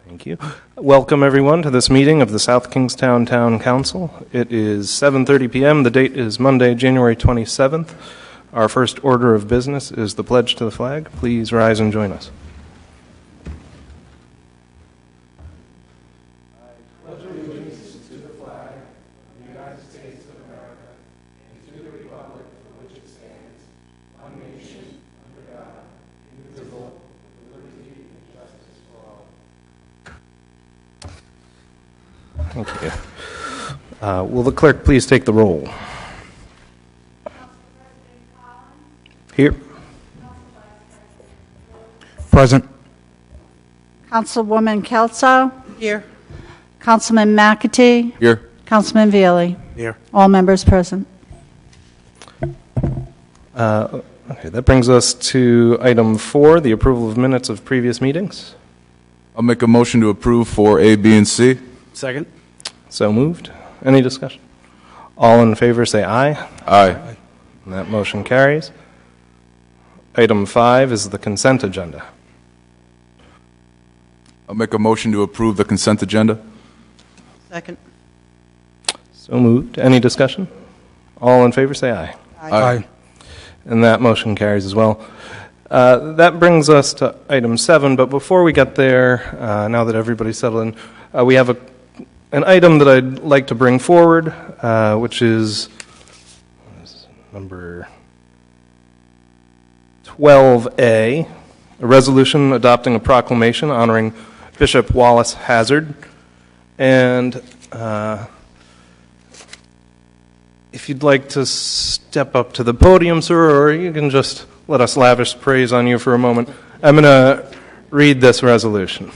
Thank you. Welcome, everyone, to this meeting of the South Kingstown Town Council. It is 7:30 p.m. The date is Monday, January 27th. Our first order of business is the pledge to the flag. Please rise and join us. I pledge allegiance to the flag of the United States of America and to the republic for which it stands, one nation, under God, indivisible, with liberty and justice for all. Thank you. Will the clerk please take the roll? Here. Present. Councilwoman Kelso. Here. Councilman McAtee. Here. Councilman Veely. Here. All members present. Okay, that brings us to item 4, the approval of minutes of previous meetings. I'll make a motion to approve for A, B, and C. Second. So moved. Any discussion? All in favor say aye. Aye. And that motion carries. Item 5 is the consent agenda. I'll make a motion to approve the consent agenda. Second. So moved. Any discussion? All in favor say aye. Aye. And that motion carries as well. That brings us to item 7, but before we get there, now that everybody's settled in, we have an item that I'd like to bring forward, which is number 12A, a resolution adopting a proclamation honoring Bishop Wallace Hazard. And if you'd like to step up to the podium, sir, or you can just let us lavish praise on you for a moment, I'm going to read this resolution.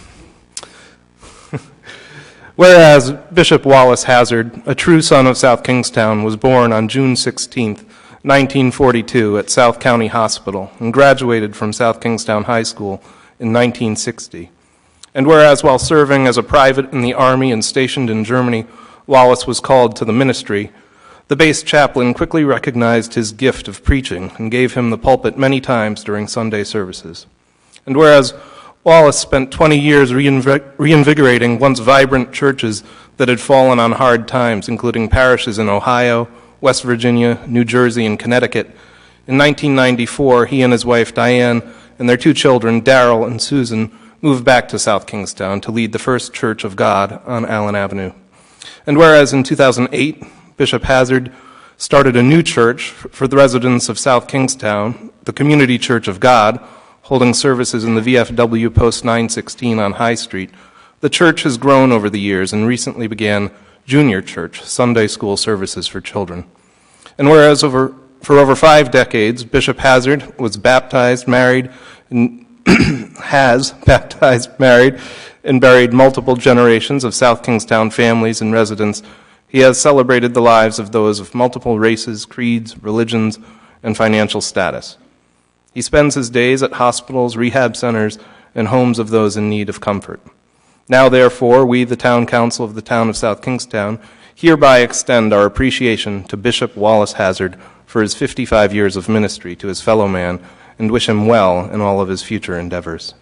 Whereas Bishop Wallace Hazard, a true son of South Kingstown, was born on June 16th, 1942 at South County Hospital and graduated from South Kingstown High School in 1960. And whereas while serving as a private in the Army and stationed in Germany, Wallace was called to the ministry, the base chaplain quickly recognized his gift of preaching and gave him the pulpit many times during Sunday services. And whereas Wallace spent 20 years reinvigorating once vibrant churches that had fallen on hard times, including parishes in Ohio, West Virginia, New Jersey, and Connecticut. In 1994, he and his wife Diane and their 2 children, Daryl and Susan, moved back to South Kingstown to lead the First Church of God on Allen Avenue. And whereas in 2008, Bishop Hazard started a new church for the residents of South Kingstown, the Community Church of God, holding services in the VFW Post 916 on High Street, the church has grown over the years and recently began Junior Church, Sunday school services for children. And whereas for over 5 decades, Bishop Hazard was baptized, married, and has baptized, married, and buried multiple generations of South Kingstown families and residents, he has celebrated the lives of those of multiple races, creeds, religions, and financial status. He spends his days at hospitals, rehab centers, and homes of those in need of comfort. Now, therefore, we, the Town Council of the Town of South Kingstown, hereby extend our appreciation to Bishop Wallace Hazard for his 55 years of ministry to his fellow man and wish him well in all of his future endeavors.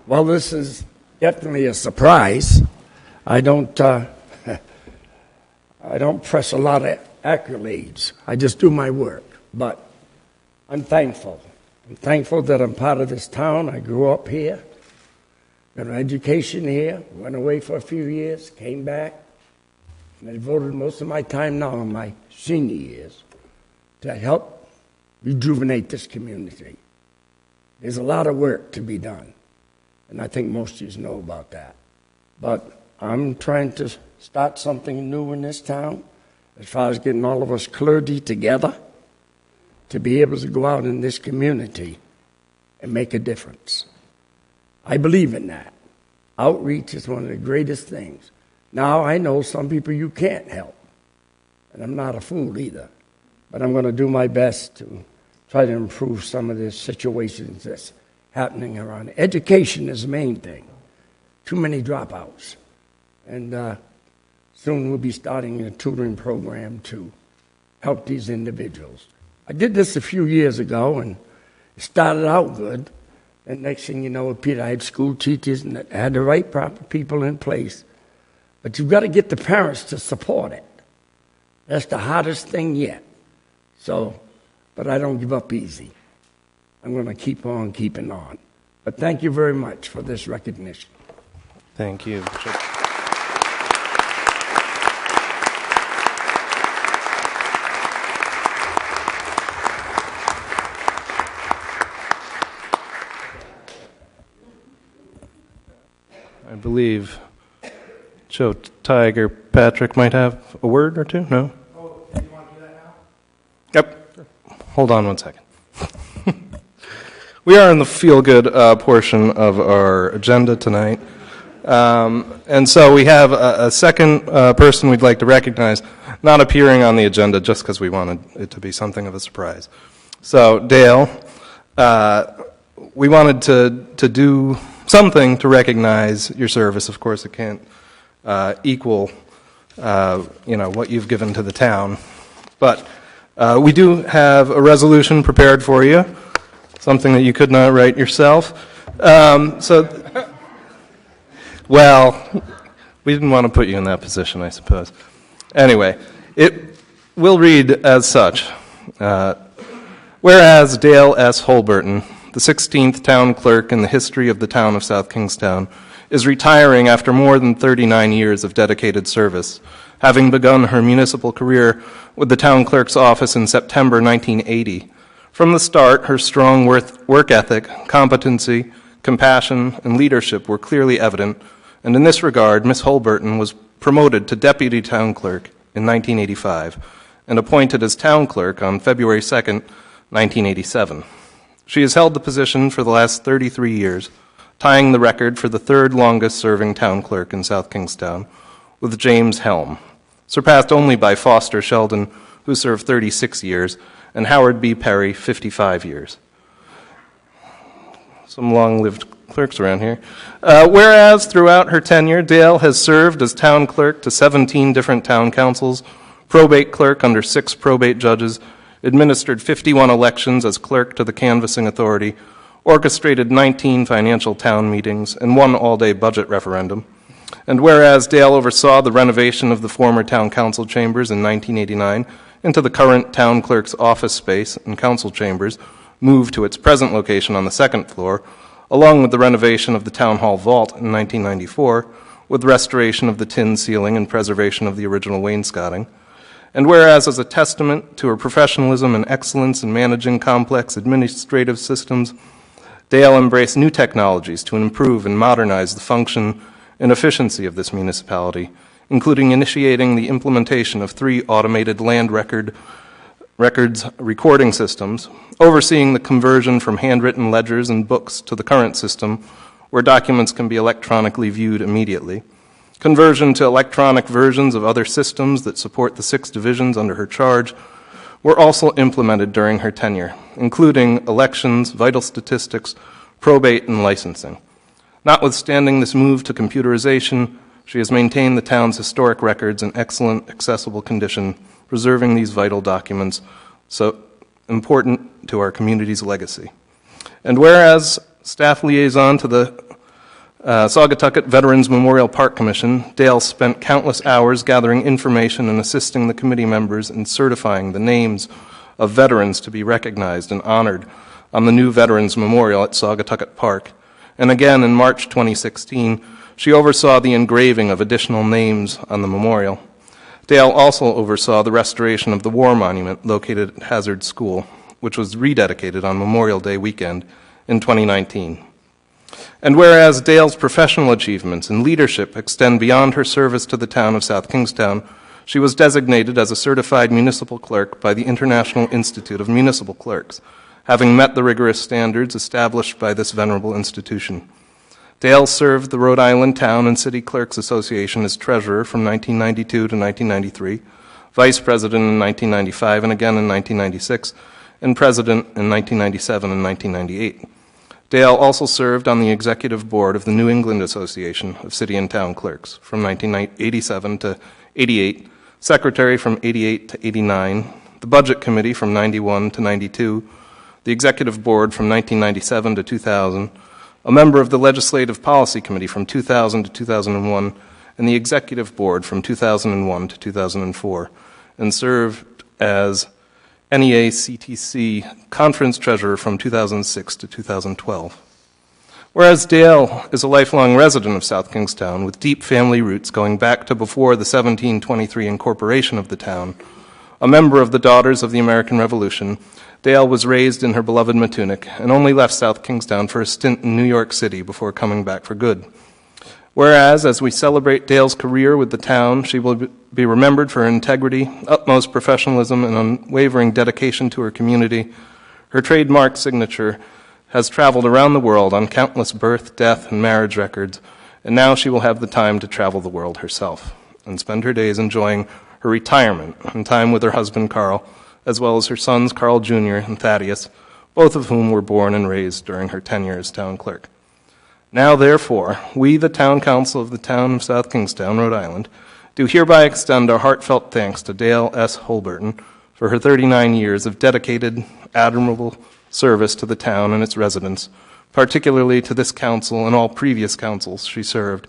Well, this is definitely a surprise. I don't press a lot of accolades. I just do my work. But I'm thankful. I'm thankful that I'm part of this town. I grew up here, got an education here, went away for a few years, came back, and I devoted most of my time now in my senior years to help rejuvenate this community. There's a lot of work to be done. And I think most of you know about that. But I'm trying to start something new in this town as far as getting all of us clergy together to be able to go out in this community and make a difference. I believe in that. Outreach is one of the greatest things. Now, I know some people you can't help, and I'm not a fool either, but I'm going to do my best to try to improve some of the situations that's happening around. Education is the main thing. Too many dropouts. And soon we'll be starting a tutoring program to help these individuals. I did this a few years ago, and it started out good. And next thing you know, Peter, I had school teachers and I had the right proper people in place. But you've got to get the parents to support it. That's the hardest thing yet. So, but I don't give up easy. I'm going to keep on keeping on. But thank you very much for this recognition. Thank you. I believe Joe Tiger Patrick might have a word or two. No? Oh, you want to do that now? Yep. Hold on one second. We are in the feel-good portion of our agenda tonight. And so we have a second person we'd like to recognize, not appearing on the agenda just because we wanted it to be something of a surprise. So, Dale, we wanted to do something to recognize your service. Of course, it can't equal, what you've given to the town. But we do have a resolution prepared for you, something that you could not write yourself. Well, we didn't want to put you in that position, I suppose. Anyway, it will read as such. Whereas Dale S. Holberton, the 16th town clerk in the history of the town of South Kingstown, is retiring after more than 39 years of dedicated service, having begun her municipal career with the town clerk's office in September 1980. From the start, her strong work ethic, competency, compassion, and leadership were clearly evident, and in this regard, Ms. Holberton was promoted to deputy town clerk in 1985 and appointed as town clerk on February 2nd, 1987. She has held the position for the last 33 years, tying the record for the third longest-serving town clerk in South Kingstown, with James Helm, surpassed only by Foster Sheldon, who served 36 years, and Howard B. Perry, 55 years. Some long-lived clerks around here. Whereas throughout her tenure, Dale has served as town clerk to 17 different town councils, probate clerk under 6 probate judges, administered 51 elections as clerk to the canvassing authority, orchestrated 19 financial town meetings, and 1 all-day budget referendum. And whereas Dale oversaw the renovation of the former town council chambers in 1989 into the current town clerk's office space and council chambers, moved to its present location on the 2nd floor, along with the renovation of the town hall vault in 1994, with restoration of the tin ceiling and preservation of the original wainscoting. And whereas, as a testament to her professionalism and excellence in managing complex administrative systems, Dale embraced new technologies to improve and modernize the function and efficiency of this municipality, including initiating the implementation of 3 automated land records recording systems, overseeing the conversion from handwritten ledgers and books to the current system, where documents can be electronically viewed immediately, conversion to electronic versions of other systems that support the 6 divisions under her charge, were also implemented during her tenure, including elections, vital statistics, probate, and licensing. Notwithstanding this move to computerization, she has maintained the town's historic records in excellent, accessible condition, preserving these vital documents so important to our community's legacy. And whereas staff liaison to the Saugatucket Veterans Memorial Park Commission, Dale spent countless hours gathering information and assisting the committee members in certifying the names of veterans to be recognized and honored on the new Veterans Memorial at Saugatucket Park. And again, in March 2016, she oversaw the engraving of additional names on the memorial. Dale also oversaw the restoration of the War Monument located at Hazard School, which was rededicated on Memorial Day weekend in 2019. And whereas Dale's professional achievements and leadership extend beyond her service to the town of South Kingstown, She was designated as a certified municipal clerk by the International Institute of Municipal Clerks, having met the rigorous standards established by this venerable institution. Dale served the Rhode Island Town and City Clerks Association as treasurer from 1992 to 1993, vice president in 1995 and again in 1996, and president in 1997 and 1998. Dale also served on the executive board of the New England Association of City and Town Clerks from 1987 to 88, secretary from 88 to 89, the budget committee from 91 to 92, the executive board from 1997 to 2000, a member of the legislative policy committee from 2000 to 2001, and the executive board from 2001 to 2004, and served as NEACTC conference treasurer from 2006 to 2012. Whereas Dale is a lifelong resident of South Kingstown with deep family roots going back to before the 1723 incorporation of the town, a member of the Daughters of the American Revolution, Dale was raised in her beloved Matunic and only left South Kingstown for a stint in New York City before coming back for good. Whereas, as we celebrate Dale's career with the town, she will be remembered for her integrity, utmost professionalism, and unwavering dedication to her community. Her trademark signature has traveled around the world on countless birth, death, and marriage records, and now she will have the time to travel the world herself and spend her days enjoying her retirement and time with her husband, Carl, as well as her sons, Carl Jr. and Thaddeus, both of whom were born and raised during her tenure as town clerk. Now, therefore, we, the Town Council of the Town of South Kingstown, Rhode Island, do hereby extend our heartfelt thanks to Dale S. Holberton for her 39 years of dedicated, admirable service to the town and its residents, particularly to this council and all previous councils she served,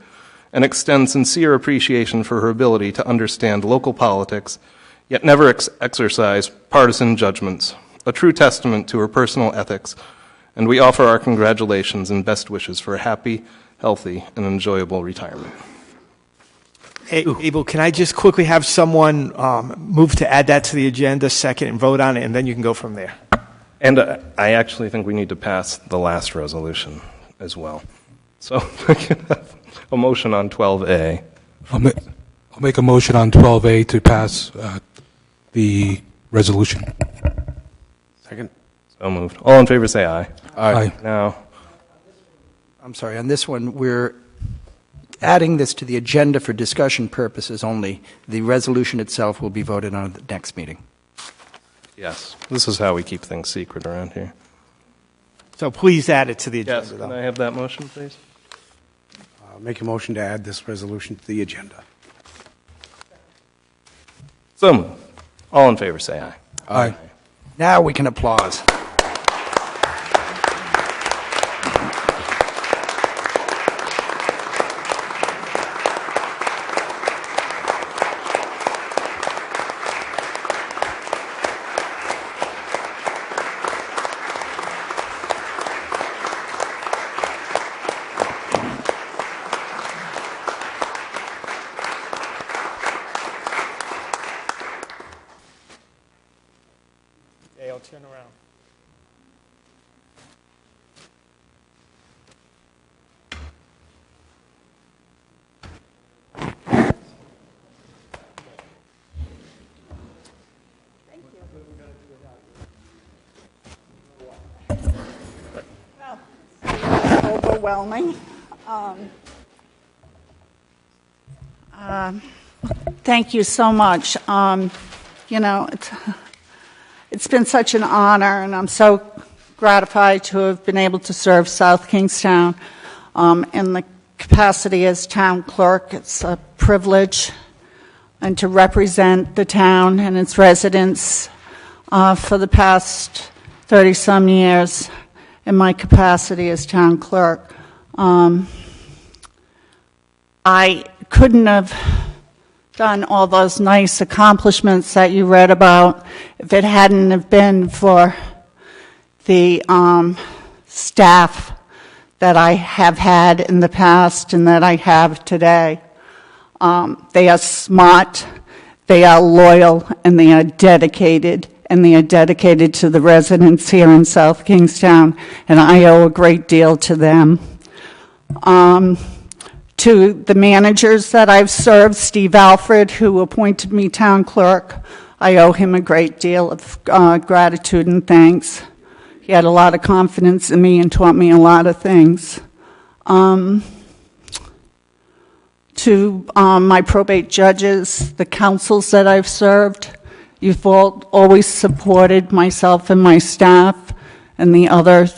and extend sincere appreciation for her ability to understand local politics, yet never exercise partisan judgments, a true testament to her personal ethics, and we offer our congratulations and best wishes for a happy, healthy, and enjoyable retirement. Hey, Abel, can I just quickly have someone move to add that to the agenda, second, and vote on it, and then you can go from there. And I actually think we need to pass the last resolution as well. So I can have a motion on 12A. I'll make a motion on 12A to pass the resolution. Second. So moved. All in favor say aye. Aye. Now, I'm sorry, on this one, we're adding this to the agenda for discussion purposes only. The resolution itself will be voted on at the next meeting. yes, this is how we keep things secret around here. So please add it to the agenda. Yes, though. can I have that motion, please? Make a motion to add this resolution to the agenda. So moved. All in favor say aye. Aye. Now we can applause. Okay, I'll turn around. Overwhelming. Thank you so much. It's been such an honor, and I'm so gratified to have been able to serve South Kingstown in the capacity as town clerk. It's a privilege, and to represent the town and its residents for the past 30-some years in my capacity as town clerk. I couldn't have done all those nice accomplishments that you read about if it hadn't have been for the staff that I have had in the past and that I have today. They are smart, they are loyal, and they are dedicated. And they are dedicated to the residents here in South Kingstown, and I owe a great deal to them. To the managers that I've served, Steve Alfred, who appointed me town clerk, I owe him a great deal of gratitude and thanks. He had a lot of confidence in me and taught me a lot of things. To my probate judges, the councils that I've served, you've all always supported myself and my staff and the other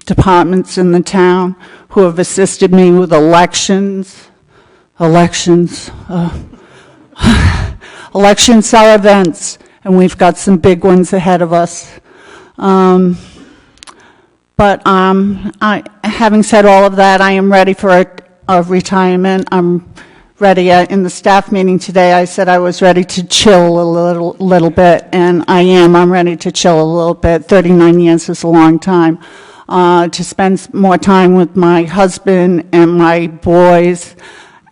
departments in the town who have assisted me with elections are events, and we've got some big ones ahead of us. Having said all of that, I am ready for a retirement. I'm ready. In the staff meeting today, I said I was ready to chill a little bit, and I am. I'm ready to chill a little bit. 39 years is a long time. To spend more time with my husband and my boys,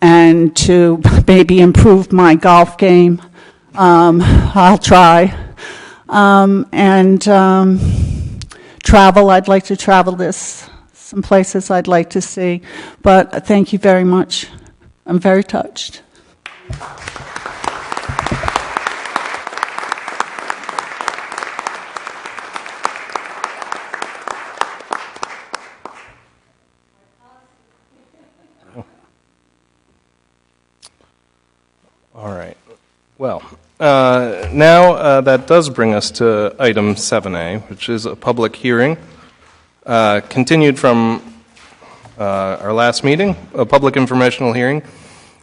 and to maybe improve my golf game. I'll try. Travel, I'd like to travel some places I'd like to see. But thank you very much. I'm very touched. All right. Well, now that does bring us to item 7A, which is a public hearing. Continued from our last meeting, a public informational hearing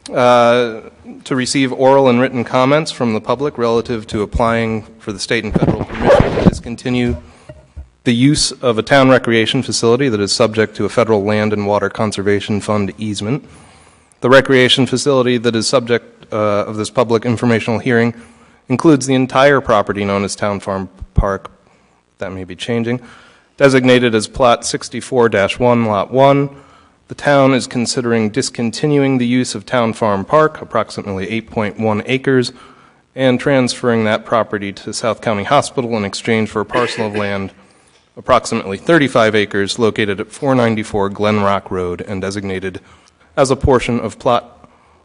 to receive oral and written comments from the public relative to applying for the state and federal permission to discontinue the use of a town recreation facility that is subject to a federal land and water conservation fund easement. The recreation facility that is subject of this public informational hearing includes the entire property known as Town Farm Park, that may be changing, designated as Plot 64-1, Lot 1. The town is considering discontinuing the use of Town Farm Park, approximately 8.1 acres, and transferring that property to South County Hospital in exchange for a parcel of land, approximately 35 acres, located at 494 Glen Rock Road and designated as a portion of Plot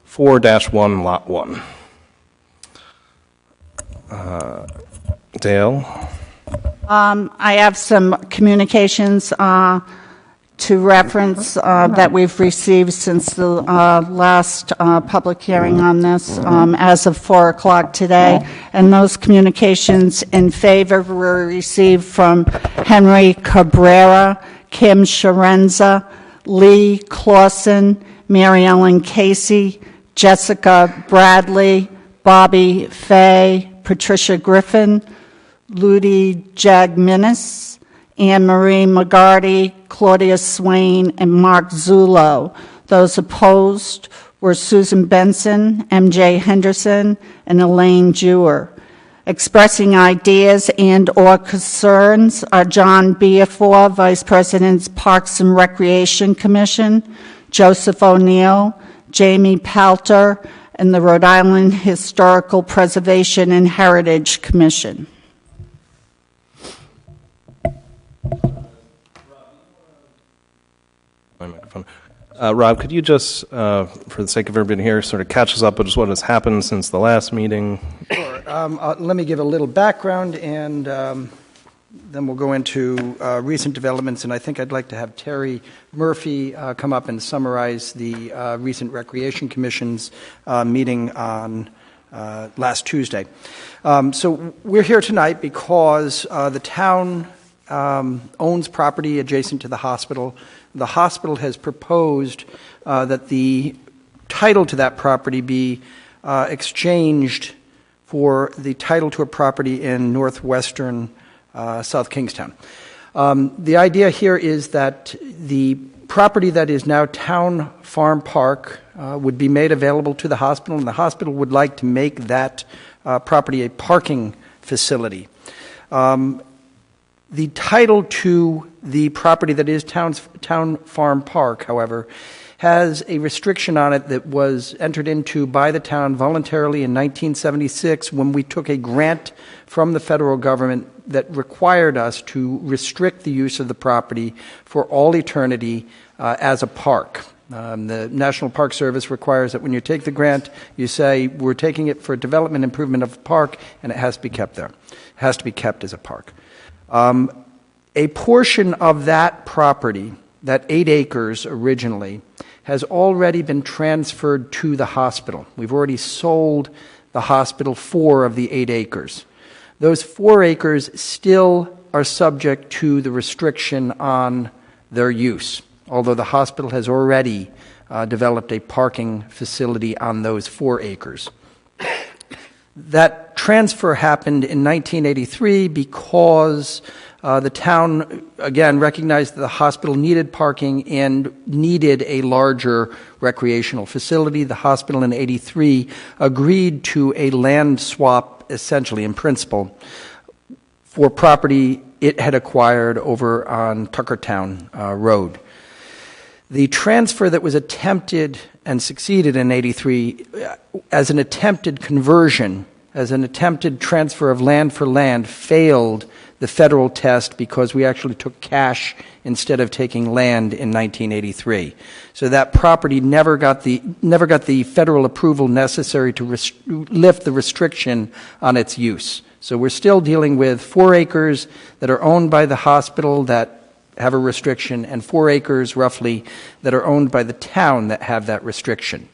4-1, Lot 1. Dale? I have some communications to reference that we've received since the last public hearing on this as of 4 o'clock today. And those communications in favor were received from Henry Cabrera, Kim Sharenza, Lee Clausen, Mary Ellen Casey, Jessica Bradley, Bobby Fay, Patricia Griffin, Ludi Jagminis, Anne Marie McGarty, Claudia Swain, and Mark Zullo. Those opposed were Susan Benson, M.J. Henderson, and Elaine Jewer. Expressing ideas and/or concerns are John Beafor, Vice President, Parks and Recreation Commission, Joseph O'Neill, Jamie Palter, and the Rhode Island Historical Preservation and Heritage Commission. My microphone. Rob, could you just, for the sake of everybody here, sort of catch us up with just what has happened since the last meeting? Sure. Let me give a little background, and then we'll go into recent developments. And I think I'd like to have Terry Murphy come up and summarize the recent Recreation Commission's meeting on last Tuesday. So we're here tonight because the town owns property adjacent to the hospital. The hospital has proposed that the title to that property be exchanged for the title to a property in northwestern South Kingstown. The idea here is that the property that is now Town Farm Park would be made available to the hospital, and the hospital would like to make that property a parking facility. The title to the property that is Town Farm Park, however, has a restriction on it that was entered into by the town voluntarily in 1976 when we took a grant from the federal government that required us to restrict the use of the property for all eternity as a park. The National Park Service requires that when you take the grant, you say, we're taking it for development improvement of a park, and it has to be kept there. It has to be kept as a park. A portion of that property, that 8 acres originally, has already been transferred to the hospital. We've already sold the hospital 4 of the 8 acres. Those 4 acres still are subject to the restriction on their use, although the hospital has already developed a parking facility on those 4 acres. That transfer happened in 1983 because the town, again, recognized that the hospital needed parking and needed a larger recreational facility. The hospital in 83 agreed to a land swap, essentially, in principle, for property it had acquired over on Tuckertown Road. The transfer that was attempted and succeeded in 83 as an attempted conversion, as an attempted transfer of land for land, failed the federal test because we actually took cash instead of taking land in 1983. So that property never got the federal approval necessary to lift the restriction on its use. So we're still dealing with 4 acres that are owned by the hospital that have a restriction, and 4 acres roughly that are owned by the town that have that restriction.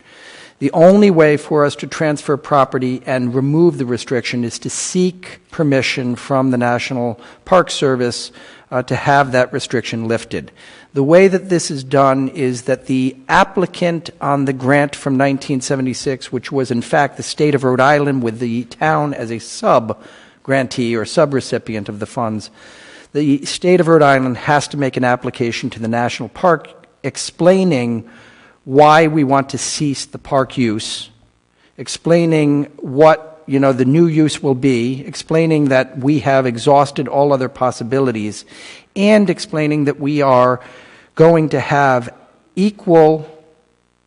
The only way for us to transfer property and remove the restriction is to seek permission from the National Park Service to have that restriction lifted. The way that this is done is that the applicant on the grant from 1976, which was in fact the state of Rhode Island with the town as a sub-grantee or sub-recipient of the funds, the state of Rhode Island has to make an application to the National Park explaining why we want to cease the park use, explaining what the new use will be, explaining that we have exhausted all other possibilities, and explaining that we are going to have equal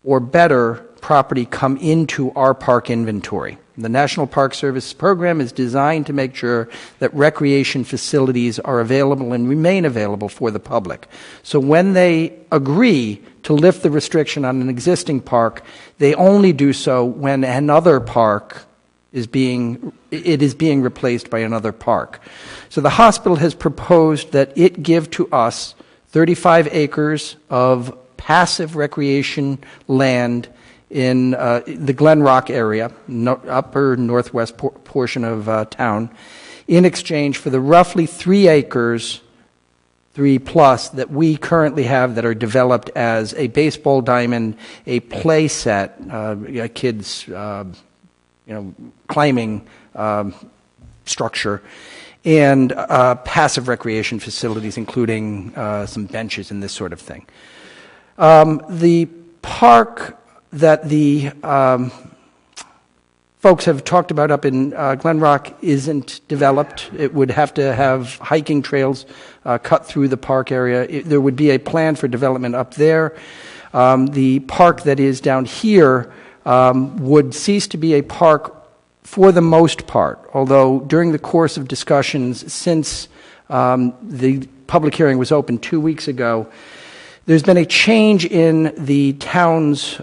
or better property come into our park inventory. The National Park Service program is designed to make sure that recreation facilities are available and remain available for the public. So when they agree to lift the restriction on an existing park, they only do so when another park is being replaced by another park. So the hospital has proposed that it give to us 35 acres of passive recreation land in the Glen Rock area, upper northwest portion of town, in exchange for the roughly 3 acres, 3+ that we currently have that are developed as a baseball diamond, a play set, kids, climbing structure, and passive recreation facilities, including some benches and this sort of thing. The park that the folks have talked about up in Glen Rock isn't developed. It would have to have hiking trails cut through the park area. There would be a plan for development up there. The park that is down here would cease to be a park for the most part, although during the course of discussions since the public hearing was open 2 weeks ago, there's been a change in the town's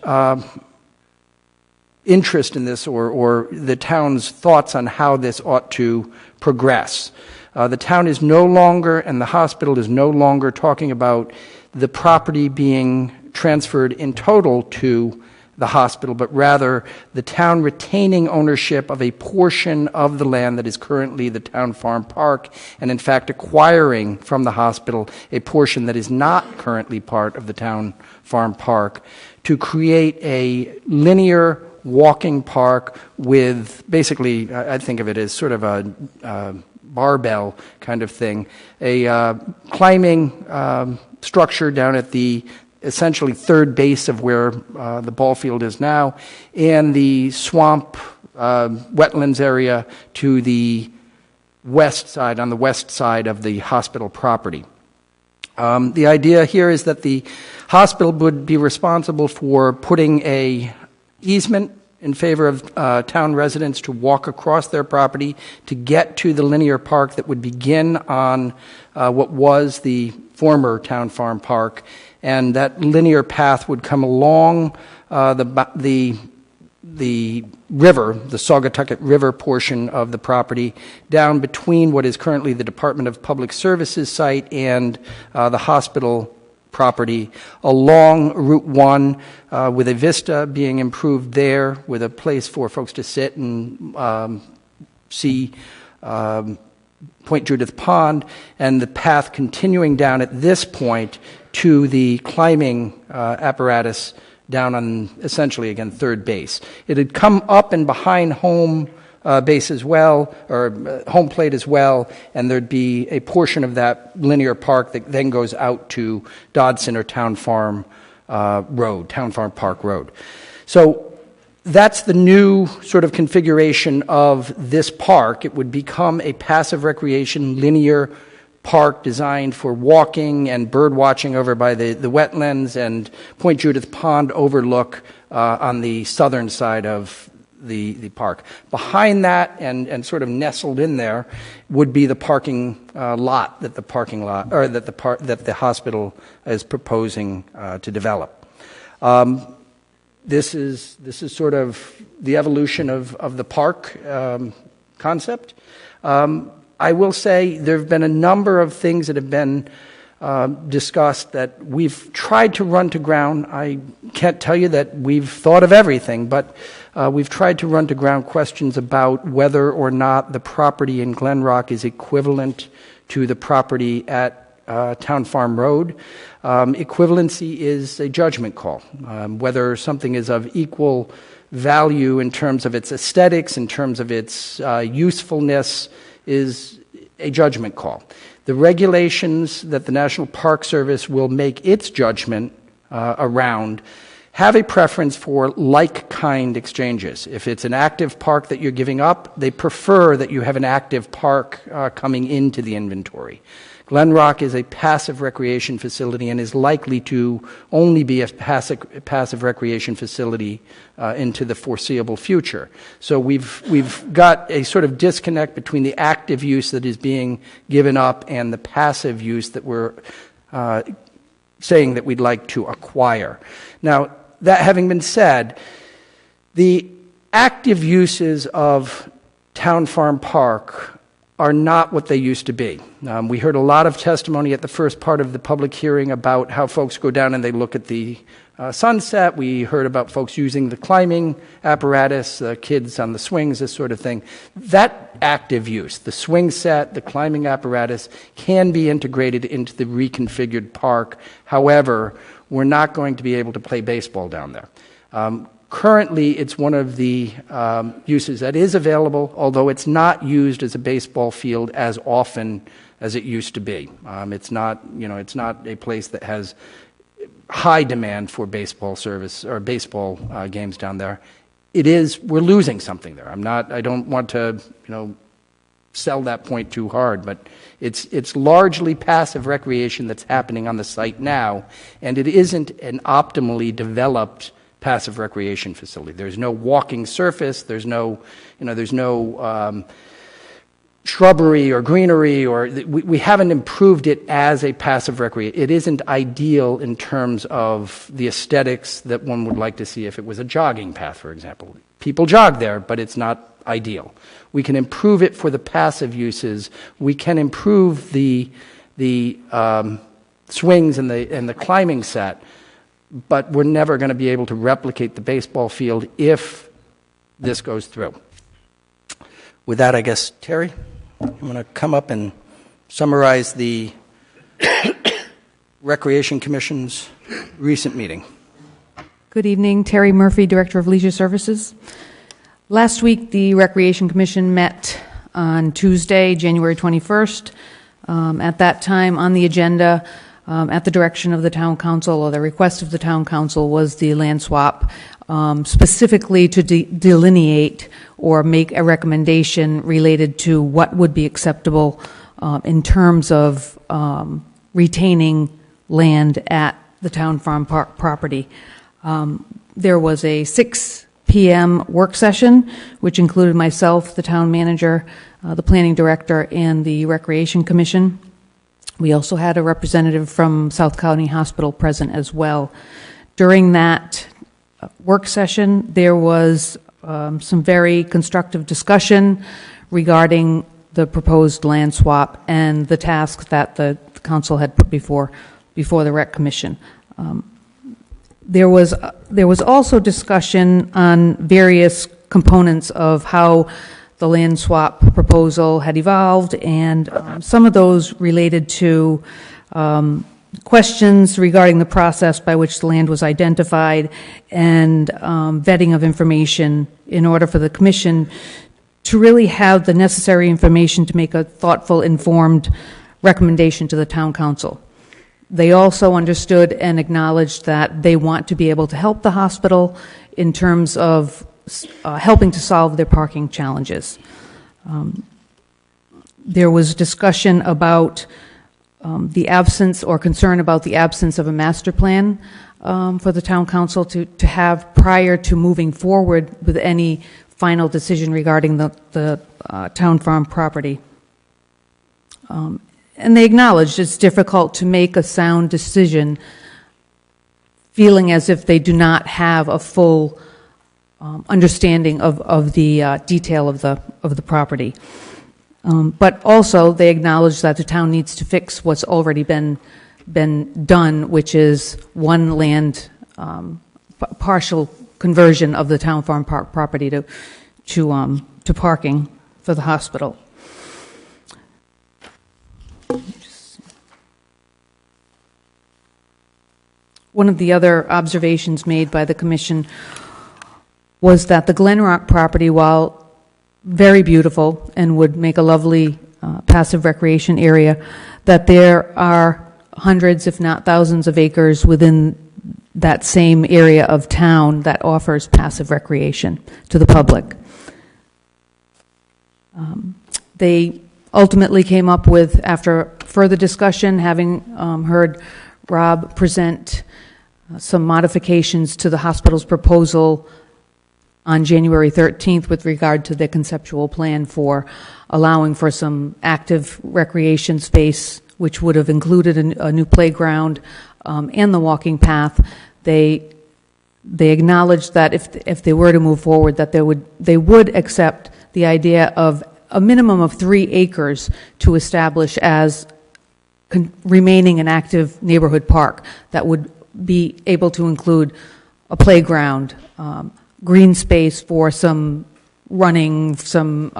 interest in this or the town's thoughts on how this ought to progress. The town is no longer, and the hospital is no longer talking about the property being transferred in total to the hospital, but rather the town retaining ownership of a portion of the land that is currently the town farm park, and in fact acquiring from the hospital a portion that is not currently part of the town farm park to create a linear walking park with basically, I think of it as sort of a barbell kind of thing, a climbing structure down at the essentially third base of where the ball field is now, and the swamp wetlands area to the west side, on the west side of the hospital property. The idea here is that the hospital would be responsible for putting a easement in favor of town residents to walk across their property to get to the linear park that would begin on what was the former Town Farm Park, and that linear path would come along the river, the Saugatucket River portion of the property, down between what is currently the Department of Public Services site and the hospital property, along Route 1, with a vista being improved there, with a place for folks to sit and see Point Judith Pond, and the path continuing down at this point to the climbing apparatus down on, essentially, again, third base. It had come up and behind home base as well, or home plate as well, and there'd be a portion of that linear park that then goes out to Dodson or Town Farm Road, Town Farm Park Road. So that's the new sort of configuration of this park. It would become a passive recreation linear park designed for walking and bird watching over by the wetlands and Point Judith Pond overlook on the southern side of the park. Behind that and sort of nestled in there would be the parking lot that the hospital is proposing to develop. This is sort of the evolution of the park concept. I will say there have been a number of things that have been discussed that we've tried to run to ground. I can't tell you that we've thought of everything, but we've tried to run to ground questions about whether or not the property in Glen Rock is equivalent to the property at Town Farm Road. Equivalency is a judgment call. Whether something is of equal value in terms of its aesthetics, in terms of its usefulness, is a judgment call. The regulations that the National Park Service will make its judgment around have a preference for like-kind exchanges. If it's an active park that you're giving up, they prefer that you have an active park coming into the inventory. Glen Rock is a passive recreation facility and is likely to only be a passive recreation facility into the foreseeable future. So we've got a sort of disconnect between the active use that is being given up and the passive use that we're saying that we'd like to acquire. Now, that having been said, the active uses of Town Farm Park are not what they used to be. We heard a lot of testimony at the first part of the public hearing about how folks go down and they look at the sunset. We heard about folks using the climbing apparatus, kids on the swings, this sort of thing. That active use, the swing set, the climbing apparatus, can be integrated into the reconfigured park. However, we're not going to be able to play baseball down there. Currently, it's one of the uses that is available, although it's not used as a baseball field as often as it used to be. It's not a place that has high demand for baseball service or baseball games down there. We're losing something there. I don't want to, sell that point too hard, but it's largely passive recreation that's happening on the site now, and it isn't an optimally developed passive recreation facility. There's no walking surface. There's no shrubbery or greenery, or we haven't improved it as a passive recreation. It isn't ideal in terms of the aesthetics that one would like to see if it was a jogging path, for example. People jog there, but it's not ideal. We can improve it for the passive uses. We can improve the swings and the climbing set, but we're never going to be able to replicate the baseball field if this goes through. With that, I guess, Terry, I'm going to come up and summarize the Recreation Commission's recent meeting. Good evening. Terry Murphy, Director of Leisure Services. Last week, the Recreation Commission met on Tuesday, January 21st. At that time, on the agenda, at the direction of the Town Council, or the request of the Town Council, was the land swap, specifically to delineate or make a recommendation related to what would be acceptable in terms of retaining land at the Town Farm Park property. There was a 6 p.m. work session, which included myself, the town manager, the planning director, and the Recreation Commission. We also had a representative from South County Hospital present as well. During that work session, there was some very constructive discussion regarding the proposed land swap and the task that the council had put before the Rec Commission. There was also discussion on various components of how the land swap proposal had evolved, and some of those related to questions regarding the process by which the land was identified and vetting of information in order for the commission to really have the necessary information to make a thoughtful, informed recommendation to the town council. They also understood and acknowledged that they want to be able to help the hospital in terms of helping to solve their parking challenges. There was discussion about the absence or concern about the absence of a master plan for the town council to have prior to moving forward with any final decision regarding the town farm property. And they acknowledged it's difficult to make a sound decision feeling as if they do not have a full understanding of the detail of the property. But also they acknowledge that the town needs to fix what's already been done, which is one land partial conversion of the town farm park property to parking for the hospital. One of the other observations made by the commission was that the Glen Rock property, while very beautiful and would make a lovely passive recreation area, that there are hundreds, if not thousands, of acres within that same area of town that offers passive recreation to the public. They ultimately came up with, after further discussion, having heard Rob present some modifications to the hospital's proposal on January 13th with regard to the conceptual plan for allowing for some active recreation space, which would have included a new playground and the walking path. They acknowledged that if they were to move forward, that they would accept the idea of a minimum of 3 acres to establish as remaining an active neighborhood park that would be able to include a playground, green space for some running, some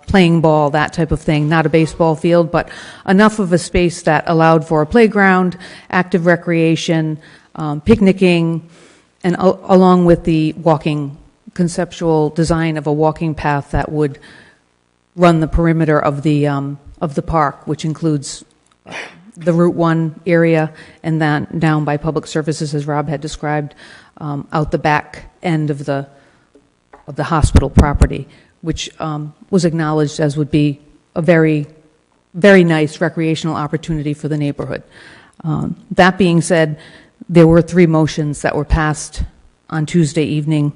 playing ball, that type of thing, not a baseball field, but enough of a space that allowed for a playground, active recreation, picnicking, and along with the walking, conceptual design of a walking path that would run the perimeter of the park, which includes the Route 1 area and then down by Public Services, as Rob had described, out the back end of the hospital property, which was acknowledged as would be a very, very nice recreational opportunity for the neighborhood. That being said, there were 3 motions that were passed on Tuesday evening.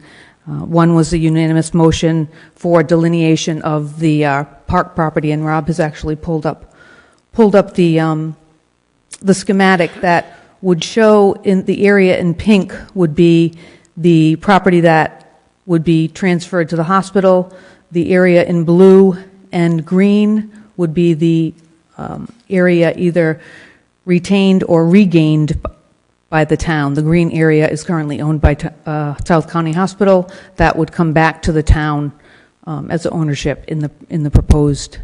One was a unanimous motion for delineation of the park property, and Rob has actually pulled up the schematic that would show in the area in pink would be the property that would be transferred to the hospital. The area in blue and green would be the area either retained or regained by the town. The green area is currently owned by South County Hospital. That would come back to the town as ownership in the proposed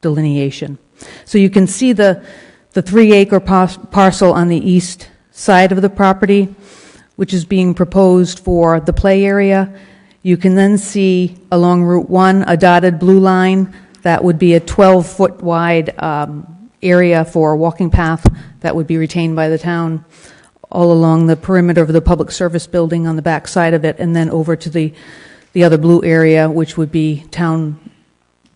delineation. So you can see the 3-acre parcel on the east side of the property, which is being proposed for the play area. You can then see along Route 1 a dotted blue line that would be a 12-foot wide area for a walking path that would be retained by the town all along the perimeter of the public service building on the back side of it, and then over to the other blue area, which would be town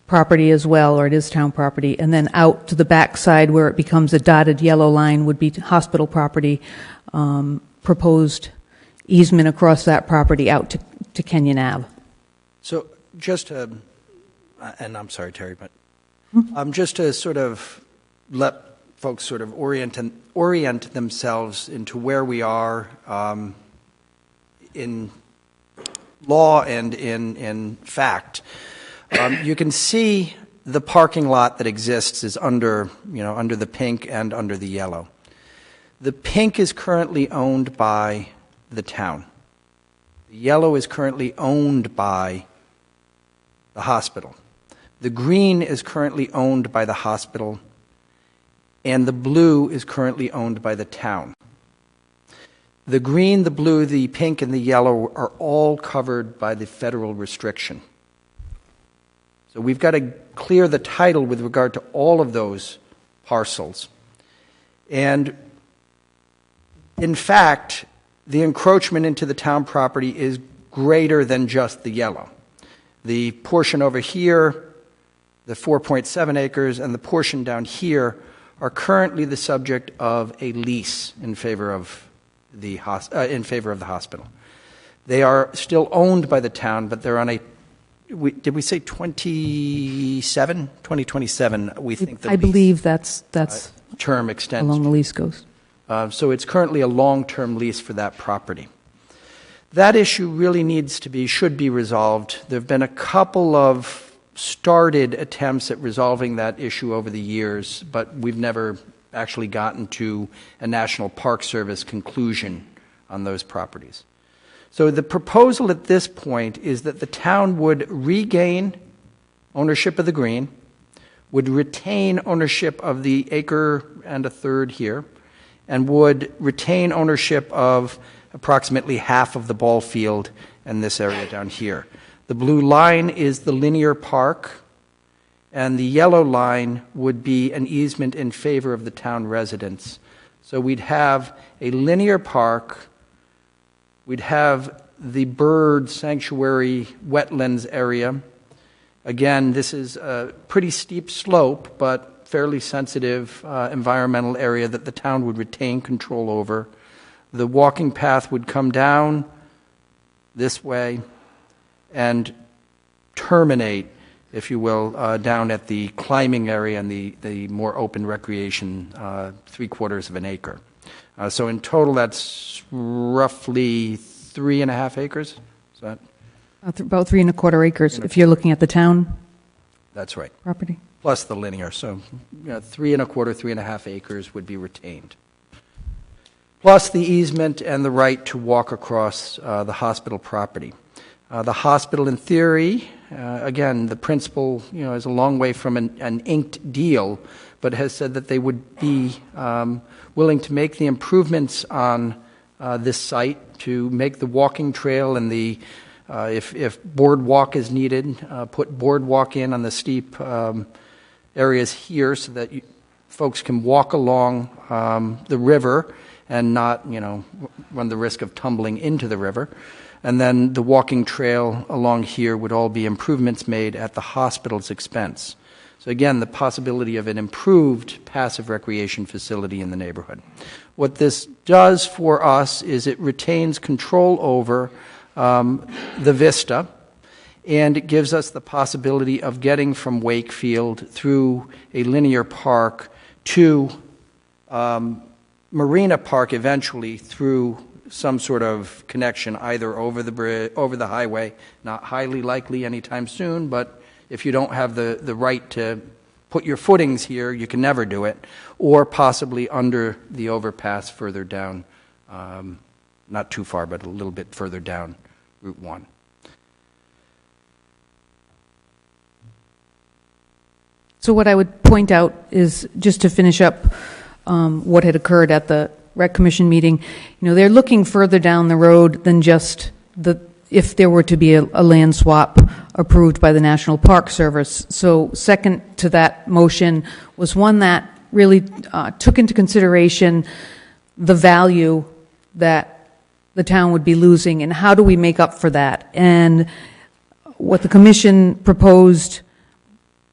property as well, or it is town property, and then out to the back side where it becomes a dotted yellow line would be hospital property, proposed easement across that property out to Kenyon Ave. So just to, and I'm sorry, Terry, but just to sort of let folks sort of orient themselves into where we are in law and in fact. You can see the parking lot that exists is under the pink and under the yellow. The pink is currently owned by the town. The yellow is currently owned by the hospital. The green is currently owned by the hospital, and the blue is currently owned by the town. The green, the blue, the pink, and the yellow are all covered by the federal restriction. So we've got to clear the title with regard to all of those parcels. And in fact, the encroachment into the town property is greater than just the yellow. The portion over here, the 4.7 acres, and the portion down here are currently the subject of a lease in favor of the hospital. They are still owned by the town, but they're on a, did we say 2027? We think the I believe that's term extends. along the lease goes. So it's currently a long-term lease for that property. That issue really should be resolved. There have been a couple of started attempts at resolving that issue over the years, but we've never actually gotten to a National Park Service conclusion on those properties. So the proposal at this point is that the town would regain ownership of the green, would retain ownership of the acre and a third here, and would retain ownership of approximately half of the ball field and this area down here. The blue line is the linear park, and the yellow line would be an easement in favor of the town residents. So we'd have a linear park, we'd have the bird sanctuary wetlands area. Again, this is a pretty steep slope, but fairly sensitive environmental area that the town would retain control over. The walking path would come down this way and terminate, if you will, down at the climbing area and the more open recreation, 3/4 of an acre. So in total, that's roughly 3.5 acres. Is that? About 3.25 acres, if you're looking at the town That's right. property. Plus the linear. So 3.25, 3.5 acres would be retained. Plus the easement and the right to walk across the hospital property. The hospital, in theory, again, the principal, is a long way from an inked deal, but has said that they would be willing to make the improvements on this site to make the walking trail and the, if boardwalk is needed, put boardwalk in on the steep areas here so that folks can walk along the river and not, run the risk of tumbling into the river. And then the walking trail along here would all be improvements made at the hospital's expense. So again, the possibility of an improved passive recreation facility in the neighborhood. What this does for us is it retains control over the vista, and it gives us the possibility of getting from Wakefield through a linear park to Marina Park eventually through some sort of connection either over the bridge, over the highway, not highly likely anytime soon, but if you don't have the right to put your footings here, you can never do it, or possibly under the overpass further down, not too far, but a little bit further down Route 1. So what I would point out is, just to finish up what had occurred at the Rec Commission meeting, they're looking further down the road than just if there were to be a land swap approved by the National Park Service. So second to that motion was one that really took into consideration the value that the town would be losing and how do we make up for that. And what the commission proposed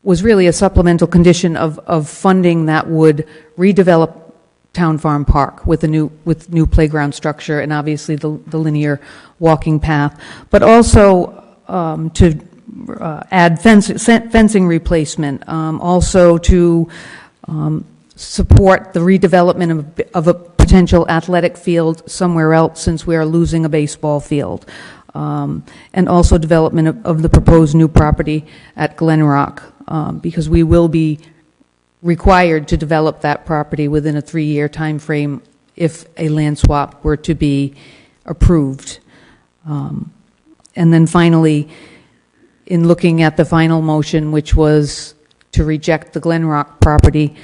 was really a supplemental condition of funding that would redevelop Town Farm Park with new playground structure and obviously the linear walking path, but also to add fencing replacement, also to support the redevelopment of a potential athletic field somewhere else since we are losing a baseball field, and also development of the proposed new property at Glen Rock, because we will be required to develop that property within a 3-year time frame if a land swap were to be approved. And then finally, in looking at the final motion, which was to reject the Glen Rock property,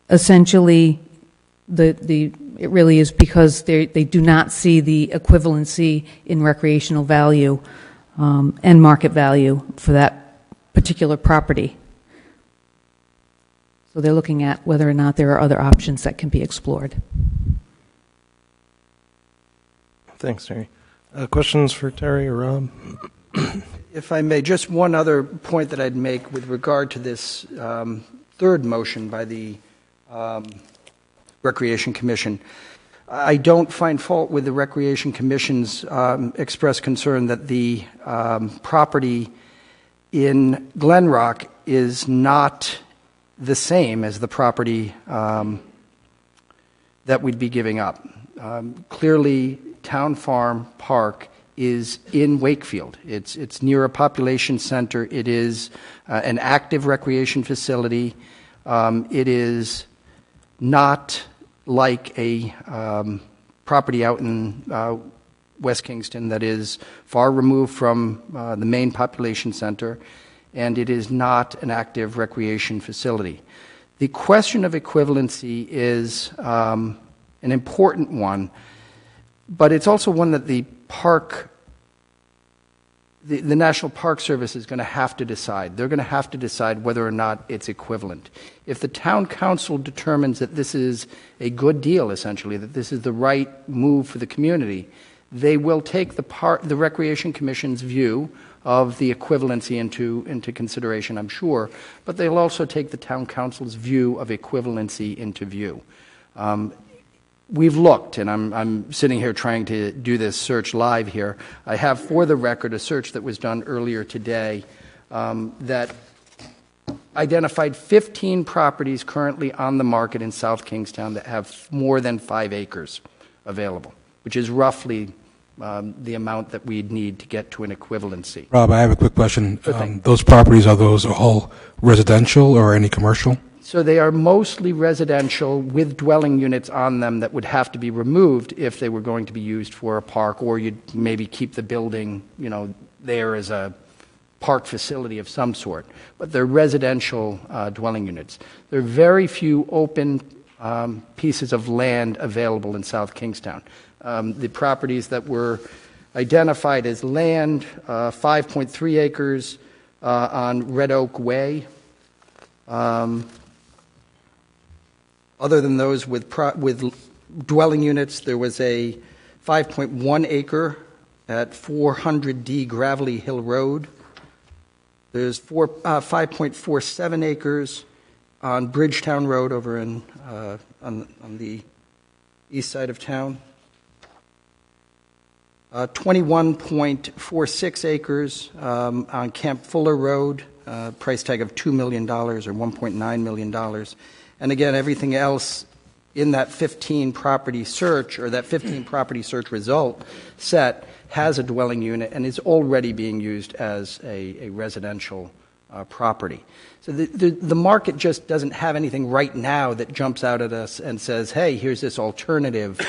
essentially it really is because they do not see the equivalency in recreational value and market value for that particular property. So they're looking at whether or not there are other options that can be explored. Thanks, Terry. Questions for Terry or Rob? If I may, just one other point that I'd make with regard to this third motion by the Recreation Commission. I don't find fault with the Recreation Commission's expressed concern that the property in Glen Rock is not the same as the property that we'd be giving up. Clearly, Town Farm Park is in Wakefield. It's near a population center. It is an active recreation facility. It is not like a property out in West Kingston that is far removed from the main population center, and it is not an active recreation facility. The question of equivalency is an important one, but it's also one that the National Park Service is going to have to decide. They're going to have to decide whether or not it's equivalent. If the town council determines that this is a good deal, essentially, that this is the right move for the community, they will take the Recreation Commission's view of the equivalency into consideration, I'm sure, but they'll also take the town council's view of equivalency into view. We've looked, and I'm sitting here trying to do this search live here. I have, for the record, a search that was done earlier today that identified 15 properties currently on the market in South Kingstown that have more than 5 acres available, which is roughly the amount that we'd need to get to an equivalency. Rob, I have a quick question. Sure thing. Those properties, are those all residential or any commercial? So they are mostly residential with dwelling units on them that would have to be removed if they were going to be used for a park, or you'd maybe keep the building, there as a park facility of some sort. But they're residential dwelling units. There are very few open pieces of land available in South Kingstown. The properties that were identified as land, 5.3 acres on Red Oak Way. Other than those with dwelling units, there was a 5.1 acre at 400D Gravelly Hill Road. There's 5.47 acres on Bridgetown Road over on the east side of town. 21.46 acres on Camp Fuller Road, price tag of $2 million or $1.9 million. And again, everything else in that 15 property search, or that 15 property search result set, has a dwelling unit and is already being used as a residential property. So the market just doesn't have anything right now that jumps out at us and says, hey, here's this alternative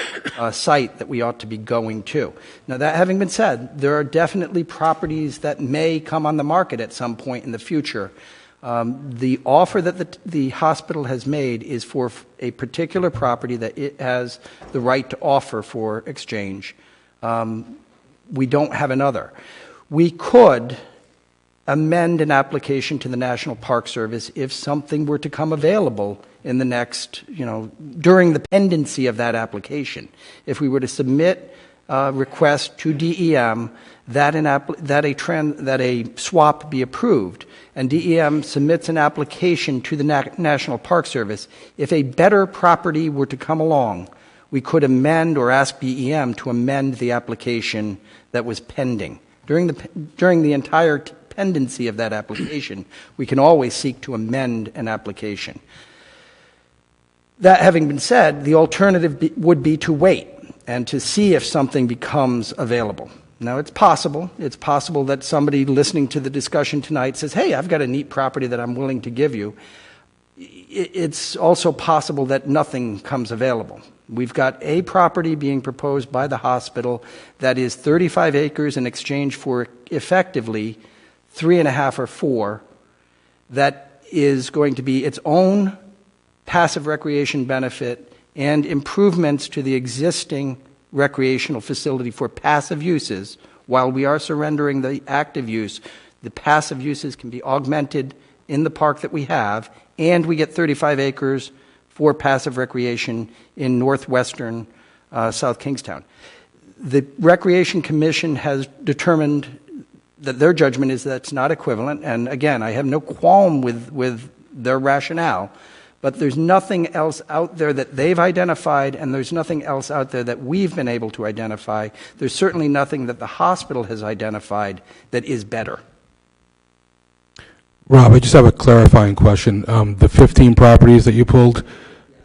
site that we ought to be going to. Now, that having been said, there are definitely properties that may come on the market at some point in the future. The offer that the hospital has made is for a particular property that it has the right to offer for exchange. We don't have another. We could amend an application to the National Park Service if something were to come available in the next, during the pendency of that application. If we were to submit request to DEM that a swap be approved, and DEM submits an application to the National Park Service. If a better property were to come along, we could amend or ask DEM to amend the application that was pending. During the entire pendency of that application, we can always seek to amend an application. That having been said, the alternative would be to wait and to see if something becomes available. Now, it's possible. It's possible that somebody listening to the discussion tonight says, hey, I've got a neat property that I'm willing to give you. It's also possible that nothing comes available. We've got a property being proposed by the hospital that is 35 acres in exchange for effectively 3.5 or 4 that is going to be its own passive recreation benefit and improvements to the existing recreational facility for passive uses. While we are surrendering the active use, the passive uses can be augmented in the park that we have, and we get 35 acres for passive recreation in northwestern South Kingstown. The Recreation Commission has determined that their judgment is that's not equivalent, and again, I have no qualm with their rationale, but there's nothing else out there that they've identified, and there's nothing else out there that we've been able to identify. There's certainly nothing that the hospital has identified that is better. Rob, I just have a clarifying question. The 15 properties that you pulled,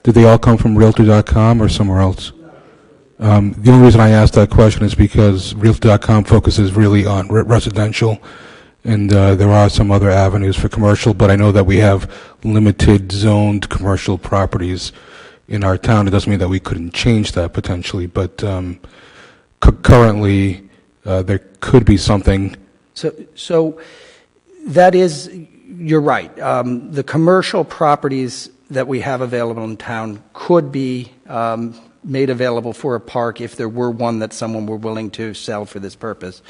did they all come from Realtor.com or somewhere else? The only reason I asked that question is because Realtor.com focuses really on residential, and there are some other avenues for commercial, but I know that we have limited zoned commercial properties in our town. It doesn't mean that we couldn't change that potentially, but currently there could be something. So that is, you're right. The commercial properties that we have available in town could be made available for a park if there were one that someone were willing to sell for this purpose.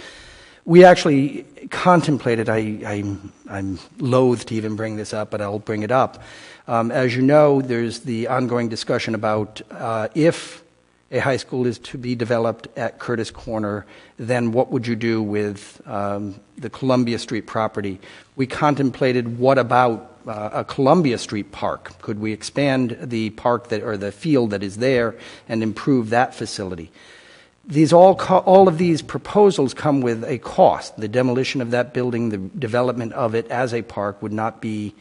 We actually contemplated, I'm loath to even bring this up, but I'll bring it up. As you know, there's the ongoing discussion about if a high school is to be developed at Curtis Corner, then what would you do with the Columbia Street property? We contemplated, what about a Columbia Street park? Could we expand the park or the field that is there and improve that facility? All of these proposals come with a cost. The demolition of that building, the development of it as a park would not be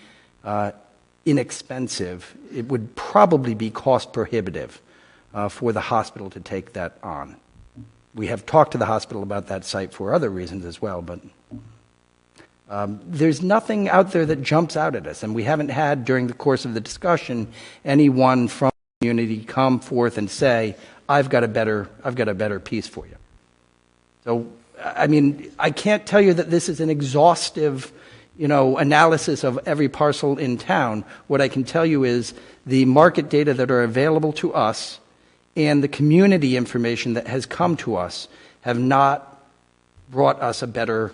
inexpensive. It would probably be cost prohibitive for the hospital to take that on. We have talked to the hospital about that site for other reasons as well, but there's nothing out there that jumps out at us, and we haven't had during the course of the discussion anyone from the community come forth and say, I've got a better piece for you. So, I mean, I can't tell you that this is an exhaustive, analysis of every parcel in town. What I can tell you is the market data that are available to us and the community information that has come to us have not brought us a better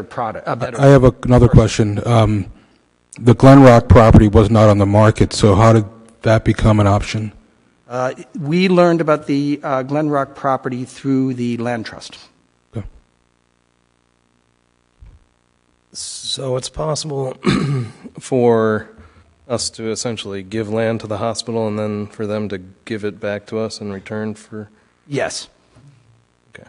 product. I have another question. The Glen Rock property was not on the market, so how did that become an option? We learned about the Glen Rock property through the Land Trust. Okay. So it's possible for us to essentially give land to the hospital and then for them to give it back to us in return for... Yes. Okay.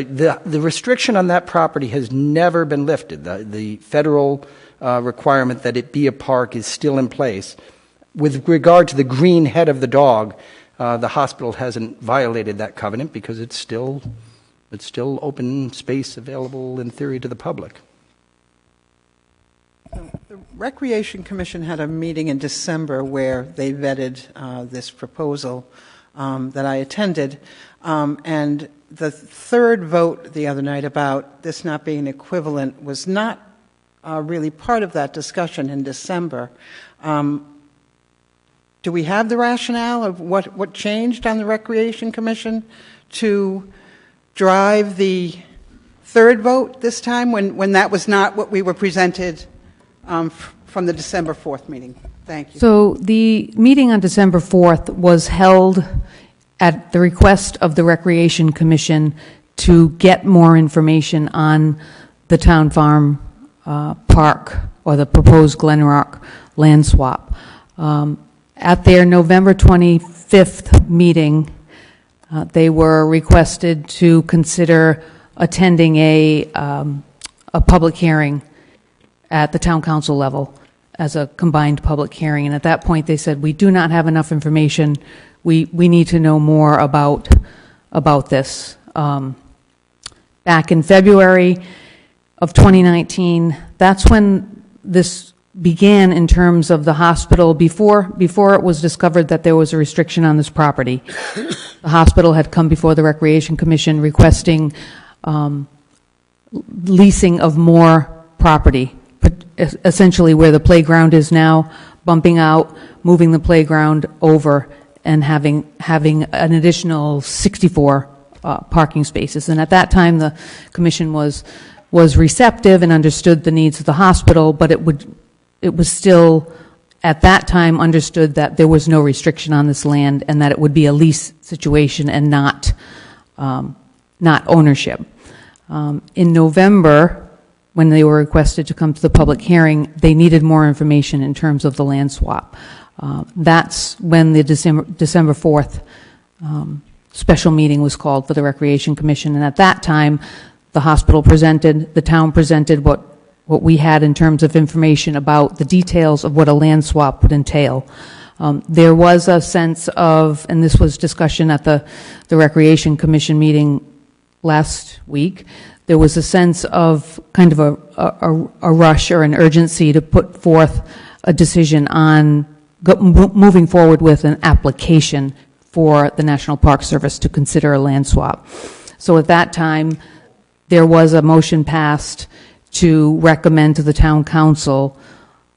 The restriction on that property has never been lifted. The federal requirement that it be a park is still in place. With regard to the green head of the dog, the hospital hasn't violated that covenant because it's still open space available in theory to the public. The Recreation Commission had a meeting in December where they vetted this proposal that I attended, and the third vote the other night about this not being equivalent was not really part of that discussion in December. Do we have the rationale of what changed on the Recreation Commission to drive the third vote this time when that was not what we were presented from the December 4th meeting? Thank you. So the meeting on December 4th was held at the request of the Recreation Commission to get more information on the Town Farm Park or the proposed Glen Rock land swap. At their November 25th meeting, they were requested to consider attending a public hearing at the town council level as a combined public hearing. And at that point, they said, we do not have enough information. We need to know more about this. Back in February of 2019, that's when this began in terms of the hospital. Before it was discovered that there was a restriction on this property, the hospital had come before the Recreation Commission requesting leasing of more property, essentially where the playground is now, bumping out, moving the playground over, and having an additional 64 parking spaces. And at that time, the commission was receptive and understood the needs of the hospital, but it was still, at that time, understood that there was no restriction on this land and that it would be a lease situation and not ownership. In November, when they were requested to come to the public hearing, they needed more information in terms of the land swap. That's when the December 4th special meeting was called for the Recreation Commission, and at that time, the hospital presented, the town presented what we had in terms of information about the details of what a land swap would entail. There was a sense of, and this was discussion at the Recreation Commission meeting last week, there was a sense of kind of a rush or an urgency to put forth a decision on moving forward with an application for the National Park Service to consider a land swap. So at that time, there was a motion passed to recommend to the town council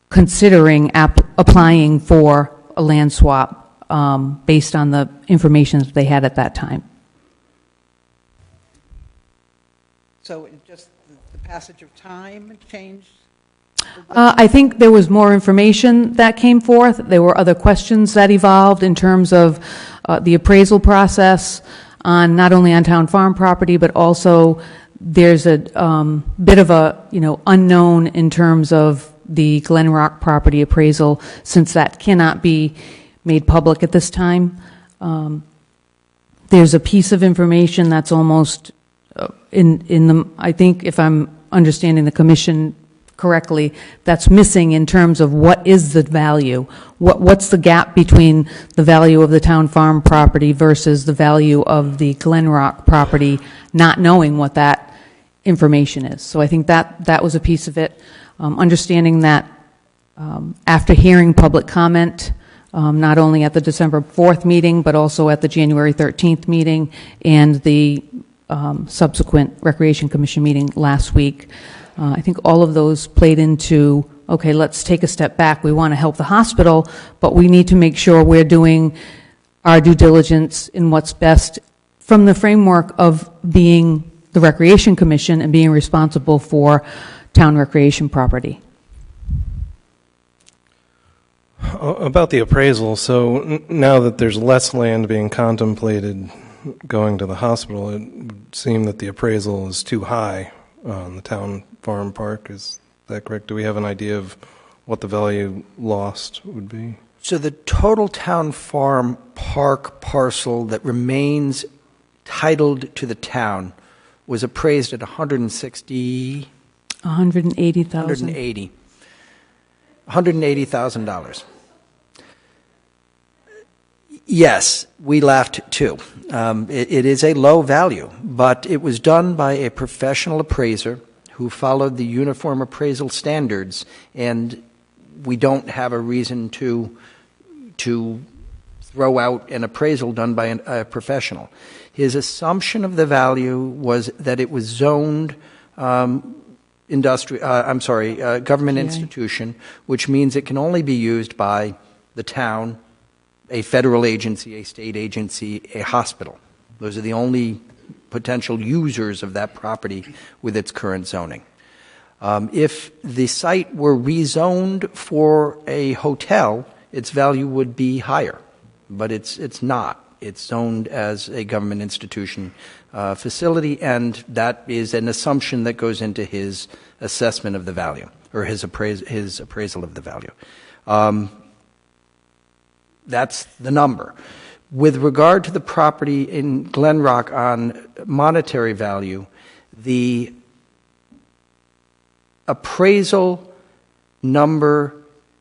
considering applying for a land swap based on the information that they had at that time. So it just the passage of time changed? I think there was more information that came forth. There were other questions that evolved in terms of the appraisal process on not only on town farm property, but also there's a bit of a unknown in terms of the Glen Rock property appraisal, since that cannot be made public at this time. There's a piece of information that's almost in the, I think if I'm understanding the commission correctly, that's missing in terms of what is the value, what's the gap between the value of the town farm property versus the value of the Glen Rock property, not knowing what that information is. So I think that was a piece of it. Understanding that after hearing public comment, not only at the December 4th meeting, but also at the January 13th meeting and the subsequent Recreation Commission meeting last week, I think all of those played into, okay, let's take a step back. We want to help the hospital, but we need to make sure we're doing our due diligence in what's best from the framework of being the Recreation Commission and being responsible for town recreation property. About the appraisal, so now that there's less land being contemplated going to the hospital, it would seem that the appraisal is too high on the town farm park. Is that correct? Do we have an idea of what the value lost would be? So the total town farm park parcel that remains titled to the town was appraised at $180,000. $180,000. Yes, we laughed too. It is a low value, but it was done by a professional appraiser who followed the uniform appraisal standards, and we don't have a reason to throw out an appraisal done by a professional. His assumption of the value was that it was zoned government institution, which means it can only be used by the town, a federal agency, a state agency, a hospital. Those are the only potential users of that property with its current zoning. If the site were rezoned for a hotel, its value would be higher, but it's not. It's zoned as a government institution facility, and that is an assumption that goes into his assessment of the value, or his appraisal of the value. That's the number. With regard to the property in Glen Rock on monetary value, the appraisal number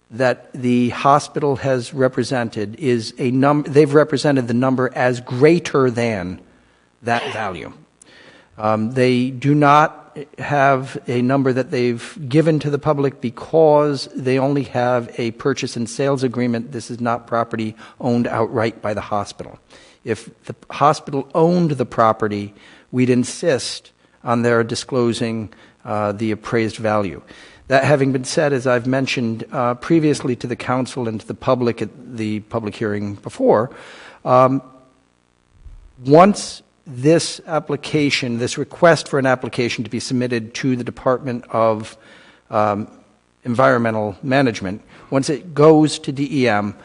that the hospital has represented is a number, they've represented the number as greater than that value. They do not have a number that they've given to the public because they only have a purchase and sales agreement. This is not property owned outright by the hospital. If the hospital owned the property, we'd insist on their disclosing the appraised value. That having been said, as I've mentioned previously to the council and to the public at the public hearing before, once this application, this request for an application to be submitted to the Department of Environmental Management, once it goes to DEM,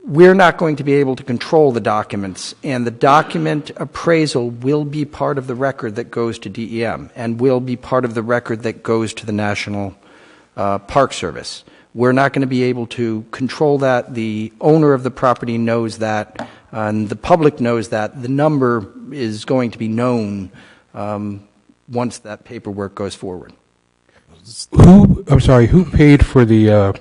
we're not going to be able to control the documents, and the document appraisal will be part of the record that goes to DEM and will be part of the record that goes to the National Park Service. We're not going to be able to control that. The owner of the property knows that, and the public knows that. The number is going to be known once that paperwork goes forward. Who paid for the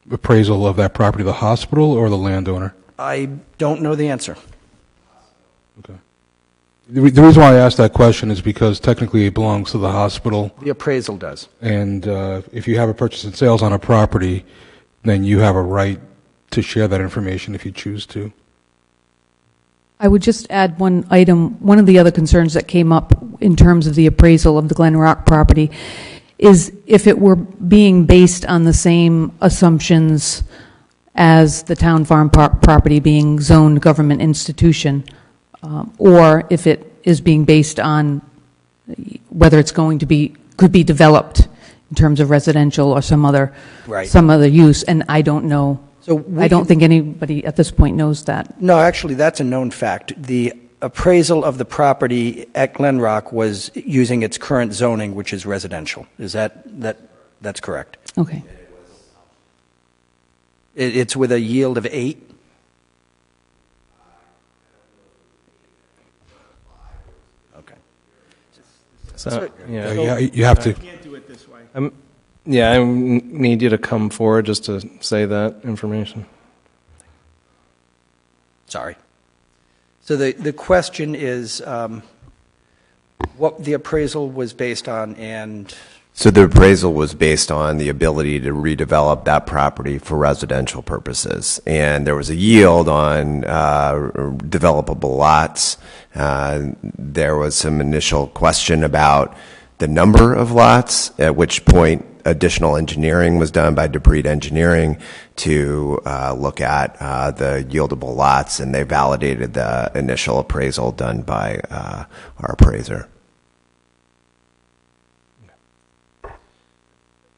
appraisal of that property, the hospital or the landowner? I don't know the answer. Okay. The reason why I asked that question is because technically it belongs to the hospital. The appraisal does. And if you have a purchase and sales on a property, then you have a right to share that information if you choose to. I would just add one item. One of the other concerns that came up in terms of the appraisal of the Glen Rock property is if it were being based on the same assumptions as the town farm property being zoned government institution, or if it is being based on whether it's going to be, could be developed in terms of residential or some other use, and I don't know. So I don't think anybody at this point knows that. No, actually, that's a known fact. The appraisal of the property at Glen Rock was using its current zoning, which is residential. Is that's correct? Okay. It's with a yield of 8? Okay. So, You have to. Can't do it this way. Yeah, I need you to come forward just to say that information. Sorry. So the question is what the appraisal was based on, and so the appraisal was based on the ability to redevelop that property for residential purposes, and there was a yield on developable lots. There was some initial question about the number of lots, at which point additional engineering was done by Dupreet Engineering to look at the yieldable lots, and they validated the initial appraisal done by our appraiser.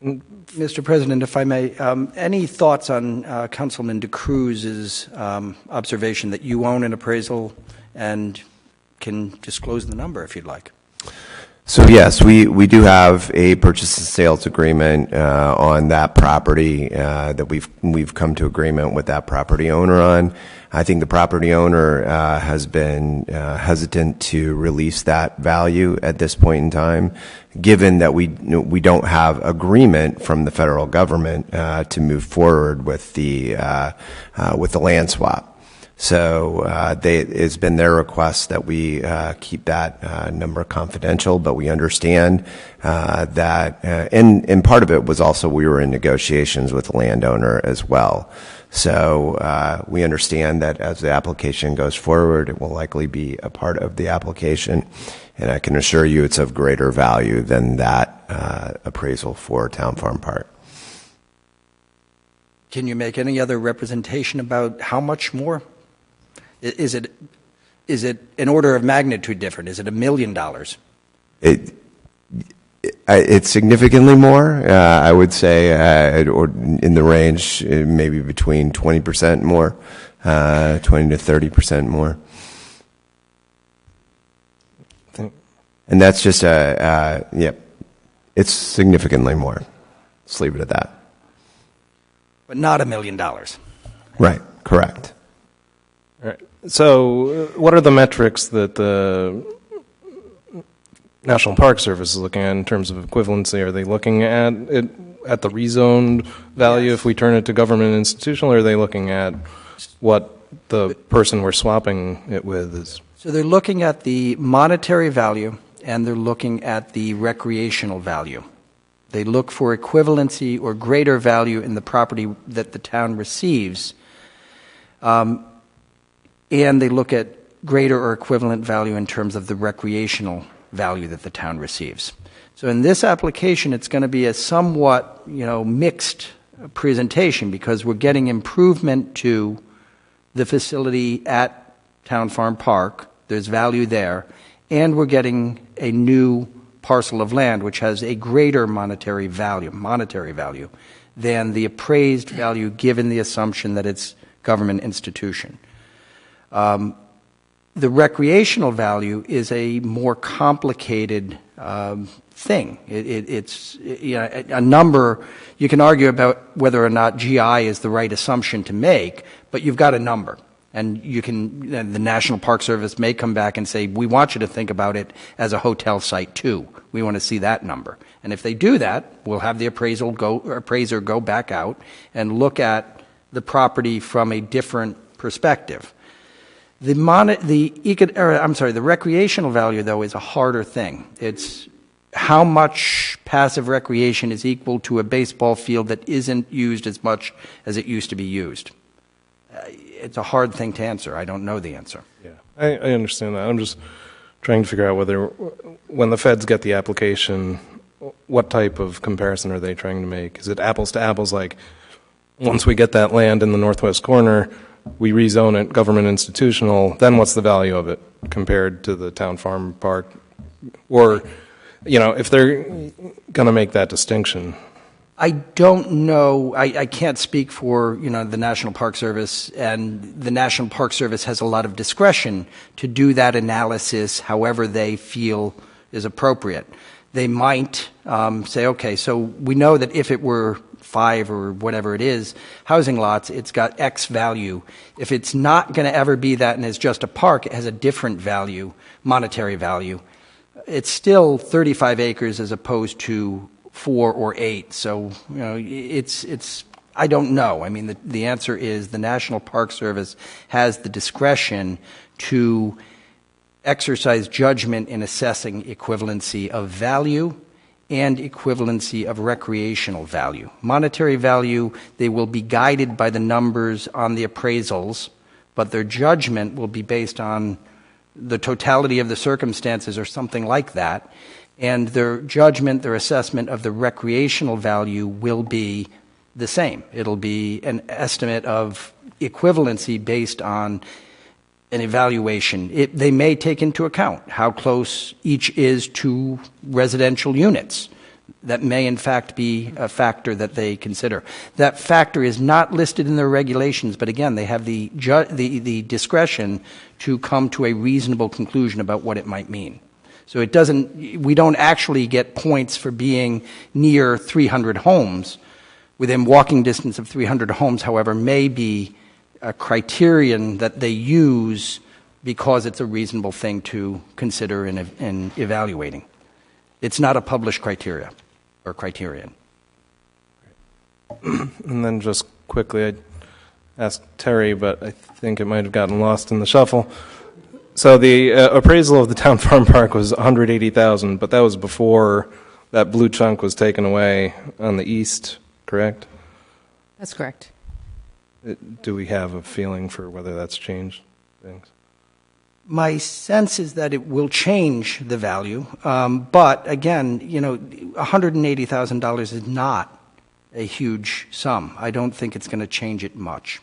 Mr. President, if I may, any thoughts on Councilman DeCruz's observation that you own an appraisal and can disclose the number if you'd like? So yes, we do have a purchase and sales agreement on that property that we've come to agreement with that property owner on. I think the property owner has been hesitant to release that value at this point in time, given that we don't have agreement from the federal government to move forward with the land swap. So it's been their request that we keep that number confidential, but we understand that, and part of it was also we were in negotiations with the landowner as well. So we understand that as the application goes forward, it will likely be a part of the application, and I can assure you it's of greater value than that appraisal for Town Farm Park. Can you make any other representation about how much more? Is it an order of magnitude different? Is it $1 million? It's significantly more. I would say, or in the range, maybe between 20% more. 20 to 30% more. And that's just it's significantly more. Let's leave it at that. But not $1 million. Right, correct. All right. So what are the metrics that the National Park Service is looking at in terms of equivalency? Are they looking at it at the rezoned value if we turn it to government institutional, or are they looking at what the person we're swapping it with is? So they're looking at the monetary value and they're looking at the recreational value. They look for equivalency or greater value in the property that the town receives, and they look at greater or equivalent value in terms of the recreational value that the town receives. So in this application, it's going to be a somewhat, mixed presentation because we're getting improvement to the facility at Town Farm Park. There's value there, and we're getting a new parcel of land which has a greater monetary value than the appraised value given the assumption that it's government institution. The recreational value is a more complicated thing. It's a number. You can argue about whether or not GI is the right assumption to make, but you've got a number. And the National Park Service may come back and say, we want you to think about it as a hotel site too. We want to see that number. And if they do that, we'll have the appraiser go back out and look at the property from a different perspective. The recreational value, though, is a harder thing. It's how much passive recreation is equal to a baseball field that isn't used as much as it used to be used. It's a hard thing to answer. I don't know the answer. Yeah, I understand that. I'm just trying to figure out whether, when the feds get the application, what type of comparison are they trying to make? Is it apples to apples, like once we get that land in the northwest corner, we rezone it government institutional, then what's the value of it compared to the Town Farm Park? Or, if they're going to make that distinction. I don't know. I can't speak for the National Park Service, and the National Park Service has a lot of discretion to do that analysis however they feel is appropriate. They might say, okay, so we know that if it were 5 or whatever it is housing lots, it's got X value. If it's not going to ever be that and it's just a park, it has a different value, monetary value. It's still 35 acres as opposed to 4 or 8. So, it's I don't know. I mean, the answer is the National Park Service has the discretion to exercise judgment in assessing equivalency of value and equivalency of recreational value. Monetary value, they will be guided by the numbers on the appraisals, but their judgment will be based on the totality of the circumstances or something like that. And their judgment, their assessment of the recreational value will be the same. It'll be an estimate of equivalency based on an evaluation. They may take into account how close each is to residential units. That may, in fact, be a factor that they consider. That factor is not listed in their regulations, but again, they have the discretion to come to a reasonable conclusion about what it might mean. So we don't actually get points for being near 300 homes. Within walking distance of 300 homes, however, may be a criterion that they use because it's a reasonable thing to consider in evaluating. It's not a published criteria or criterion. And then just quickly, I asked Terry, but I think it might have gotten lost in the shuffle. So the appraisal of the Town Farm Park was $180,000, but that was before that blue chunk was taken away on the east, correct? That's correct. Do we have a feeling for whether that's changed things? My sense is that it will change the value, but again, $180,000 is not a huge sum. I don't think it's going to change it much.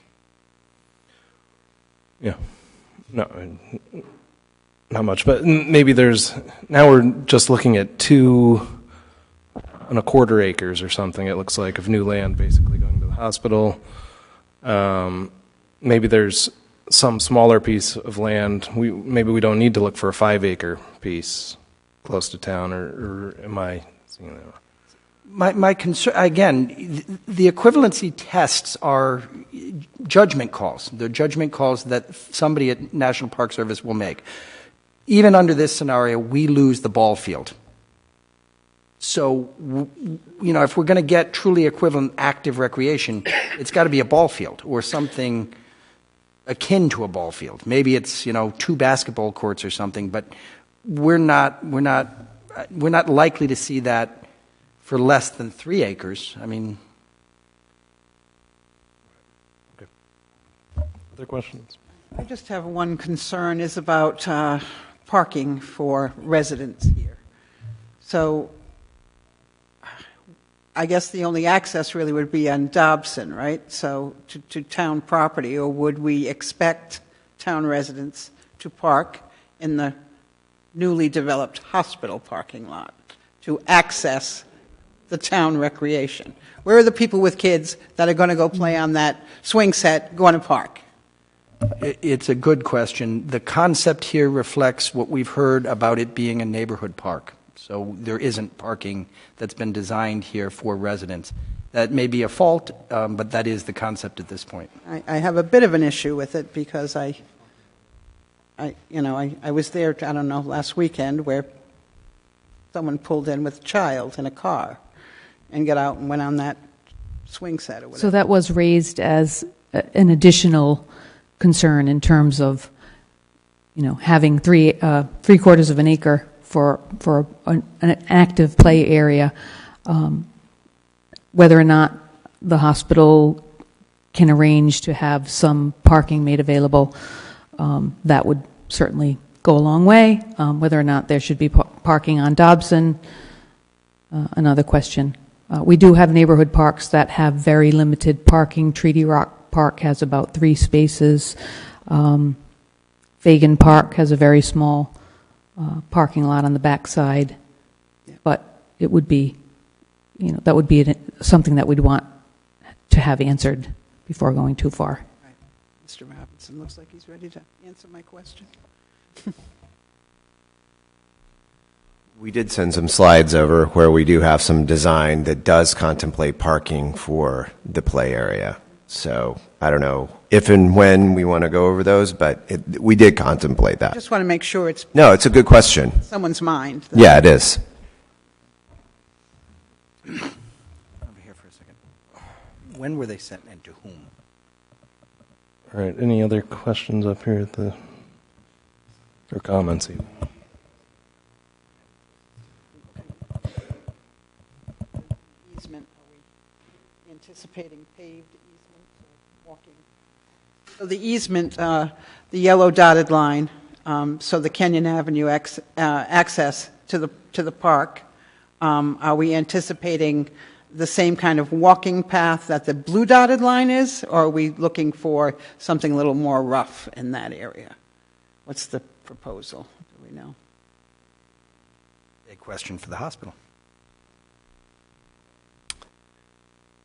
Yeah. No, not much, but maybe now we're just looking at 2.25 acres or something, it looks like, of new land basically going to the hospital. maybe there's some smaller piece of land, maybe we don't need to look for a 5-acre piece close to town, or am I seeing that? My concern, again, the equivalency tests are judgment calls. They're judgment calls that somebody at National Park Service will make. Even under this scenario, we lose the ball field. So, if we're going to get truly equivalent active recreation, it's got to be a ball field or something akin to a ball field. Maybe it's, 2 basketball courts or something, but we're not likely to see that for less than 3 acres. I mean, Other questions? I just have one concern is about parking for residents here. So I guess the only access really would be on Dobson, right? So to town property, or would we expect town residents to park in the newly developed hospital parking lot to access the town recreation? Where are the people with kids that are going to go play on that swing set going to park? it's a good question. The concept here reflects what we've heard about it being a neighborhood park. So there isn't parking that's been designed here for residents. That may be a fault, but that is the concept at this point. I have a bit of an issue with it because I was there, I don't know, last weekend where someone pulled in with a child in a car and got out and went on that swing set or whatever. So that was raised as an additional concern in terms of, having three-quarters of an acre for an active play area. Whether or not the hospital can arrange to have some parking made available, that would certainly go a long way. Whether or not there should be parking on Dobson, another question. We do have neighborhood parks that have very limited parking. Treaty Rock Park has about 3 spaces. Fagan Park has a very small parking lot on the backside. Yeah. But it would be, that would be something that we'd want to have answered before going too far. Right. Mr. Robinson looks like he's ready to answer my question. We did send some slides over where we do have some design that does contemplate parking for the play area. So I don't know if and when we want to go over those, but we did contemplate that. Just want to make sure it's No, it's a good question. someone's mind. Yeah, it is. Over here for a second. When were they sent and to whom? All right, any other questions up here or comments even? Easement, are we anticipating paved easement or walking? So the easement, the yellow dotted line, so the Kenyon Avenue access to the park, are we anticipating the same kind of walking path that the blue dotted line is, or are we looking for something a little more rough in that area? What's the proposal? Do we know? A question for the hospital.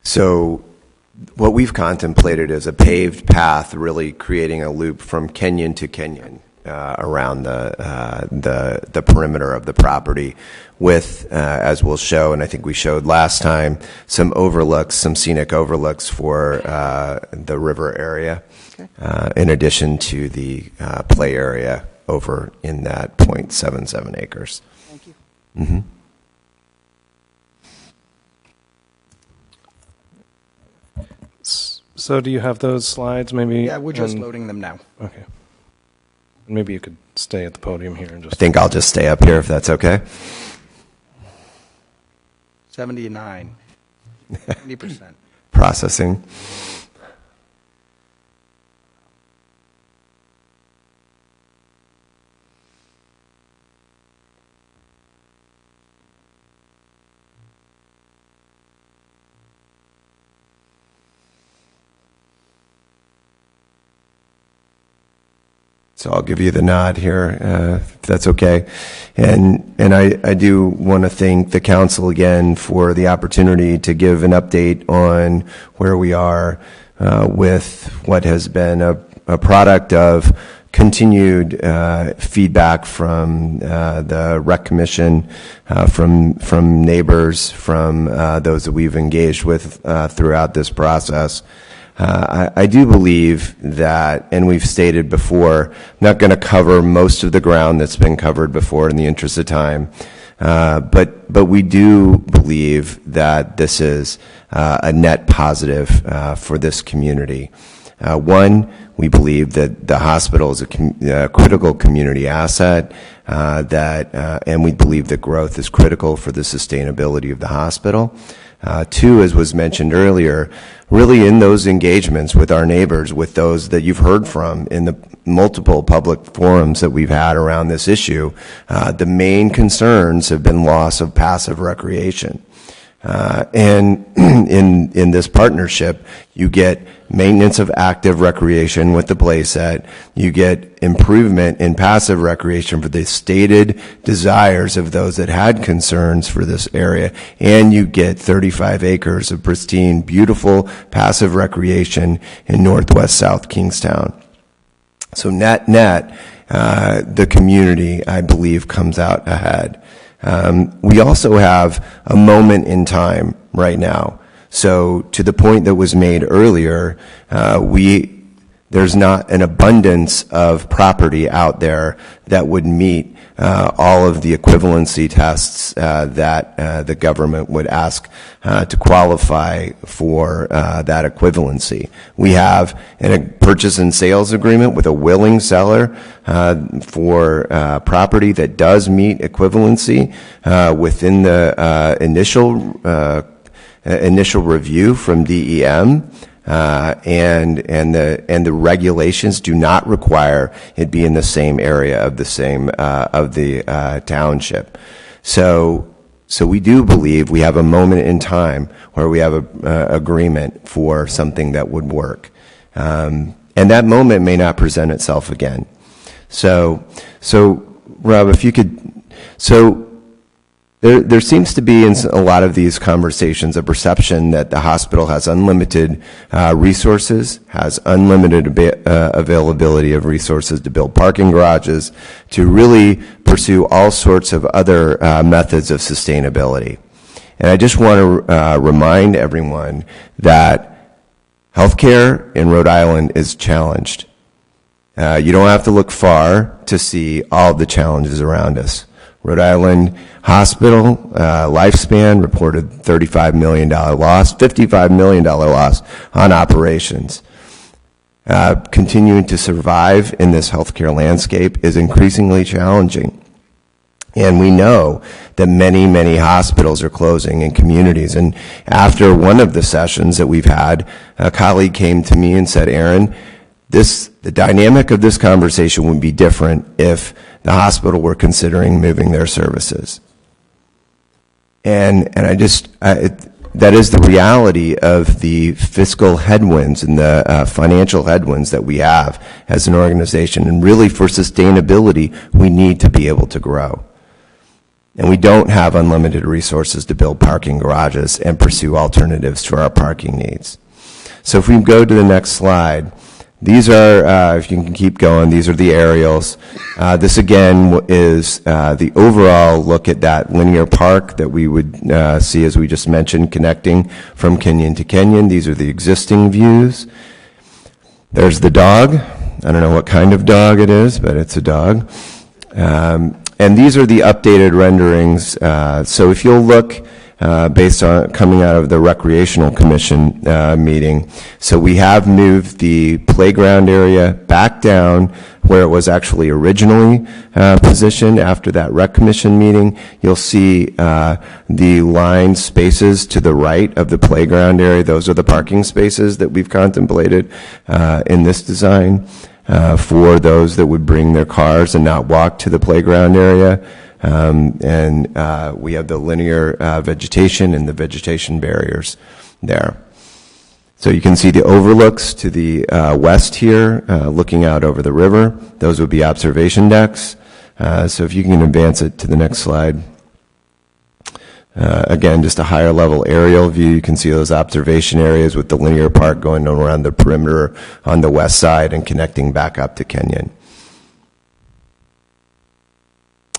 So what we've contemplated is a paved path, really creating a loop from Kenyon to Kenyon around the perimeter of the property with, as we'll show, and I think we showed last time, some overlooks, some scenic overlooks for the river area, Okay. in addition to the play area over in that 0.77 acres. Thank you. Mm-hmm. So do you have those slides, maybe? Yeah, we're just and- loading them now. Okay. Maybe you could stay at the podium here and I just... think I'll just stay up here if that's okay. 79. 70%. Processing. So I'll give you the nod here that's okay. And I do want to thank the council again for the opportunity to give an update on where we are with what has been a product of continued feedback from the Rec Commission, from neighbors, from those that we've engaged with throughout this process. I do believe that, and we've stated before, I'm not going to cover most of the ground that's been covered before in the interest of time, but we do believe that this is a net positive for this community. One, we believe that the hospital is a critical community asset, and we believe that growth is critical for the sustainability of the hospital. Two, as was mentioned earlier, really in those engagements with our neighbors, with those that you've heard from in the multiple public forums that we've had around this issue, the main concerns have been loss of passive recreation. And in this partnership, you get maintenance of active recreation with the playset. You get improvement in passive recreation for the stated desires of those that had concerns for this area. And you get 35 acres of pristine, beautiful passive recreation in northwest South Kingstown. So net, the community, I believe, comes out ahead. We also have a moment in time right now. So to the point that was made earlier, there's not an abundance of property out there that would meet all of the equivalency tests that the government would ask to qualify for that equivalency. We have a purchase and sales agreement with a willing seller for property that does meet equivalency within the initial review from DEM. And the regulations do not require it be in the same area of the township. So we do believe we have a moment in time where we have a agreement for something that would work, and that moment may not present itself again. So Rob, if you could, There seems to be in a lot of these conversations a perception that the hospital has unlimited resources, has unlimited availability of resources to build parking garages, to really pursue all sorts of other methods of sustainability. And I just want to remind everyone that healthcare in Rhode Island is challenged. You don't have to look far to see all the challenges around us. Rhode Island Hospital lifespan reported $35 million loss, $55 million loss on operations. Continuing to survive in this healthcare landscape is increasingly challenging. And we know that many, many hospitals are closing in communities. And after one of the sessions that we've had, a colleague came to me and said, Aaron, the dynamic of this conversation would be different if the hospital were considering moving their services. And that is the reality of the fiscal headwinds and the financial headwinds that we have as an organization. And really, for sustainability, we need to be able to grow. And we don't have unlimited resources to build parking garages and pursue alternatives to our parking needs. So if we go to the next slide, these are, if you can keep going, these are the aerials. This again is the overall look at that linear park that we would see, as we just mentioned, connecting from Kenyon to Kenyon. These are the existing views. There's the dog. I don't know what kind of dog it is, but it's a dog. And these are the updated renderings. So if you'll look, based on coming out of the Recreational Commission meeting. So we have moved the playground area back down where it was actually originally positioned after that Rec Commission meeting. You'll see the lined spaces to the right of the playground area. Those are the parking spaces that we've contemplated in this design for those that would bring their cars and not walk to the playground area. And we have the linear vegetation and the vegetation barriers there. So you can see the overlooks to the west here, looking out over the river. Those would be observation decks. So if you can advance it to the next slide. Again, just a higher level aerial view. You can see those observation areas with the linear park going around the perimeter on the west side and connecting back up to Kenyon.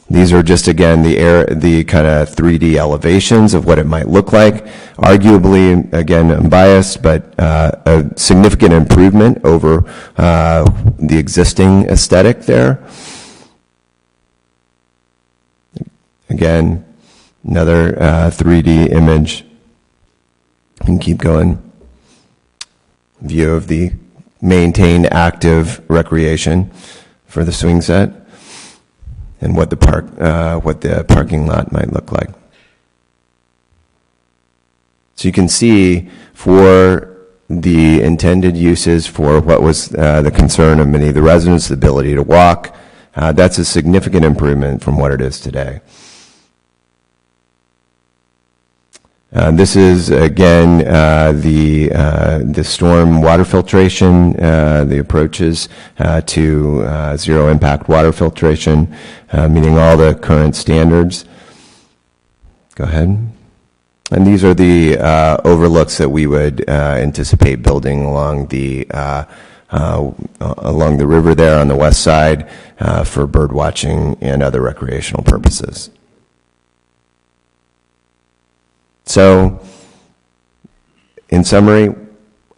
These are just, again, the kind of 3D elevations of what it might look like. Arguably, again, unbiased, but a significant improvement over the existing aesthetic there. Again, another 3D image. You can keep going. View of the maintained active recreation for the swing set and what the parking lot might look like. So you can see for the intended uses for what was the concern of many of the residents, the ability to walk, that's a significant improvement from what it is today. This is, again, the storm water filtration, the approaches to zero impact water filtration, meeting all the current standards. Go ahead. And these are the overlooks that we would anticipate building along the river there on the west side for bird watching and other recreational purposes. So, in summary,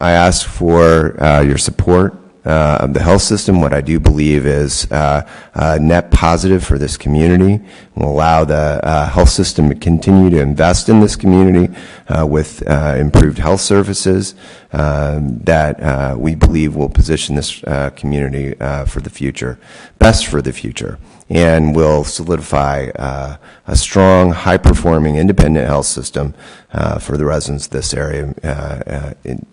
I ask for your support of the health system. What I do believe is net positive for this community. Will allow the health system to continue to invest in this community with improved health services that we believe will position this community for the future, best for the future, and will solidify a strong, high-performing, independent health system for the residents of this area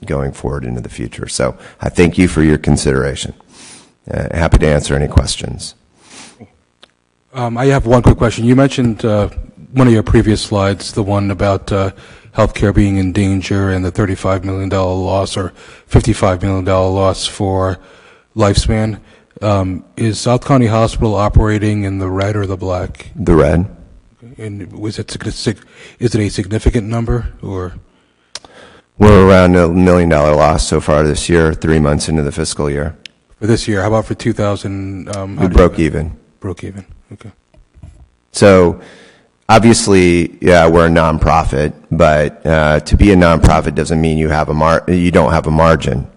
going forward into the future. So I thank you for your consideration. Happy to answer any questions. I have one quick question. You mentioned one of your previous slides, the one about healthcare being in danger and the $35 million loss or $55 million loss for lifespan. Is South County Hospital operating in the red or the black? The red. And is it a significant number, or? We're around $1 million loss so far this year, 3 months into the fiscal year. For this year, how about for 2000? We broke even. Broke even, okay. So, obviously, yeah, we're a nonprofit, but to be a nonprofit doesn't mean you don't have a margin.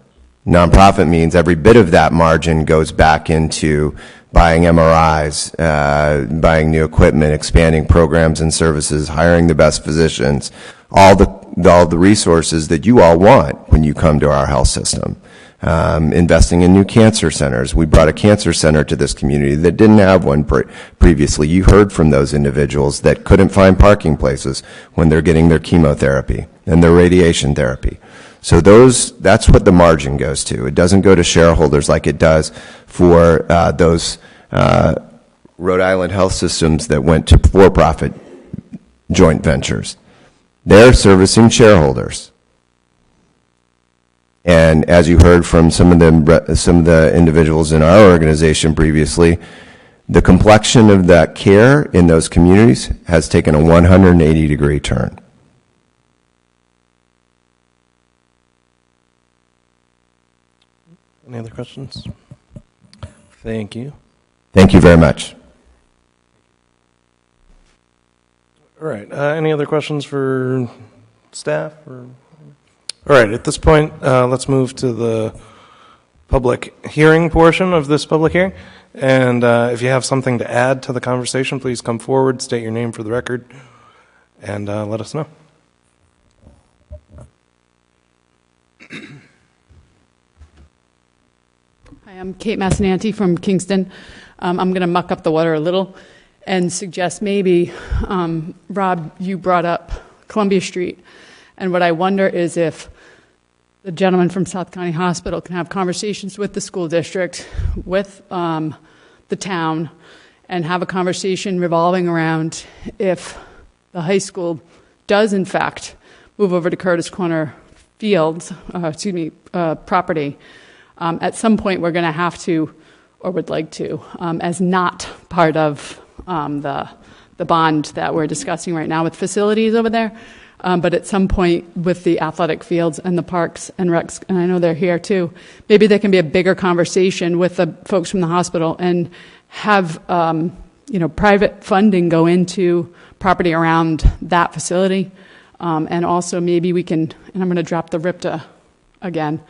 Nonprofit means every bit of that margin goes back into buying MRIs, buying new equipment, expanding programs and services, hiring the best physicians, all the resources that you all want when you come to our health system. Investing in new cancer centers. We brought a cancer center to this community that didn't have one previously. You heard from those individuals that couldn't find parking places when they're getting their chemotherapy and their radiation therapy. So that's what the margin goes to. It doesn't go to shareholders like it does for those Rhode Island health systems that went to for-profit joint ventures. They're servicing shareholders. And as you heard from some of the individuals in our organization previously, the complexion of that care in those communities has taken a 180-degree turn. Any other questions? Thank you. Thank you very much. All right. Any other questions for staff? All right. At this point, let's move to the public hearing portion of this public hearing. And if you have something to add to the conversation, please come forward, state your name for the record, and let us know. Hi, I'm Kate Massananti from Kingston. I'm going to muck up the water a little and suggest maybe, Rob, you brought up Columbia Street. And what I wonder is if the gentleman from South County Hospital can have conversations with the school district, with the town, and have a conversation revolving around if the high school does, in fact, move over to Curtis Corner Fields, property. At some point, we're going to have to or would like to, as not part of the bond that we're discussing right now with facilities over there. But at some point with the athletic fields and the parks and recs, and I know they're here too, maybe there can be a bigger conversation with the folks from the hospital and have private funding go into property around that facility. And also maybe we can, and I'm going to drop the RIPTA again,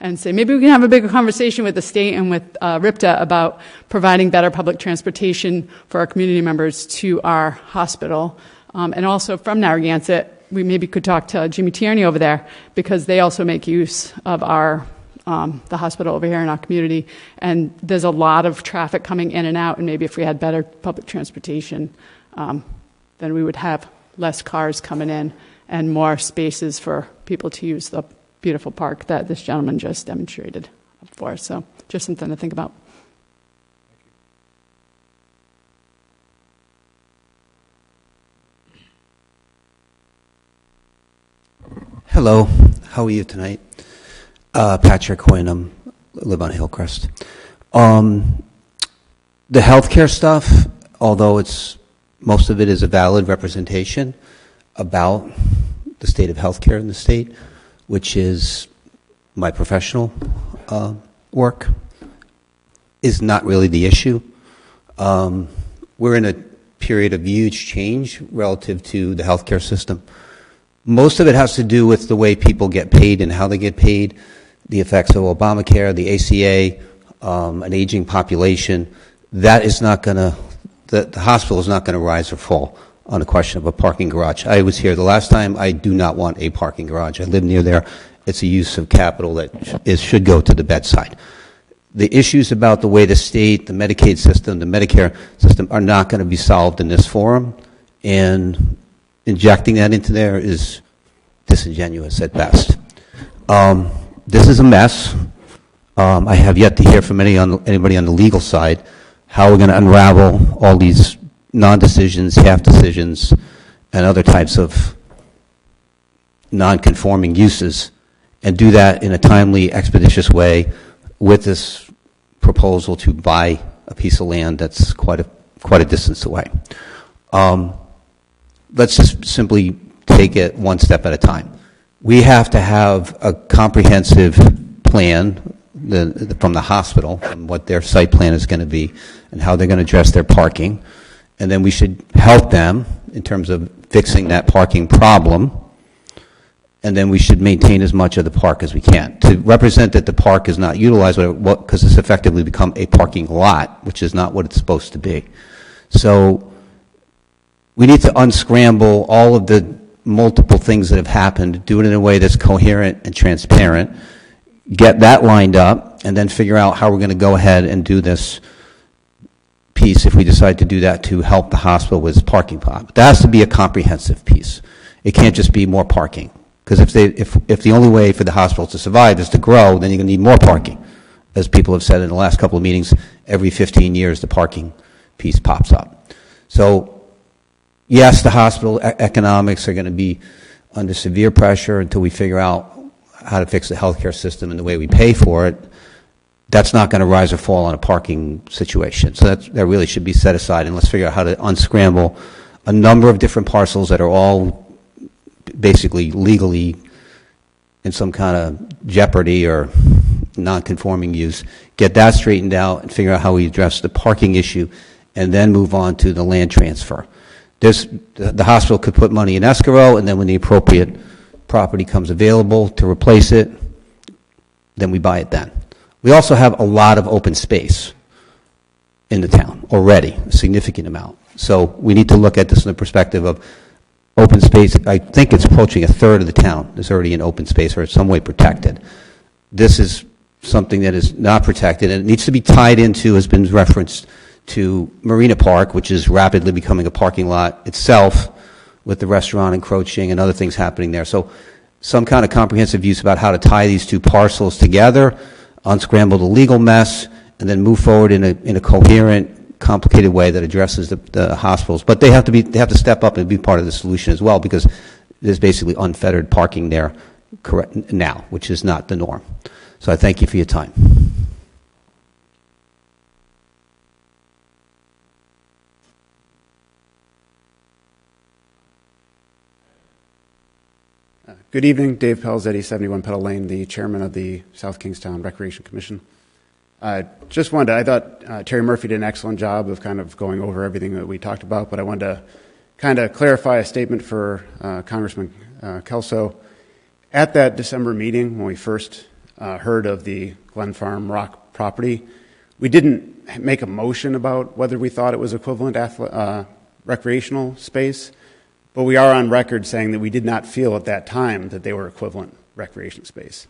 and say maybe we can have a bigger conversation with the state and with RIPTA about providing better public transportation for our community members to our hospital. And also from Narragansett, we maybe could talk to Jimmy Tierney over there, because they also make use of our the hospital over here in our community. And there's a lot of traffic coming in and out, and maybe if we had better public transportation, then we would have less cars coming in and more spaces for people to use the beautiful park that this gentleman just demonstrated for us. So just something to think about. Hello, how are you tonight? Patrick Hoyne, live on Hillcrest. The healthcare stuff, although most of it is a valid representation about the state of healthcare in the state, which is my professional work, is not really the issue. We're in a period of huge change relative to the healthcare system. Most of it has to do with the way people get paid and how they get paid, the effects of Obamacare, the ACA, an aging population. That is not going to, the hospital is not going to rise or fall on the question of a parking garage. I was here the last time. I do not want a parking garage. I live near there. It's a use of capital that should go to the bedside. The issues about the way the state, the Medicaid system, the Medicare system are not going to be solved in this forum, and injecting that into there is disingenuous at best. This is a mess. I have yet to hear from anybody on the legal side how we're going to unravel all these non-decisions, half-decisions, and other types of non-conforming uses, and do that in a timely, expeditious way with this proposal to buy a piece of land that's quite a distance away. Let's just simply take it one step at a time. We have to have a comprehensive plan from the hospital, and what their site plan is going to be, and how they're going to address their parking. And then we should help them in terms of fixing that parking problem. And then we should maintain as much of the park as we can. To represent that the park is not utilized, because it's effectively become a parking lot, which is not what it's supposed to be. So we need to unscramble all of the multiple things that have happened, do it in a way that's coherent and transparent, get that lined up, and then figure out how we're going to go ahead and do this piece, if we decide to do that, to help the hospital with its parking problem. But that has to be a comprehensive piece. It can't just be more parking. Because if the only way for the hospital to survive is to grow, then you're going to need more parking. As people have said in the last couple of meetings, every 15 years the parking piece pops up. So yes, the hospital economics are going to be under severe pressure until we figure out how to fix the healthcare system and the way we pay for it. That's not going to rise or fall on a parking situation. So that really should be set aside, and let's figure out how to unscramble a number of different parcels that are all basically legally in some kind of jeopardy or non-conforming use. Get that straightened out and figure out how we address the parking issue, and then move on to the land transfer. The hospital could put money in escrow, and then when the appropriate property comes available to replace it, then we buy it then. We also have a lot of open space in the town already, a significant amount. So we need to look at this in the perspective of open space. I think it's approaching a third of the town is already in open space or in some way protected. This is something that is not protected, and it needs to be tied into, has been referenced to Marina Park, which is rapidly becoming a parking lot itself, with the restaurant encroaching and other things happening there. So some kind of comprehensive use about how to tie these two parcels together, unscramble the legal mess, and then move forward in a coherent, complicated way that addresses the hospitals. But they have to step up and be part of the solution as well, because there's basically unfettered parking there now, which is not the norm. So I thank you for your time. Good evening, Dave Pelzetti, 71 Petal Lane, the chairman of the South Kingstown Recreation Commission. I thought Terry Murphy did an excellent job of kind of going over everything that we talked about, but I wanted to kind of clarify a statement for Congressman Kelso. At that December meeting, when we first heard of the Glen Farm Rock property, we didn't make a motion about whether we thought it was equivalent recreational space, but we are on record saying that we did not feel at that time that they were equivalent recreation space.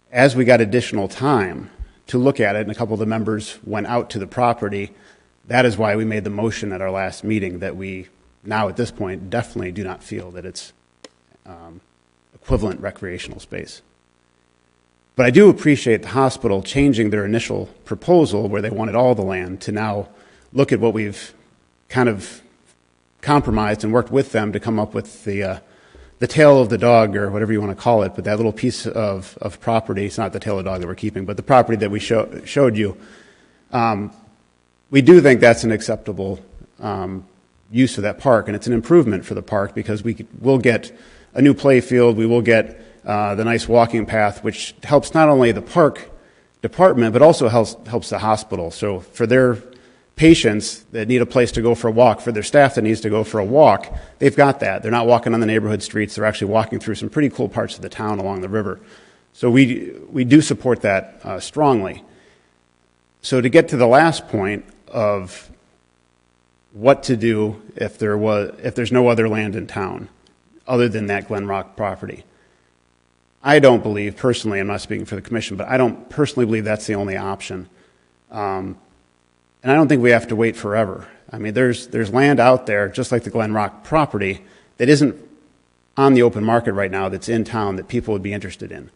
As we got additional time to look at it, and a couple of the members went out to the property, that is why we made the motion at our last meeting that we now at this point definitely do not feel that it's equivalent recreational space. But I do appreciate the hospital changing their initial proposal where they wanted all the land to now look at what we've kind of compromised and worked with them to come up with the tail of the dog, or whatever you want to call it, but that little piece of property. It's not the tail of the dog that we're keeping, but the property that we showed you. We do think that's an acceptable use of that park, and it's an improvement for the park because we'll get a new play field, we will get the nice walking path, which helps not only the park department, but also helps the hospital. So for their patients that need a place to go for a walk, for their staff that needs to go for a walk, they've got that. They're not walking on the neighborhood streets. They're actually walking through some pretty cool parts of the town along the river. So we do support that strongly. So to get to the last point of what to do if there's no other land in town other than that Glen Rock property, I don't believe personally, I'm not speaking for the commission, but I don't personally believe that's the only option. And I don't think we have to wait forever. I mean, there's land out there, just like the Glen Rock property, that isn't on the open market right now that's in town that people would be interested in.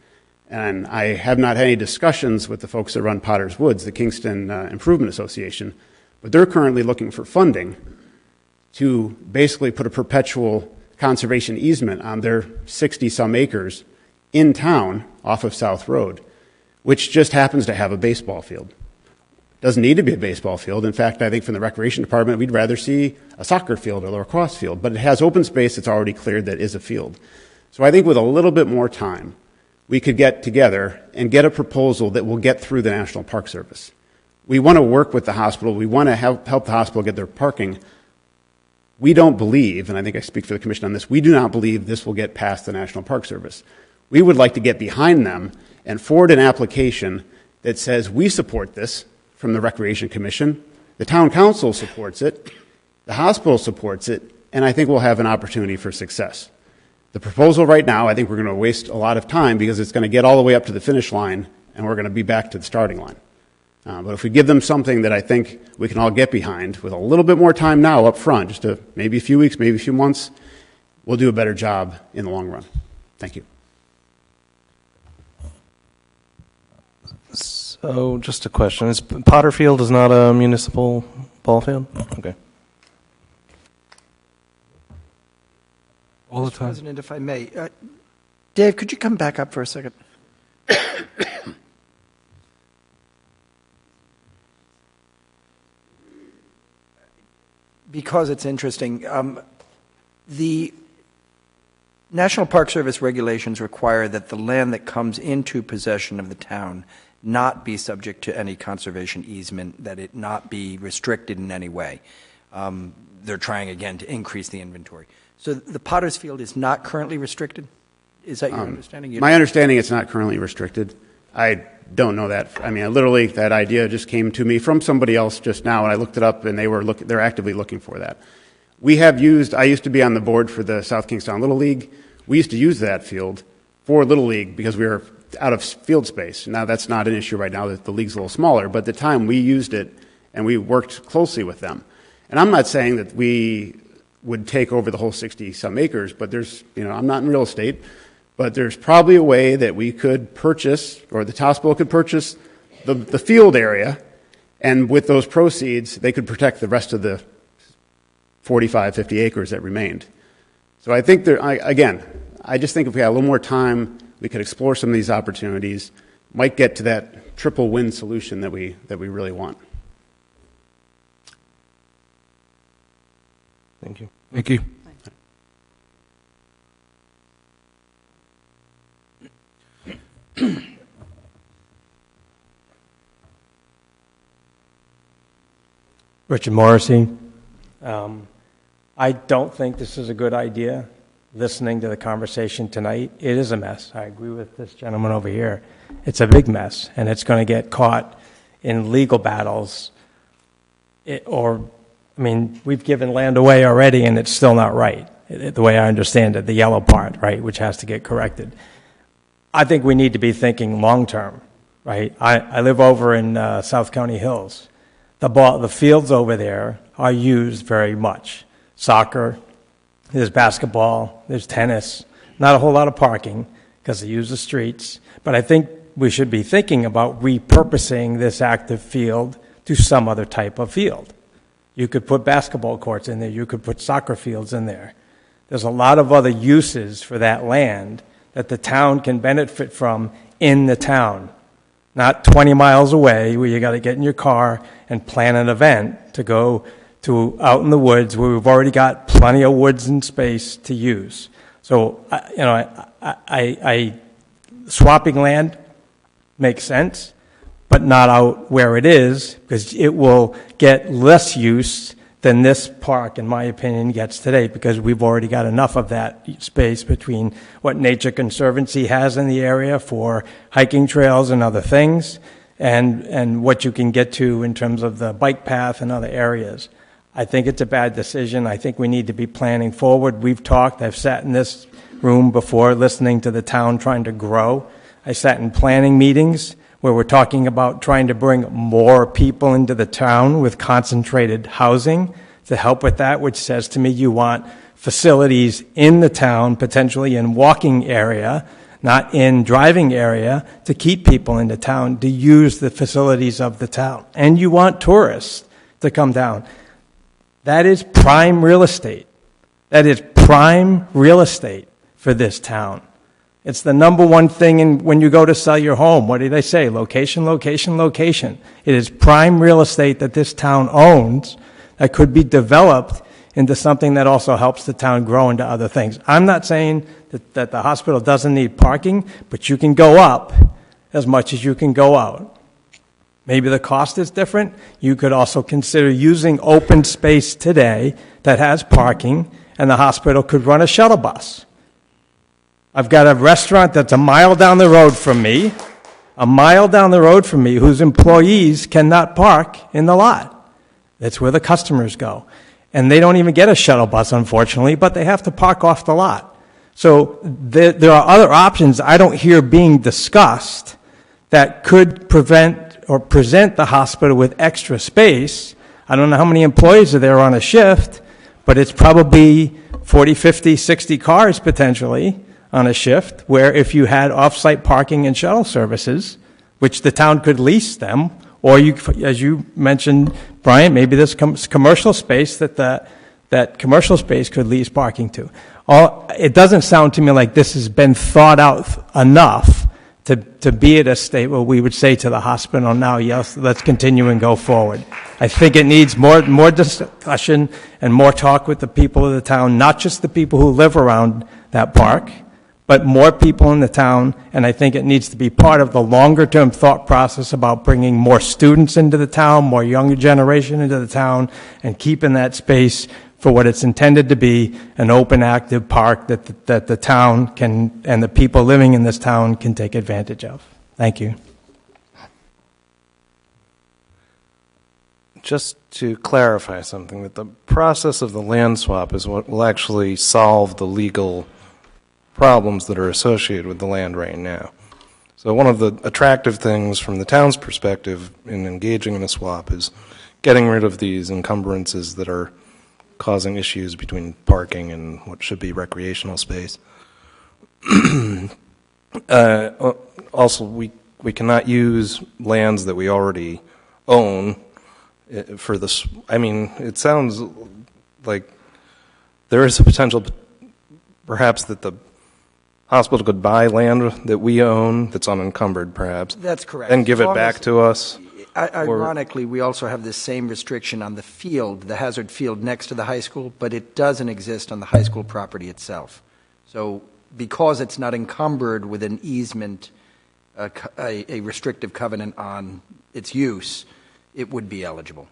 And I have not had any discussions with the folks that run Potter's Woods, the Kingston Improvement Association, but they're currently looking for funding to basically put a perpetual conservation easement on their 60-some acres in town off of South Road, which just happens to have a baseball field. Doesn't need to be a baseball field. In fact, I think from the recreation department, we'd rather see a soccer field or a lacrosse field, but it has open space that's already cleared that is a field. So I think with a little bit more time, we could get together and get a proposal that will get through the National Park Service. We want to work with the hospital. We want to help the hospital get their parking. We don't believe, and I think I speak for the commission on this, we do not believe this will get past the National Park Service. We would like to get behind them and forward an application that says we support this from the Recreation Commission, the town council supports it, the hospital supports it, and I think we'll have an opportunity for success. The proposal right now, I think we're going to waste a lot of time because it's going to get all the way up to the finish line and we're going to be back to the starting line. But if we give them something that I think we can all get behind with a little bit more time now up front, just maybe a few weeks, maybe a few months, we'll do a better job in the long run. Thank you. So, just a question. Potterfield is not a municipal ball field? Okay. All the Mr. time. President, if I may. Dave, could you come back up for a second? Because it's interesting. The National Park Service regulations require that the land that comes into possession of the town not be subject to any conservation easement, that it not be restricted in any way. They're trying, again, to increase the inventory. So the Potter's Field is not currently restricted? Is that your understanding? My understanding, it's not currently restricted. I don't know that. I mean, literally, that idea just came to me from somebody else just now, and I looked it up, and they're actively looking for that. I used to be on the board for the South Kingstown Little League. We used to use that field for Little League because we were out of field space. Now that's not an issue right now, that the league's a little smaller, but at the time we used it and we worked closely with them. And I'm not saying that we would take over the whole 60-some acres, but I'm not in real estate, but there's probably a way that we could purchase, or the hospital could purchase the field area, and with those proceeds, they could protect the rest of the 45, 50 acres that remained. So I think I just think if we had a little more time, we could explore some of these opportunities, might get to that triple win solution that we really want. Thank you. Thank you. Richard Morrissey. I don't think this is a good idea. Listening to the conversation tonight, it is a mess. I agree with this gentleman over here. It's a big mess, and it's going to get caught in legal battles. We've given land away already, and it's still not right, the way I understand it, the yellow part, right, which has to get corrected. I think we need to be thinking long-term, right? I live over in South County Hills. The fields over there are used very much. Soccer, there's basketball, there's tennis, not a whole lot of parking because they use the streets. But I think we should be thinking about repurposing this active field to some other type of field. You could put basketball courts in there. You could put soccer fields in there. There's a lot of other uses for that land that the town can benefit from in the town, not 20 miles away where you got to get in your car and plan an event to go to out in the woods where we've already got plenty of woods and space to use. So, swapping land makes sense, but not out where it is, because it will get less use than this park, in my opinion, gets today, because we've already got enough of that space between what Nature Conservancy has in the area for hiking trails and other things, and what you can get to in terms of the bike path and other areas. I think it's a bad decision. I think we need to be planning forward. We've talked. I've sat in this room before listening to the town trying to grow. I sat in planning meetings where we're talking about trying to bring more people into the town with concentrated housing to help with that, which says to me you want facilities in the town, potentially in walking area, not in driving area, to keep people in the town to use the facilities of the town. And you want tourists to come down. That is prime real estate. That is prime real estate for this town. It's the number one thing when you go to sell your home. What do they say? Location, location, location. It is prime real estate that this town owns that could be developed into something that also helps the town grow into other things. I'm not saying that the hospital doesn't need parking, but you can go up as much as you can go out. Maybe the cost is different. You could also consider using open space today that has parking, and the hospital could run a shuttle bus. I've got a restaurant that's a mile down the road from me, whose employees cannot park in the lot. That's where the customers go. And they don't even get a shuttle bus, unfortunately, but they have to park off the lot. So there are other options I don't hear being discussed that could prevent or present the hospital with extra space. I don't know how many employees are there on a shift, but it's probably 40, 50, 60 cars potentially on a shift, where if you had off-site parking and shuttle services, which the town could lease them, or you, as you mentioned, Brian, maybe this commercial space that commercial space could lease parking to. It doesn't sound to me like this has been thought out enough to be at a state where we would say to the hospital, now, yes, let's continue and go forward. I think it needs more discussion and more talk with the people of the town, not just the people who live around that park, but more people in the town, and I think it needs to be part of the longer-term thought process about bringing more students into the town, more younger generation into the town, and keeping that space for what it's intended to be, an open, active park that the town can, and the people living in this town can take advantage of. Thank you. Just to clarify something, that the process of the land swap is what will actually solve the legal problems that are associated with the land right now. So one of the attractive things from the town's perspective in engaging in a swap is getting rid of these encumbrances that are causing issues between parking and what should be recreational space. Also, we cannot use lands that we already own for this. I mean, it sounds like there is a potential, perhaps, that the hospital could buy land that we own that's unencumbered, perhaps. That's correct. And give it back to us. Ironically, we also have this same restriction on the field, the hazard field next to the high school, but it doesn't exist on the high school property itself. So because it's not encumbered with an easement a restrictive covenant on its use, it would be eligible.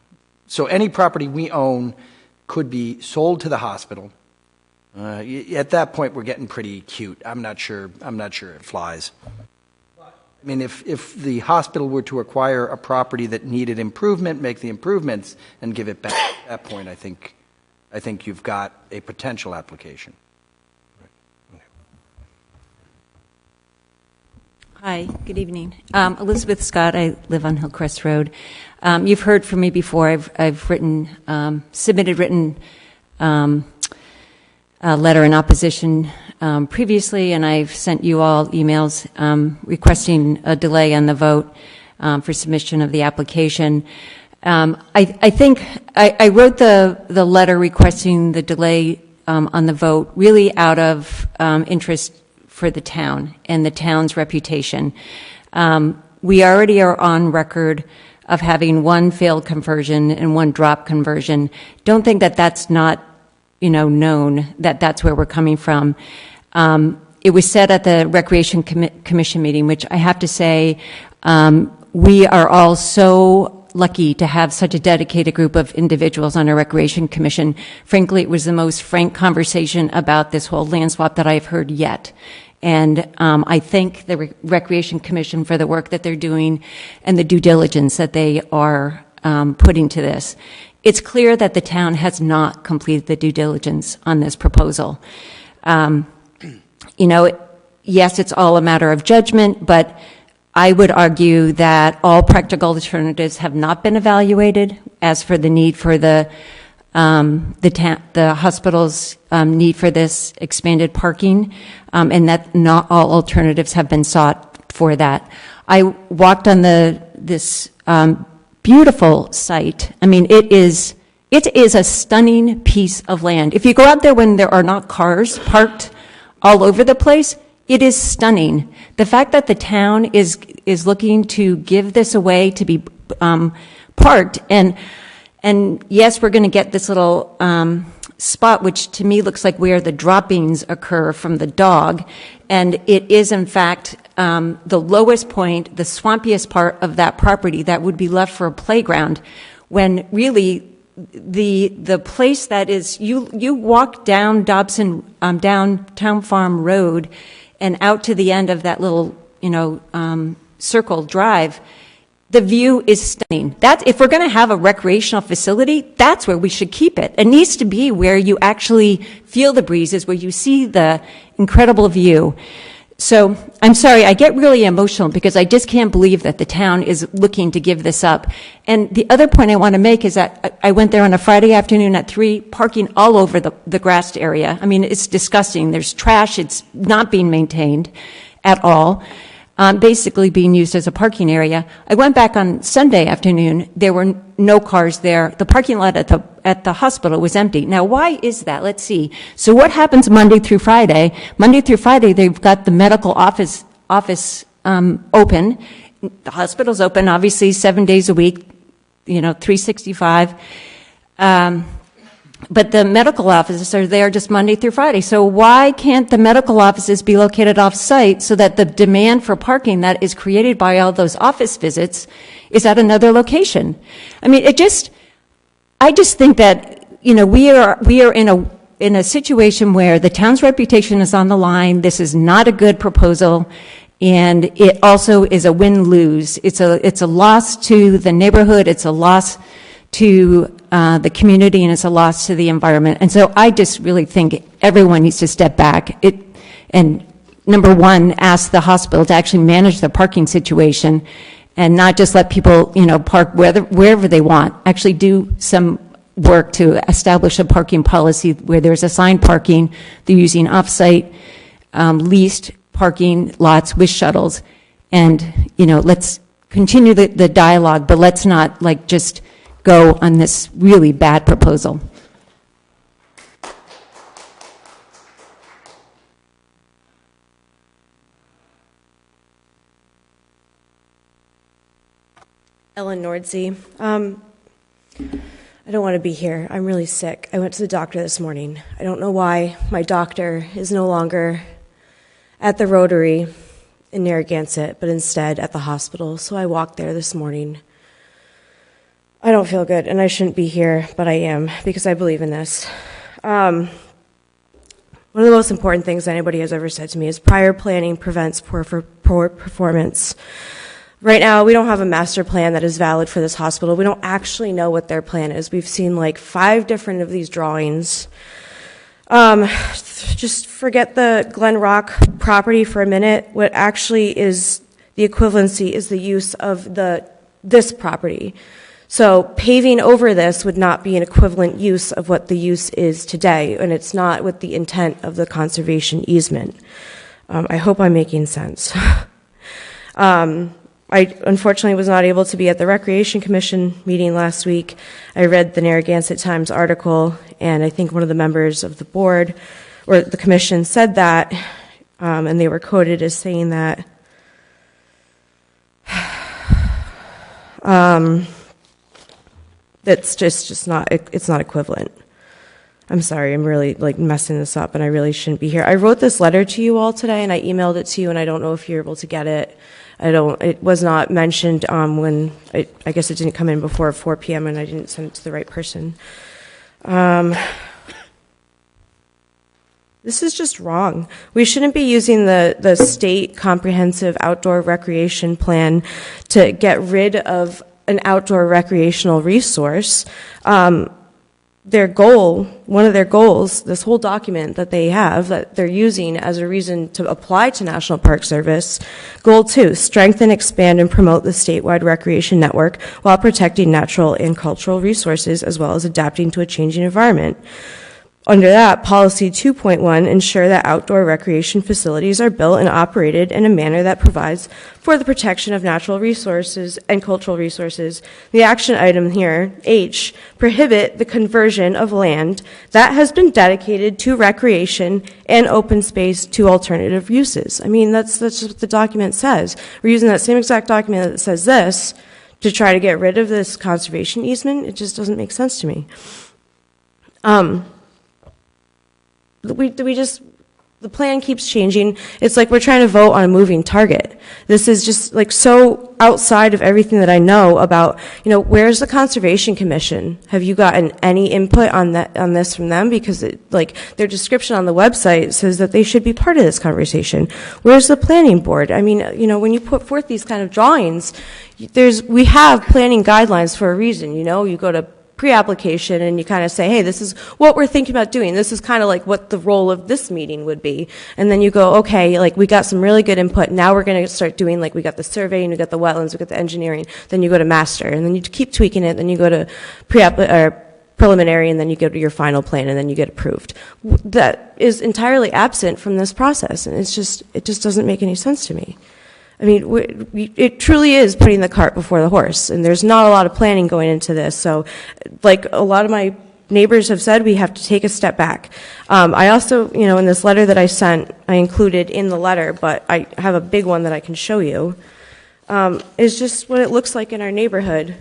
So any property we own could be sold to the hospital. At that point, we're getting pretty cute. I'm not sure it flies. I mean, if the hospital were to acquire a property that needed improvement, make the improvements, and give it back, at that point, I think you've got a potential application. Hi, good evening. Elizabeth Scott. I live on Hillcrest Road. You've heard from me before. I've written, submitted written letter in opposition previously, and I've sent you all emails requesting a delay on the vote for submission of the application. I think I wrote the letter requesting the delay on the vote really out of interest for the town and the town's reputation. We already are on record of having one failed conversion and one drop conversion. Don't think that that's not, known, that that's where we're coming from. It was said at the Recreation Commission meeting, which I have to say, we are all so lucky to have such a dedicated group of individuals on our Recreation Commission. Frankly, it was the most frank conversation about this whole land swap that I've heard yet. And I thank the Recreation Commission for the work that they're doing and the due diligence that they are putting to this. It's clear that the town has not completed the due diligence on this proposal. Yes, it's all a matter of judgment, but I would argue that all practical alternatives have not been evaluated. As for the need for the hospital's need for this expanded parking, and that not all alternatives have been sought for that. I walked on this beautiful site. I mean, it is a stunning piece of land. If you go out there when there are not cars parked all over the place, it is stunning. The fact that the town is looking to give this away to be parked, and yes, we're going to get this little spot, which to me looks like where the droppings occur from the dog, and it is in fact the lowest point, the swampiest part of that property that would be left for a playground, when really the place that is, you walk down Dobson, down Town Farm Road and out to the end of that little, circle drive, the view is stunning. If we're going to have a recreational facility, that's where we should keep it. It needs to be where you actually feel the breezes, where you see the incredible view. So I'm sorry, I get really emotional because I just can't believe that the town is looking to give this up. And the other point I want to make is that I went there on a Friday afternoon at 3, parking all over the grassed area. I mean, it's disgusting. There's trash. It's not being maintained at all. Basically being used as a parking area. I went back on Sunday afternoon. There were no cars there. The parking lot at the hospital was empty. Now, why is that? Let's see. So what happens Monday through Friday? Monday through Friday, they've got the medical office open. The hospital's open, obviously, 7 days a week, 365. But the medical offices are there just Monday through Friday. So why can't the medical offices be located off-site so that the demand for parking that is created by all those office visits is at another location? I mean, I just think that, we are in a situation where the town's reputation is on the line. This is not a good proposal. And it also is a win-lose. It's a loss to the neighborhood. It's a loss to the community, and it's a loss to the environment. And so I just really think everyone needs to step back. And number one, ask the hospital to actually manage the parking situation and not just let people, park wherever they want. Actually do some work to establish a parking policy where there's assigned parking. They're using off-site leased parking lots with shuttles. And, let's continue the dialogue, but let's not just go on this really bad proposal. Ellen Nordsey. I don't want to be here. I'm really sick. I went to the doctor this morning. I don't know why my doctor is no longer at the Rotary. in Narragansett, but instead at the hospital. So I walked there this morning. I don't feel good, and I shouldn't be here, but I am, because I believe in this. One of the most important things anybody has ever said to me is prior planning prevents poor performance. Right now, we don't have a master plan that is valid for this hospital. We don't actually know what their plan is. We've seen like 5 different of these drawings. Just forget the Glen Rock property for a minute. What actually is the equivalency is the use of this property. So paving over this would not be an equivalent use of what the use is today, and it's not with the intent of the conservation easement. I hope I'm making sense. I unfortunately was not able to be at the Recreation Commission meeting last week. I read the Narragansett Times article, and I think one of the members of the board or the commission said that, and they were quoted as saying that it's just not, it's not equivalent. I'm sorry, I'm really like messing this up, and I really shouldn't be here. I wrote this letter to you all today, and I emailed it to you, and I don't know if you're able to get it. It was not mentioned when, I guess it didn't come in before 4 p.m. and I didn't send it to the right person. This is just wrong. We shouldn't be using the state comprehensive outdoor recreation plan to get rid of an outdoor recreational resource. Their goal, one of their goals, this whole document that they have that they're using as a reason to apply to National Park Service, goal 2, strengthen, expand, and promote the statewide recreation network while protecting natural and cultural resources as well as adapting to a changing environment. Under that, policy 2.1, ensure that outdoor recreation facilities are built and operated in a manner that provides for the protection of natural resources and cultural resources. The action item here, H, prohibit the conversion of land that has been dedicated to recreation and open space to alternative uses. I mean, that's just what the document says. We're using that same exact document that says this to try to get rid of this conservation easement. It just doesn't make sense to me. The plan keeps changing. It's like we're trying to vote on a moving target. This is just like so outside of everything that I know about, where's the Conservation Commission? Have you gotten any input on this from them? Because their description on the website says that they should be part of this conversation. Where's the planning board? I mean, when you put forth these kind of drawings, we have planning guidelines for a reason. You go to pre-application and you kind of say, hey, this is what we're thinking about doing. This is kind of like what the role of this meeting would be. And then you go, okay, we got some really good input. Now we're going to start doing, we got the survey and we got the wetlands, we got the engineering. Then you go to master and then you keep tweaking it. Then you go to preliminary and then you go to your final plan and then you get approved. That is entirely absent from this process. And it just doesn't make any sense to me. I mean, it truly is putting the cart before the horse, and there's not a lot of planning going into this. So, a lot of my neighbors have said, we have to take a step back. I also, in this letter that I sent, I included in the letter, but I have a big one that I can show you, is just what it looks like in our neighborhood,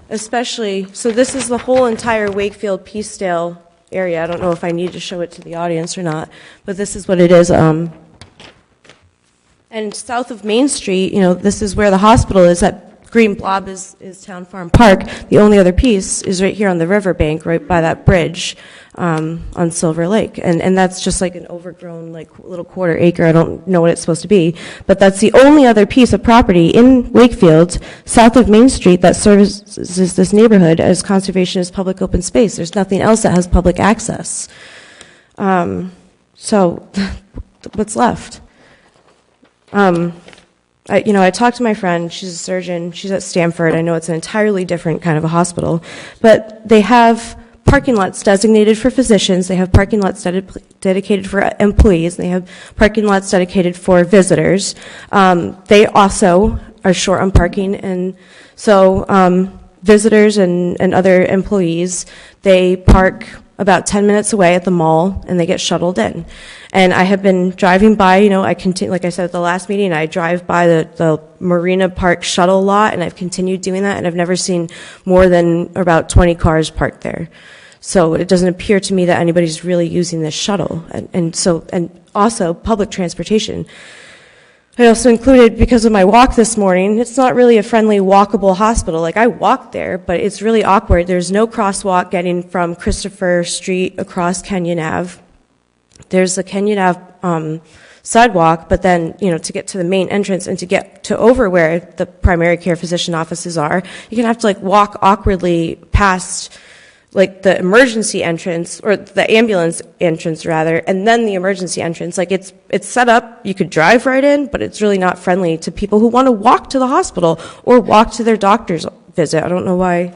especially, so this is the whole entire Wakefield Peacedale area. I don't know if I need to show it to the audience or not, but this is what it is. And south of Main Street, this is where the hospital is. That green blob is Town Farm Park. The only other piece is right here on the riverbank, right by that bridge on Silver Lake. And that's just like an overgrown, little quarter acre. I don't know what it's supposed to be. But that's the only other piece of property in Wakefield, south of Main Street, that services this neighborhood as conservation as public open space. There's nothing else that has public access. So what's left? I talked to my friend, she's a surgeon, she's at Stanford. I know it's an entirely different kind of a hospital, but they have parking lots designated for physicians, they have parking lots dedicated for employees, they have parking lots dedicated for visitors. They also are short on parking, and so visitors and other employees, they park about 10 minutes away at the mall, and they get shuttled in. And I have been driving by, I continue, like I said at the last meeting, I drive by the Marina Park shuttle lot, and I've continued doing that, and I've never seen more than about 20 cars parked there. So it doesn't appear to me that anybody's really using this shuttle. And also public transportation. I also included, because of my walk this morning, it's not really a friendly, walkable hospital. Like, I walked there, but it's really awkward. There's no crosswalk getting from Christopher Street across Kenyon Ave. There's a Kenyon Ave sidewalk, but then, to get to the main entrance and to get to over where the primary care physician offices are, you're going to have to, walk awkwardly past the emergency entrance, or the ambulance entrance rather, and then the emergency entrance. It's set up, you could drive right in, but it's really not friendly to people who want to walk to the hospital or walk to their doctor's visit. I don't know why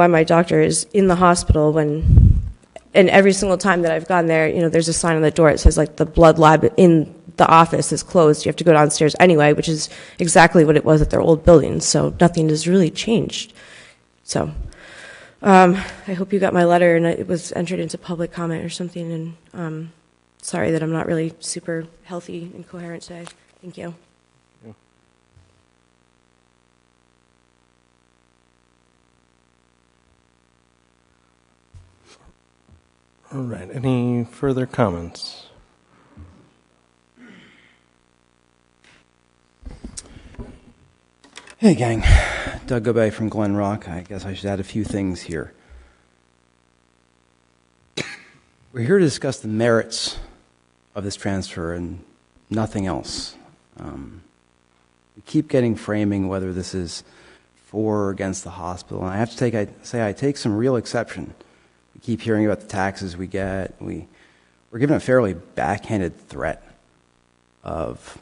my doctor is in the hospital and every single time that I've gone there, there's a sign on the door that says the blood lab in the office is closed. You have to go downstairs anyway, which is exactly what it was at their old building. So nothing has really changed. So I hope you got my letter and it was entered into public comment or something. And sorry that I'm not really super healthy and coherent today. Thank you. All right, any further comments? Hey gang, Doug Gobay from Glen Rock. I guess I should add a few things here. We're here to discuss the merits of this transfer and nothing else. We keep getting framing whether this is for or against the hospital, and I have to say I take some real exception. We keep hearing about the taxes we get. We're given a fairly backhanded threat of,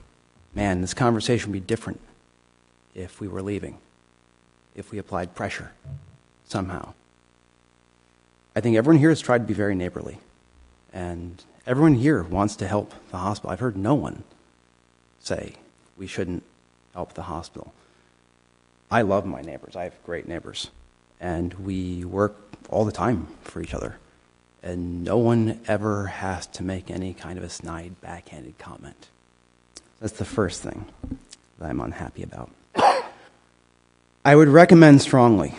man, this conversation would be different if we were leaving, if we applied pressure somehow. I think everyone here has tried to be very neighborly, and everyone here wants to help the hospital. I've heard no one say we shouldn't help the hospital. I love my neighbors. I have great neighbors, and we work all the time for each other, and no one ever has to make any kind of a snide, backhanded comment. That's the first thing that I'm unhappy about. I would recommend strongly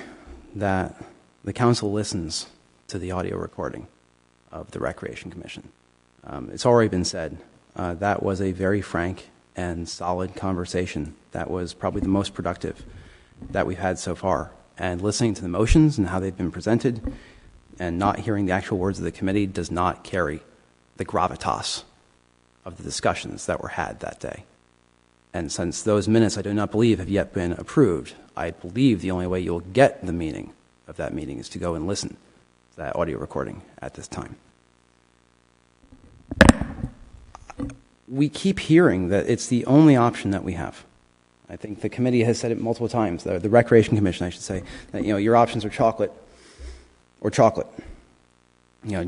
that the council listens to the audio recording of the Recreation Commission. It's already been said, that was a very frank and solid conversation that was probably the most productive that we've had so far. And listening to the motions and how they've been presented and not hearing the actual words of the committee does not carry the gravitas of the discussions that were had that day. And since those minutes I do not believe have yet been approved, I believe the only way you'll get the meaning of that meeting is to go and listen to that audio recording at this time. We keep hearing that it's the only option that we have. I think the committee has said it multiple times, the Recreation Commission, I should say, that your options are chocolate or chocolate.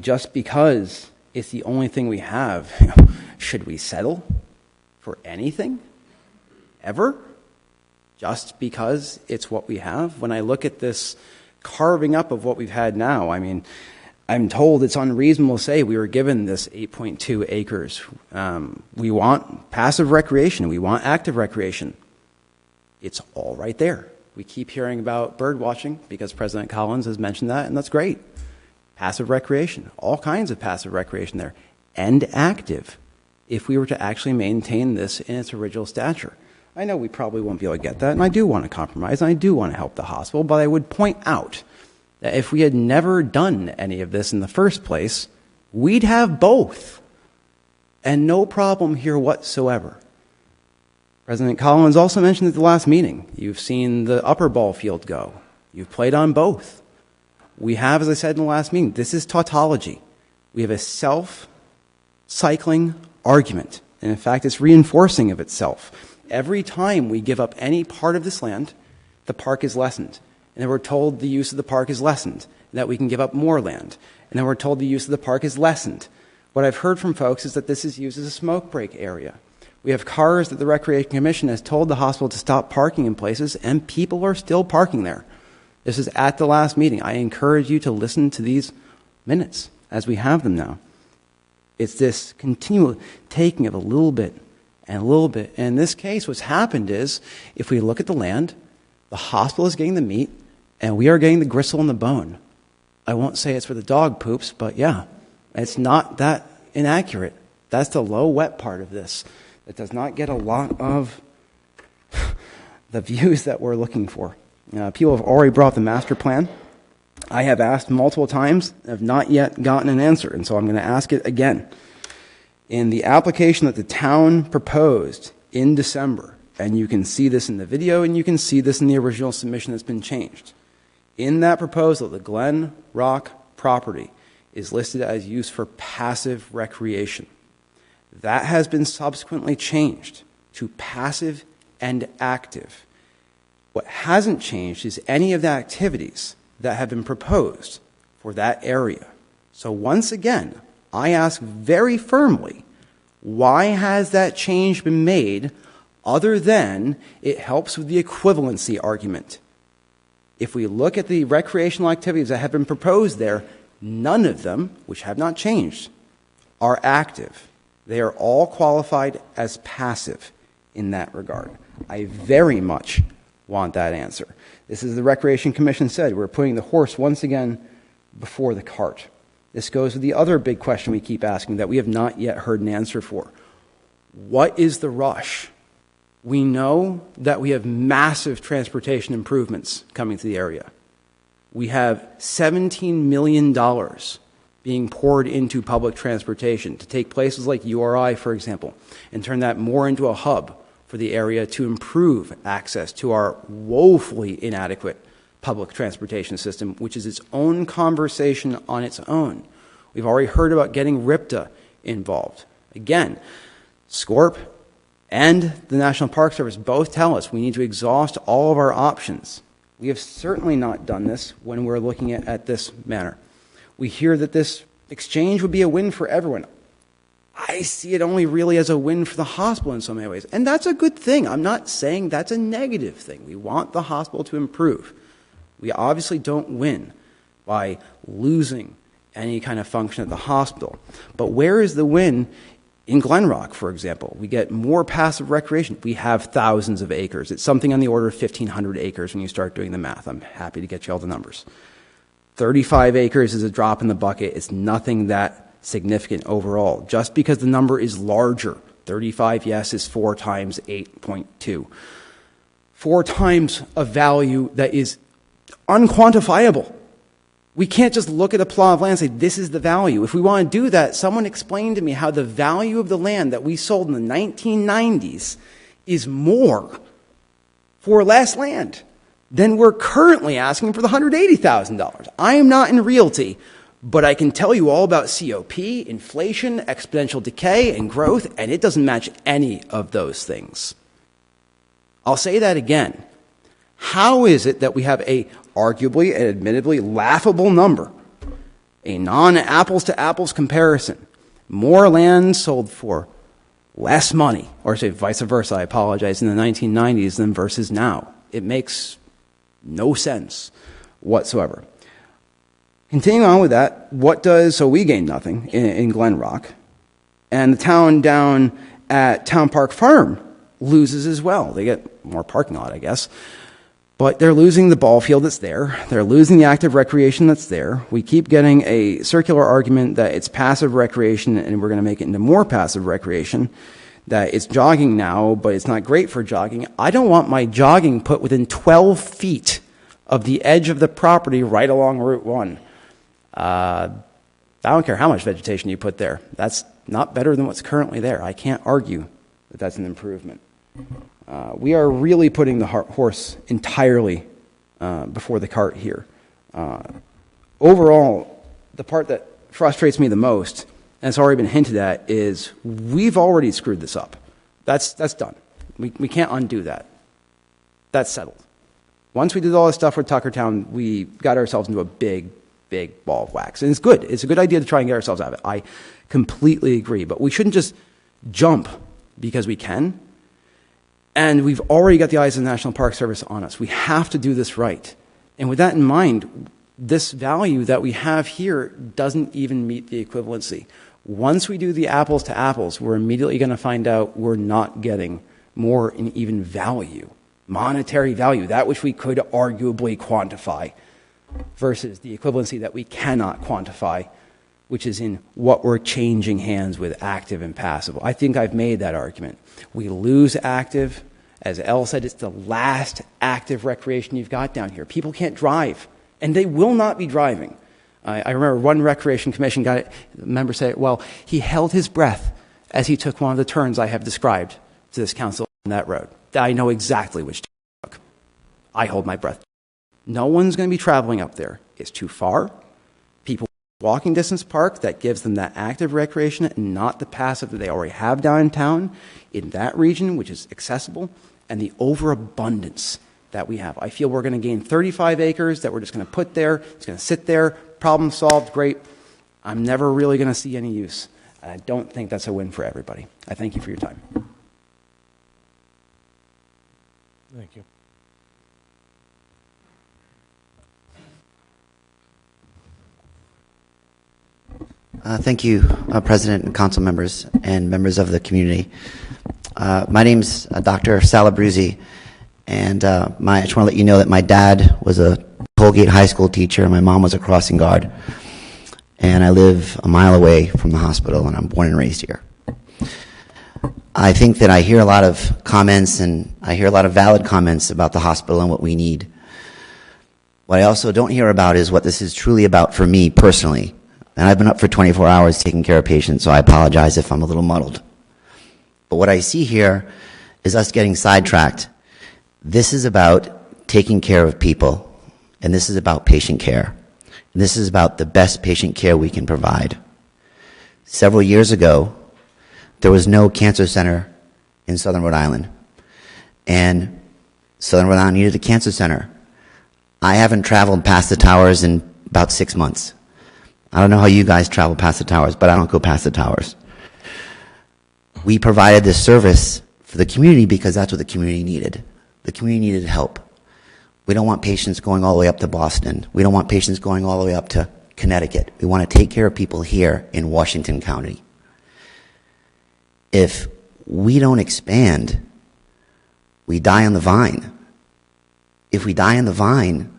Just because it's the only thing we have, should we settle for anything? Ever? Just because it's what we have? When I look at this carving up of what we've had now, I'm told it's unreasonable to say we were given this 8.2 acres. We want passive recreation. We want active recreation. It's all right there. We keep hearing about bird watching because President Collins has mentioned that, and that's great. Passive recreation, all kinds of passive recreation there, and active, if we were to actually maintain this in its original stature. I know we probably won't be able to get that, and I do want to compromise, and I do want to help the hospital, but I would point out that if we had never done any of this in the first place, we'd have both, and no problem here whatsoever. President Collins also mentioned at the last meeting, you've seen the upper ball field go. You've played on both. We have, as I said in the last meeting, this is tautology. We have a self-cycling argument, and in fact, it's reinforcing of itself. Every time we give up any part of this land, the park is lessened. And then we're told the use of the park is lessened, and that we can give up more land. And then we're told the use of the park is lessened. What I've heard from folks is that this is used as a smoke break area. We have cars that the Recreation Commission has told the hospital to stop parking in places, and people are still parking there. This is at the last meeting. I encourage you to listen to these minutes as we have them now. It's this continual taking of a little bit and a little bit. And in this case, what's happened is, if we look at the land, the hospital is getting the meat, and we are getting the gristle and the bone. I won't say it's for the dog poops, but yeah, it's not that inaccurate. That's the low wet part of this. It does not get a lot of the views that we're looking for. People have already brought the master plan. I have asked multiple times, have not yet gotten an answer, and so I'm going to ask it again. In the application that the town proposed in December, and you can see this in the video and you can see this in the original submission that's been changed. In that proposal, the Glen Rock property is listed as used for passive recreation. That has been subsequently changed to passive and active. What hasn't changed is any of the activities that have been proposed for that area. So once again, I ask very firmly, why has that change been made other than it helps with the equivalency argument? If we look at the recreational activities that have been proposed there, none of them, which have not changed, are active. They are all qualified as passive in that regard. I very much want that answer. This is the Recreation Commission said. We're putting the horse once again before the cart. This goes with the other big question we keep asking that we have not yet heard an answer for. What is the rush? We know that we have massive transportation improvements coming to the area. We have $17 million being poured into public transportation to take places like URI, for example, and turn that more into a hub for the area to improve access to our woefully inadequate public transportation system, which is its own conversation on its own. We've already heard about getting RIPTA involved. Again, SCORP and the National Park Service both tell us we need to exhaust all of our options. We have certainly not done this when we're looking at this manner. We hear that this exchange would be a win for everyone. I see it only really as a win for the hospital in so many ways. And that's a good thing. I'm not saying that's a negative thing. We want the hospital to improve. We obviously don't win by losing any kind of function at the hospital. But where is the win in Glen Rock, for example? We get more passive recreation. We have thousands of acres. It's something on the order of 1,500 acres when you start doing the math. I'm happy to get you all the numbers. 35 acres is a drop in the bucket. It's nothing that significant overall. Just because the number is larger, 35, yes, is 4 times 8.2. 4 times a value that is unquantifiable. We can't just look at a plot of land and say, this is the value. If we want to do that, someone explain to me how the value of the land that we sold in the 1990s is more for less land than we're currently asking for the $180,000. I am not in realty, but I can tell you all about COP, inflation, exponential decay, and growth, and it doesn't match any of those things. I'll say that again. How is it that we have a arguably and admittedly laughable number, a non-apples-to-apples comparison, more land sold for less money, or say vice versa, I apologize, in the 1990s than versus now? It makes no sense whatsoever. Continuing on with that, so we gain nothing in Glen Rock, and the town down at Town Park Farm loses as well. They get more parking lot, I guess. But they're losing the ball field that's there. They're losing the active recreation that's there. We keep getting a circular argument that it's passive recreation and we're going to make it into more passive recreation, that it's jogging now, but it's not great for jogging. I don't want my jogging put within 12 feet of the edge of the property right along Route 1. I don't care how much vegetation you put there. That's not better than what's currently there. I can't argue that that's an improvement. We are really putting the horse entirely before the cart here. Overall, the part that frustrates me the most, and it's already been hinted at, is we've already screwed this up. That's done. We can't undo that. That's settled. Once we did all this stuff with Tuckertown, we got ourselves into a big ball of wax. And it's good. It's a good idea to try and get ourselves out of it. I completely agree. But we shouldn't just jump because we can. And we've already got the eyes of the National Park Service on us. We have to do this right. And with that in mind, this value that we have here doesn't even meet the equivalency. Once we do the apples to apples, we're immediately going to find out we're not getting more in even value, monetary value, that which we could arguably quantify, versus the equivalency that we cannot quantify which is in what we're changing hands with active and passive. I think I've made that argument. We lose active. As Elle said, it's the last active recreation you've got down here. People can't drive, and they will not be driving. I remember one Recreation Commission member said, well, he held his breath as he took one of the turns I have described to this council on that road. I know exactly which turn he took. I hold my breath. No one's going to be traveling up there. It's too far. People walking distance park, that gives them that active recreation and not the passive that they already have downtown in that region, which is accessible, and the overabundance that we have. I feel we're going to gain 35 acres that we're just going to put there. It's going to sit there. Problem solved. Great. I'm never really going to see any use. I don't think that's a win for everybody. I thank you for your time. Thank you. Thank you, President and council members and members of the community. My name's Dr. Salabruzzi, and I just want to let you know that my dad was a Colgate High School teacher, and my mom was a crossing guard. And I live a mile away from the hospital, and I'm born and raised here. I think that I hear a lot of comments, and I hear a lot of valid comments about the hospital and what we need. What I also don't hear about is what this is truly about for me personally. And I've been up for 24 hours taking care of patients, so I apologize if I'm a little muddled. But what I see here is us getting sidetracked. This is about taking care of people, and this is about patient care. And this is about the best patient care we can provide. Several years ago, there was no cancer center in Southern Rhode Island, and Southern Rhode Island needed a cancer center. I haven't traveled past the towers in about 6 months. I don't know how you guys travel past the towers, but I don't go past the towers. We provided this service for the community because that's what the community needed. The community needed help. We don't want patients going all the way up to Boston. We don't want patients going all the way up to Connecticut. We want to take care of people here in Washington County. If we don't expand, we die on the vine. If we die on the vine,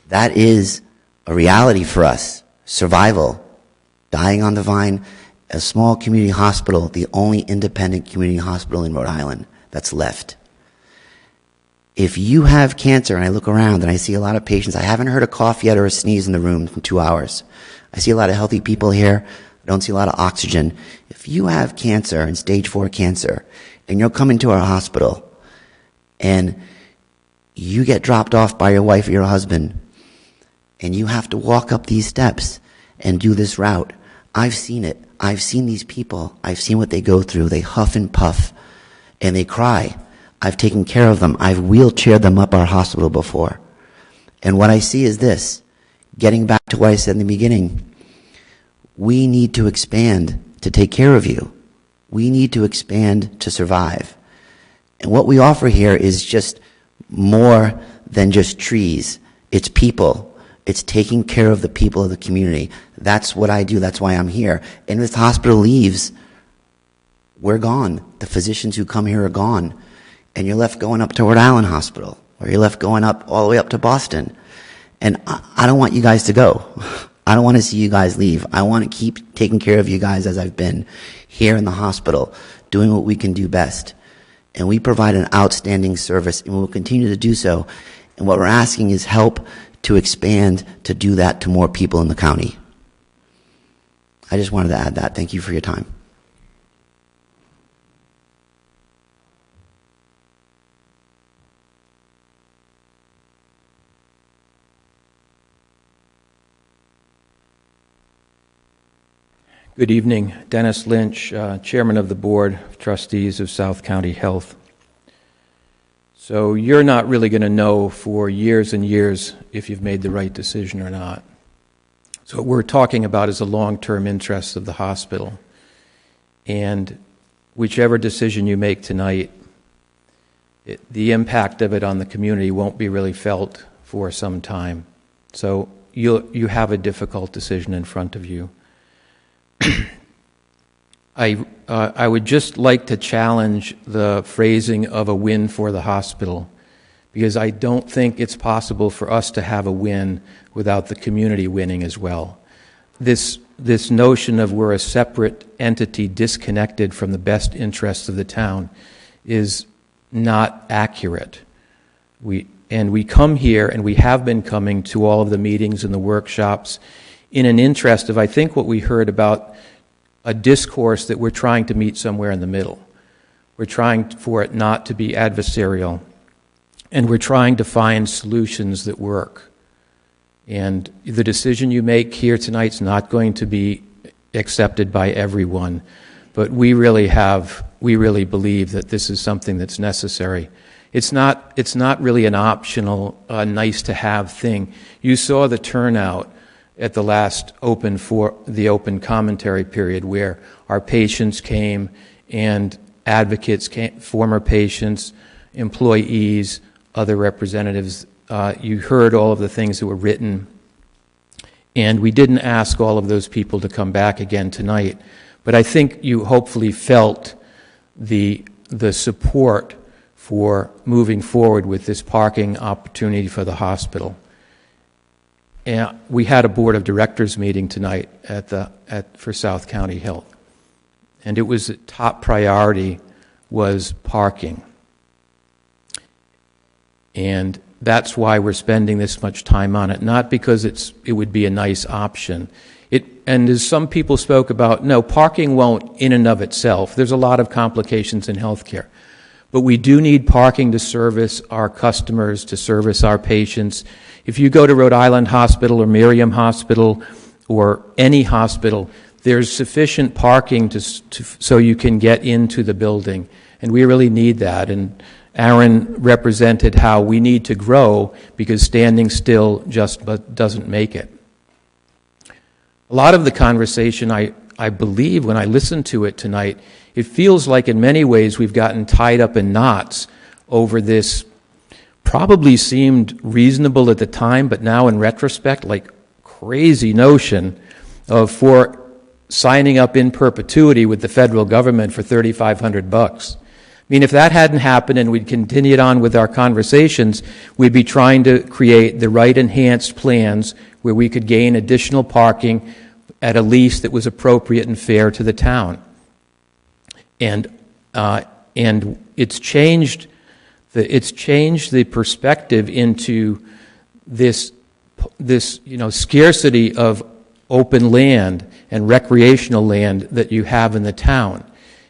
that is a reality for us. Survival, dying on the vine, a small community hospital, the only independent community hospital in Rhode Island that's left. If you have cancer, and I look around and I see a lot of patients, I haven't heard a cough yet or a sneeze in the room in 2 hours. I see a lot of healthy people here. I don't see a lot of oxygen. If you have cancer and stage 4 cancer, and you're coming to our hospital, and you get dropped off by your wife or your husband, and you have to walk up these steps and do this route. I've seen it. I've seen these people. I've seen what they go through. They huff and puff, and they cry. I've taken care of them. I've wheelchaired them up our hospital before. And what I see is this, getting back to what I said in the beginning, we need to expand to take care of you. We need to expand to survive. And what we offer here is just more than just trees. It's people. It's taking care of the people of the community. That's what I do. That's why I'm here. And if the hospital leaves, we're gone. The physicians who come here are gone. And you're left going up to Rhode Island Hospital, or you're left going up all the way up to Boston. And I don't want you guys to go. I don't want to see you guys leave. I want to keep taking care of you guys as I've been here in the hospital, doing what we can do best. And we provide an outstanding service, and we'll continue to do so. And what we're asking is help to expand to do that to more people in the county. I just wanted to add that. Thank you for your time. Good evening. Dennis Lynch, Chairman of the Board of Trustees of South County Health. So you're not really going to know for years and years if you've made the right decision or not. So what we're talking about is the long-term interests of the hospital. And whichever decision you make tonight, the impact of it on the community won't be really felt for some time. So you have a difficult decision in front of you. I would just like to challenge the phrasing of a win for the hospital, because I don't think it's possible for us to have a win without the community winning as well. This this notion of we're a separate entity disconnected from the best interests of the town is not accurate. We come here, and we have been coming to all of the meetings and the workshops in an interest of, I think, what we heard about a discourse that we're trying to meet somewhere in the middle. We're trying for it not to be adversarial, and we're trying to find solutions that work. And the decision you make here tonight is not going to be accepted by everyone, but we really believe that this is something that's necessary. It's not really an optional, nice to have thing. You saw the turnout at the last open commentary period, where our patients came and advocates came, former patients, employees, other representatives. You heard all of the things that were written, and we didn't ask all of those people to come back again tonight. But I think you hopefully felt the support for moving forward with this parking opportunity for the hospital. And we had a board of directors meeting tonight for South County Health, and it was top priority was parking. And that's why we're spending this much time on it, not because it would be a nice option. And as some people spoke about, no, parking won't in and of itself. There's a lot of complications in healthcare. But we do need parking to service our customers, to service our patients. If you go to Rhode Island Hospital or Miriam Hospital or any hospital, there's sufficient parking so you can get into the building. And we really need that. And Aaron represented how we need to grow because standing still just doesn't make it. A lot of the conversation, I believe, when I listened to it tonight, it feels like in many ways we've gotten tied up in knots over this probably seemed reasonable at the time, but now in retrospect, like crazy notion for signing up in perpetuity with the federal government for $3,500. I mean, if that hadn't happened and we'd continued on with our conversations, we'd be trying to create the right enhanced plans where we could gain additional parking at a lease that was appropriate and fair to the town. And it's changed the perspective into this scarcity of open land and recreational land that you have in the town.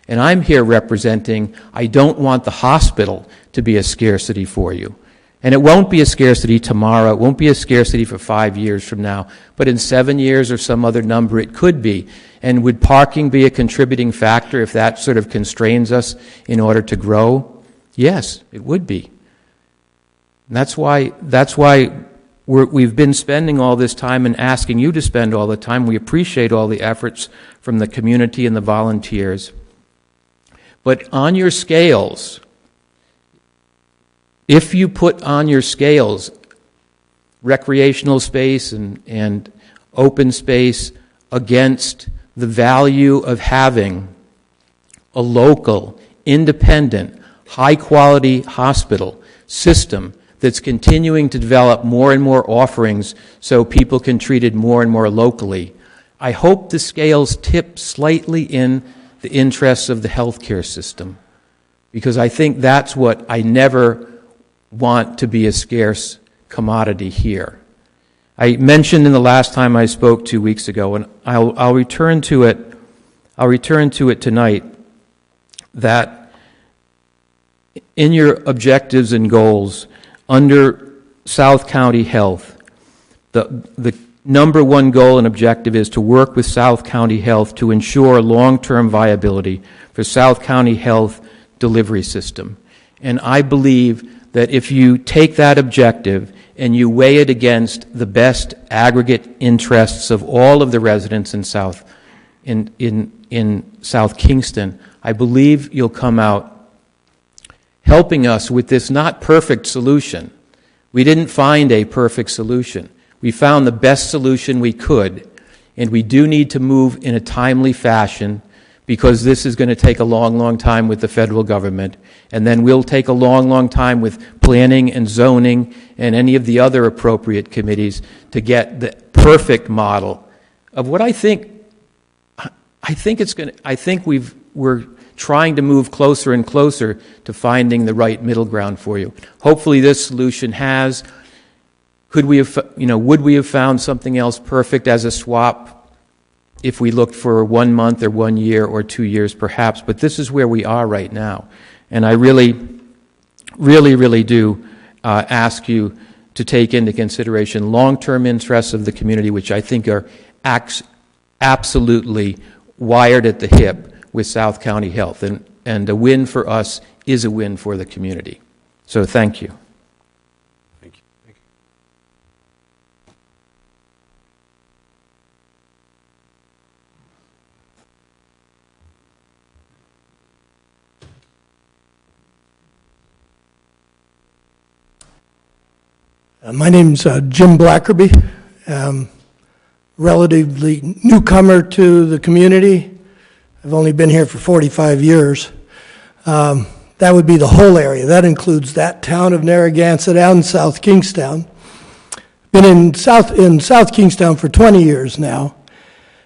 And I'm here representing, I don't want the hospital to be a scarcity for you. And it won't be a scarcity tomorrow, it won't be a scarcity for 5 years from now, but in 7 years or some other number it could be. And would parking be a contributing factor if that sort of constrains us in order to grow? Yes, it would be. And that's why we've been spending all this time and asking you to spend all the time. We appreciate all the efforts from the community and the volunteers. But on your scales, if you put on your scales recreational space and open space against the value of having a local, independent, high-quality hospital system that's continuing to develop more and more offerings so people can treat it more and more locally, I hope the scales tip slightly in the interests of the healthcare system, because I think that's what I never want to be a scarce commodity here. I mentioned in the last time I spoke 2 weeks ago, and I'll return to it. I'll return to it tonight. That in your objectives and goals under South County Health, the number one goal and objective is to work with South County Health to ensure long-term viability for South County Health delivery system. And I believe that if you take that objective and you weigh it against the best aggregate interests of all of the residents in South Kingston, I believe you'll come out helping us with this not perfect solution. We didn't find a perfect solution. We found the best solution we could, and we do need to move in a timely fashion because this is going to take a long, long time with the federal government, and then we'll take a long, long time with planning and zoning and any of the other appropriate committees to get the perfect model of what I think I think we're trying to move closer and closer to finding the right middle ground for you. Hopefully this solution has. Would we have found something else perfect as a swap if we looked for 1 month or 1 year or 2 years perhaps, but this is where we are right now. And I really, really, really do ask you to take into consideration long-term interests of the community, which I think are absolutely wired at the hip with South County Health. And a win for us is a win for the community. So thank you. Thank you. My name's Jim Blackerby. Relatively newcomer to the community. I've only been here for 45 years. That would be the whole area. That includes that town of Narragansett and South Kingstown. Been in South Kingstown for 20 years now.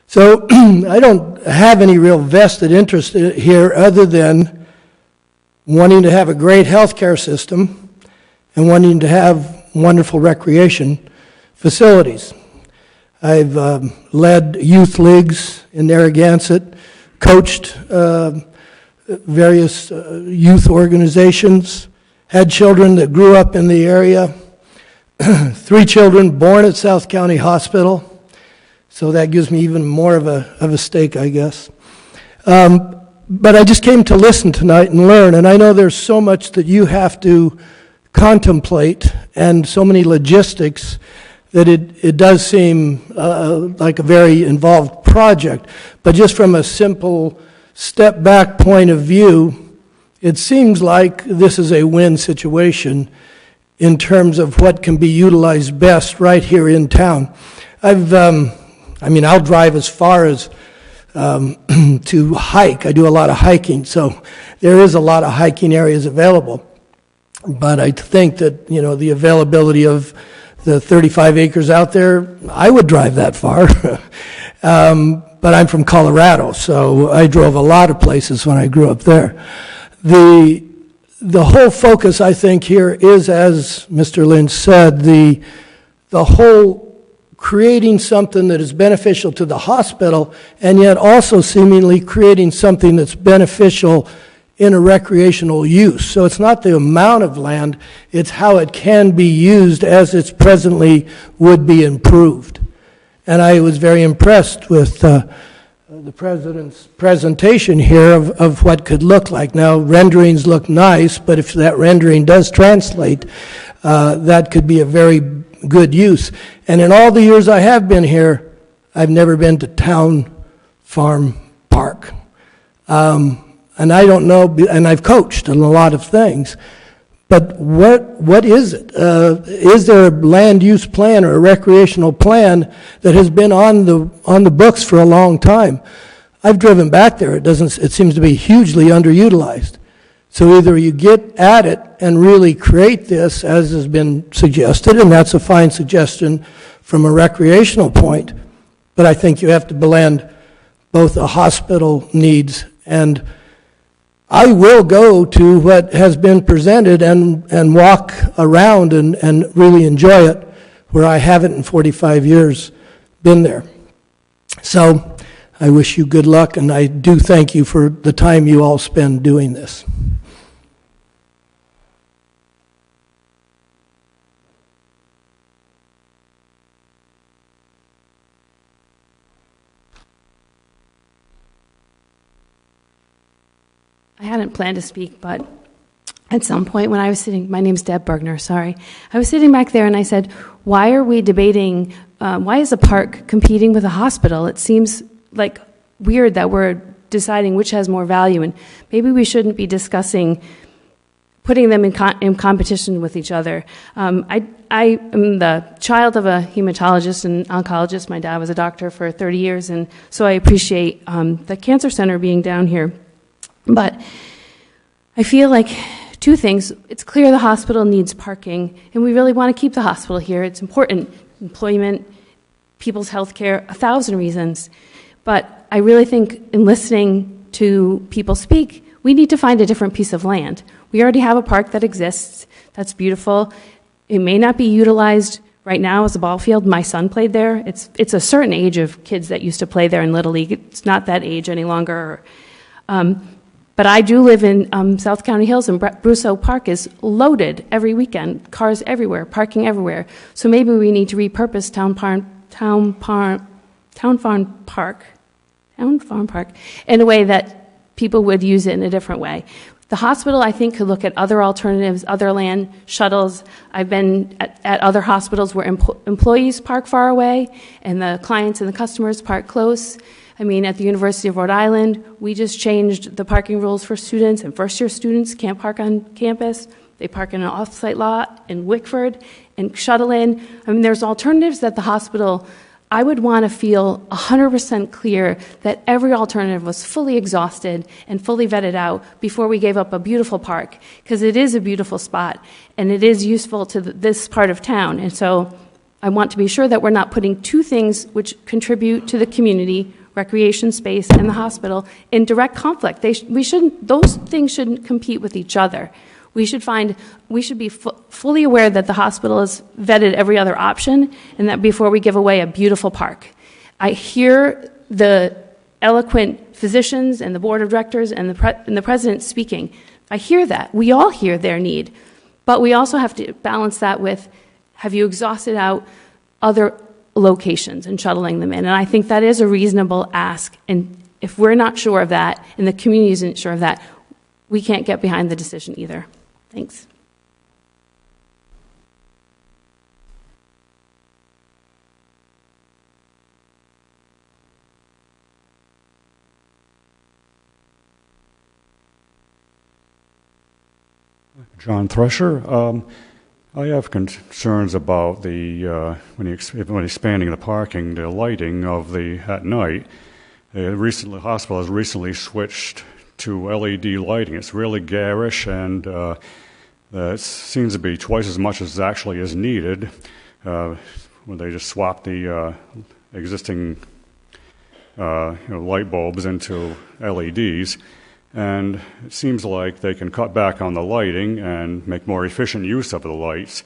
So I don't have any real vested interest here other than wanting to have a great healthcare system and wanting to have wonderful recreation facilities. I've led youth leagues in Narragansett, coached various youth organizations, had children that grew up in the area, 3 children born at South County Hospital, so that gives me even more of a stake, I guess. But I just came to listen tonight and learn, and I know there's so much that you have to contemplate and so many logistics that it does seem like a very involved project. But just from a simple step back point of view, it seems like this is a win situation in terms of what can be utilized best right here in town. I'll drive as far as to hike. I do a lot of hiking, so there is a lot of hiking areas available. But I think that, the availability of the 35 acres out there, I would drive that far. But I'm from Colorado, so I drove a lot of places when I grew up there. The whole focus, I think, here is, as Mr. Lynch said, the whole creating something that is beneficial to the hospital and yet also seemingly creating something that's beneficial in a recreational use. So it's not the amount of land, it's how it can be used as it's presently would be improved. And I was very impressed with the President's presentation here of what could look like. Now, renderings look nice, but if that rendering does translate, that could be a very good use. And in all the years I have been here, I've never been to Town Farm Park. And I don't know, and I've coached in a lot of things, but what is it? Is there a land use plan or a recreational plan that has been on the books for a long time? I've driven back there. It seems to be hugely underutilized. So either you get at it and really create this, as has been suggested, and that's a fine suggestion from a recreational point, but I think you have to blend both the hospital needs and I will go to what has been presented and walk around and really enjoy it, where I haven't in 45 years been there. So I wish you good luck, and I do thank you for the time you all spend doing this. I hadn't planned to speak, but at some point when I was sitting, my name's Deb Bergner, sorry. I was sitting back there and I said, why are we debating, why is a park competing with a hospital? It seems like weird that we're deciding which has more value, and maybe we shouldn't be discussing putting them in competition with each other. I am the child of a hematologist and oncologist. My dad was a doctor for 30 years, and so I appreciate the cancer center being down here. But I feel like 2 things. It's clear the hospital needs parking, and we really want to keep the hospital here. It's important. Employment, people's health care, 1,000 reasons. But I really think in listening to people speak, we need to find a different piece of land. We already have a park that exists, that's beautiful. It may not be utilized right now as a ball field. My son played there. It's a certain age of kids that used to play there in Little League. It's not that age any longer. But I do live in South County Hills, and Brousseau Park is loaded every weekend, cars everywhere, parking everywhere. So maybe we need to repurpose Town Farm Park in a way that people would use it in a different way. The hospital, I think, could look at other alternatives, other land shuttles. I've been at other hospitals where employees park far away and the clients and the customers park close. I mean, at the University of Rhode Island, we just changed the parking rules for students, and first-year students can't park on campus. They park in an off-site lot in Wickford and shuttle in. I mean, there's alternatives that the hospital, I would want to feel 100% clear that every alternative was fully exhausted and fully vetted out before we gave up a beautiful park, because it is a beautiful spot and it is useful to this part of town. And so I want to be sure that we're not putting two things which contribute to the community, recreation space and the hospital, in direct conflict. Those things shouldn't compete with each other. We should be fully aware that the hospital has vetted every other option, and that before we give away a beautiful park. I hear the eloquent physicians and the board of directors and the president speaking. I hear that. We all hear their need. But we also have to balance that with, have you exhausted out other locations and shuttling them in? And I think that is a reasonable ask. And if we're not sure of that, and the community isn't sure of that, we can't get behind the decision either. Thanks. John Thresher. I have concerns about the when expanding the parking, the lighting of at night. The hospital has recently switched to LED lighting. It's really garish, and it seems to be twice as much as actually is needed. When they just swap the existing light bulbs into LEDs. And it seems like they can cut back on the lighting and make more efficient use of the lights.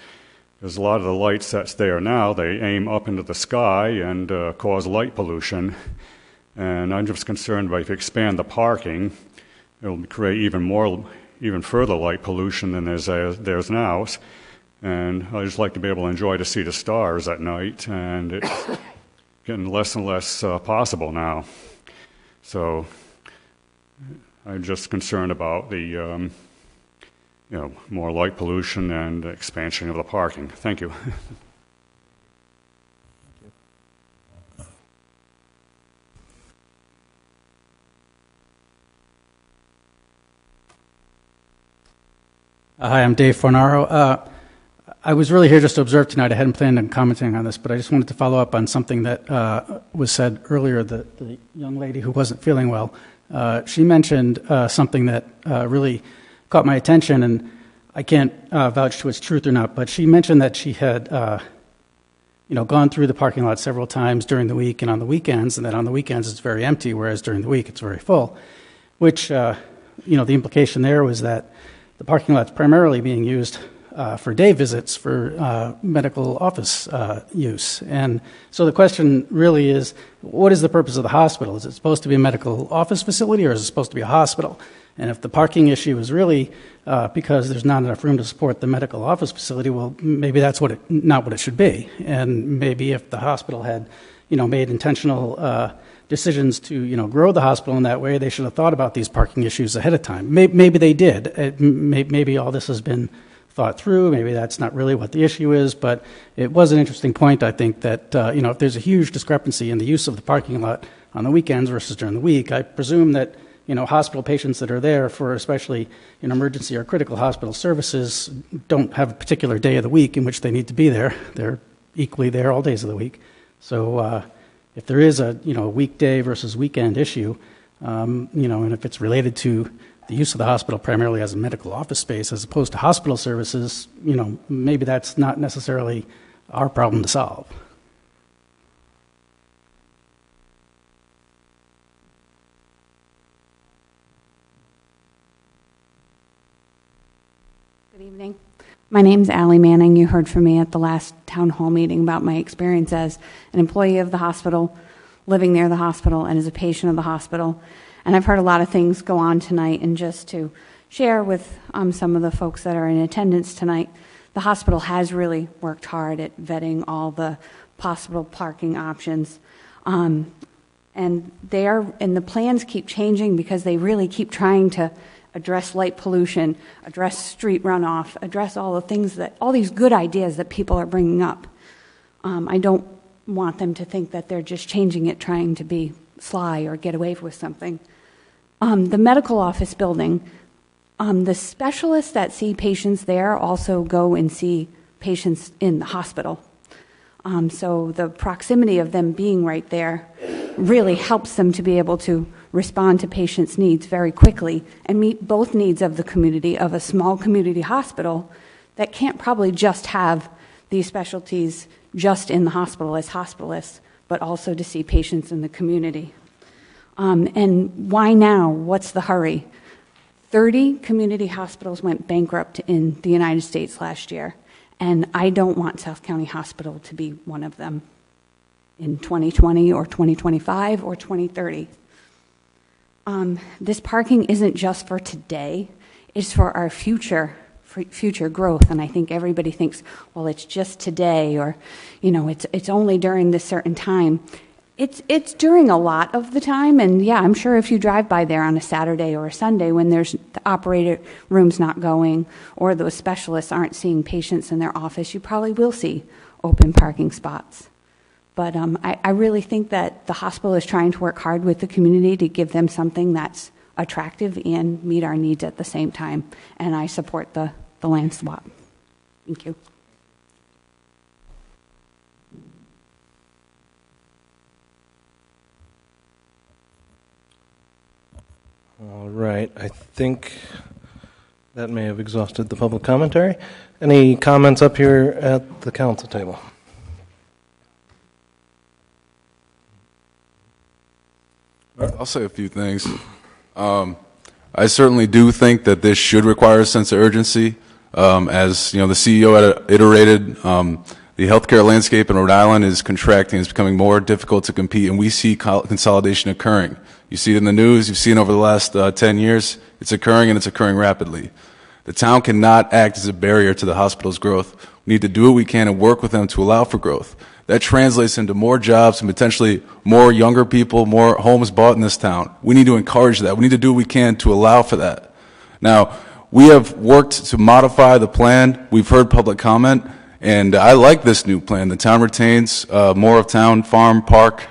There's a lot of the lights that's there now, they aim up into the sky and cause light pollution. And I'm just concerned about if you expand the parking, it'll create even further light pollution than there's now. And I just like to be able to see the stars at night, and it's getting less and less possible now. So I'm just concerned about the, more light pollution and expansion of the parking. Thank you. Hi, I'm Dave Fornaro. I was really here just to observe tonight. I hadn't planned on commenting on this, but I just wanted to follow up on something that was said earlier. The young lady who wasn't feeling well, she mentioned something that really caught my attention, and I can't vouch to its truth or not, but she mentioned that she had gone through the parking lot several times during the week and on the weekends, and that on the weekends it's very empty, whereas during the week it's very full, which, the implication there was that the parking lot's primarily being used for day visits for medical office use. And so the question really is, what is the purpose of the hospital? Is it supposed to be a medical office facility, or is it supposed to be a hospital? And if the parking issue is really because there's not enough room to support the medical office facility, well, maybe that's not what it should be. And maybe if the hospital had, made intentional decisions to, grow the hospital in that way, they should have thought about these parking issues ahead of time. Maybe they did. Maybe all this has been thought through. Maybe that's not really what the issue is, but it was an interesting point, I think, that, if there's a huge discrepancy in the use of the parking lot on the weekends versus during the week, I presume that, hospital patients that are there for especially emergency or critical hospital services don't have a particular day of the week in which they need to be there. They're equally there all days of the week. So if there is a, weekday versus weekend issue, and if it's related to the use of the hospital primarily as a medical office space as opposed to hospital services, maybe that's not necessarily our problem to solve. Evening. My name's Allie Manning. You heard from me at the last town hall meeting about my experience as an employee of the hospital, living near the hospital, and as a patient of the hospital. And I've heard a lot of things go on tonight, and just to share with some of the folks that are in attendance tonight, the hospital has really worked hard at vetting all the possible parking options. And the plans keep changing because they really keep trying to address light pollution, address street runoff, address all these good ideas that people are bringing up. I don't want them to think that they're just changing it, trying to be sly or get away with something. The medical office building, the specialists that see patients there also go and see patients in the hospital. So the proximity of them being right there really helps them to be able to respond to patients' needs very quickly and meet both needs of the community, of a small community hospital that can't probably just have these specialties just in the hospital as hospitalists, but also to see patients in the community. And why now? What's the hurry? 30 community hospitals went bankrupt in the United States last year, and I don't want South County Hospital to be one of them in 2020 or 2025 or 2030. This parking isn't just for today, it's for our future growth. And I think everybody thinks, well, it's just today, or, it's only during this certain time. It's during a lot of the time, and yeah, I'm sure if you drive by there on a Saturday or a Sunday when there's the operator room's not going or those specialists aren't seeing patients in their office, you probably will see open parking spots. But I really think that the hospital is trying to work hard with the community to give them something that's attractive and meet our needs at the same time. And I support the land swap. Thank you. All right. I think that may have exhausted the public commentary. Any comments up here at the council table? I'll say a few things. I certainly do think that this should require a sense of urgency. As the CEO had iterated, the healthcare landscape in Rhode Island is contracting. It's becoming more difficult to compete, and we see consolidation occurring. You see it in the news. You've seen it over the last 10 years. It's occurring, and it's occurring rapidly. The town cannot act as a barrier to the hospital's growth. We need to do what we can and work with them to allow for growth. That translates into more jobs and potentially more younger people, more homes bought in this town. We need to encourage that. We need to do what we can to allow for that. Now, we have worked to modify the plan. We've heard public comment, and I like this new plan. The town retains more of town, farm, park,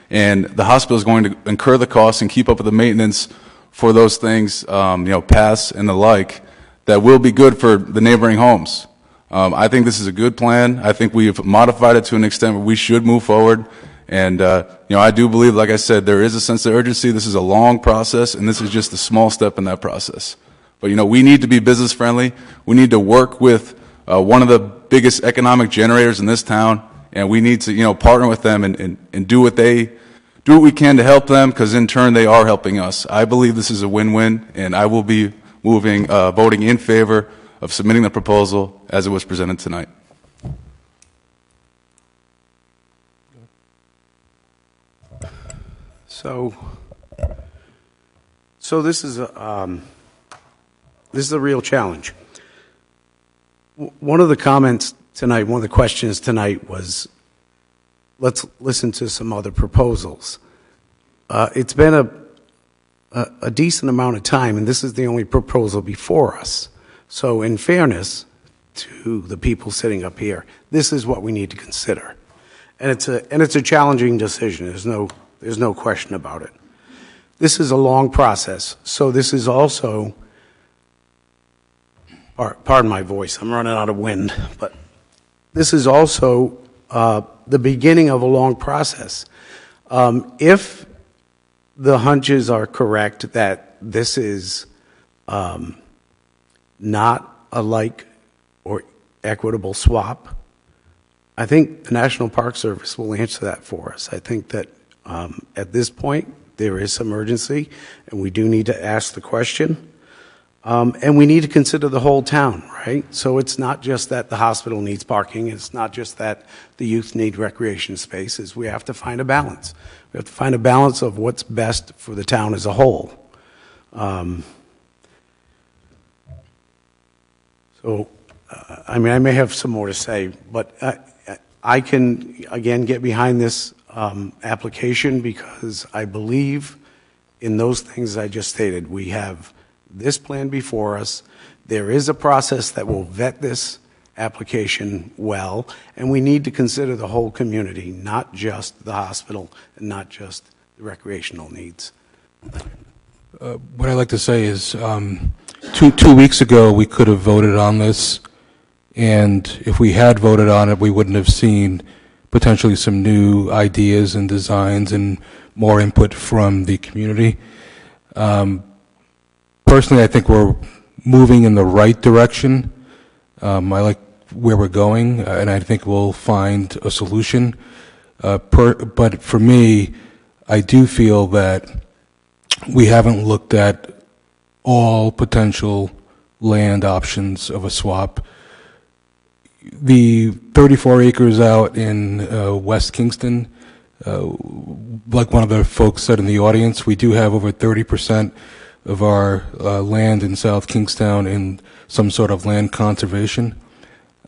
and the hospital is going to incur the costs and keep up with the maintenance for those things, paths and the like, that will be good for the neighboring homes. I think this is a good plan. I think we've modified it to an extent where we should move forward. And, I do believe, like I said, there is a sense of urgency. This is a long process, and this is just a small step in that process. But, we need to be business friendly. We need to work with one of the biggest economic generators in this town, and we need to, partner with them and do what we can to help them, because in turn they are helping us. I believe this is a win-win, and I will be voting in favor of submitting the proposal as it was presented tonight. So this is a real challenge. One of the comments tonight, one of the questions tonight was, let's listen to some other proposals. It's been a decent amount of time, and this is the only proposal before us. So in fairness to the people sitting up here, this is what we need to consider. And it's a challenging decision. There's no question about it. This is a long process. So this is also, pardon my voice, I'm running out of wind, but this is also the beginning of a long process. If the hunches are correct that this is not a like or equitable swap, I think the National Park Service will answer that for us. I think that at this point there is some urgency, and we do need to ask the question. And we need to consider the whole town, right? So it's not just that the hospital needs parking, it's not just that the youth need recreation spaces. We have to find a balance. We have to find a balance of what's best for the town as a whole. I mean, I may have some more to say, but I can, again, get behind this application because I believe in those things I just stated. We have this plan before us. There is a process that will vet this application well, and we need to consider the whole community, not just the hospital and not just the recreational needs. What I'd like to say is, 2 weeks ago, we could have voted on this, and if we had voted on it, we wouldn't have seen potentially some new ideas and designs and more input from the community. Personally, I think we're moving in the right direction. I like where we're going, and I think we'll find a solution. But for me, I do feel that we haven't looked at all potential land options of a swap. The 34 acres out in West Kingston, like one of the folks said in the audience, we do have over 30% of our land in South Kingstown in some sort of land conservation.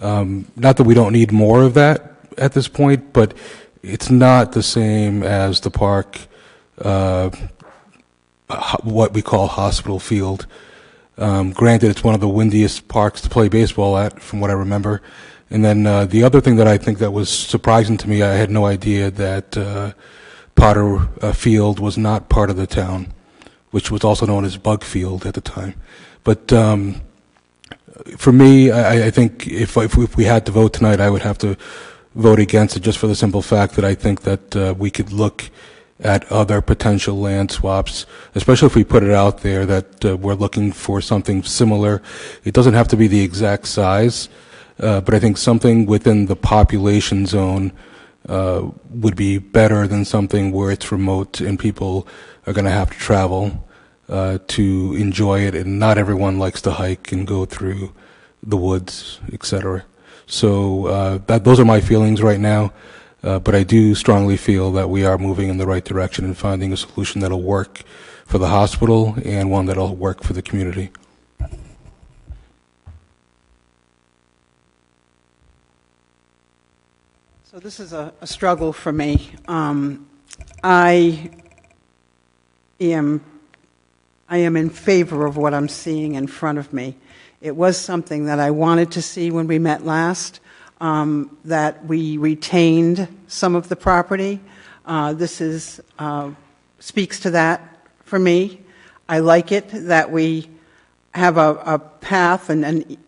Not that we don't need more of that at this point, but it's not the same as the park, what we call Hospital Field. Granted, it's one of the windiest parks to play baseball at, from what I remember. And then the other thing that I think that was surprising to me, I had no idea that Potter Field was not part of the town, which was also known as Bug Field at the time. But for me, I think if we had to vote tonight, I would have to vote against it, just for the simple fact that I think that we could look at other potential land swaps, especially if we put it out there that we're looking for something similar. It doesn't have to be the exact size, but I think something within the population zone would be better than something where it's remote and people are going to have to travel to enjoy it, and not everyone likes to hike and go through the woods, etc. So those are my feelings right now. But I do strongly feel that we are moving in the right direction and finding a solution that'll work for the hospital and one that'll work for the community. So this is a struggle for me. I am in favor of what I'm seeing in front of me. It was something that I wanted to see when we met last. That we retained some of the property. This speaks to that for me. I like it that we have a path and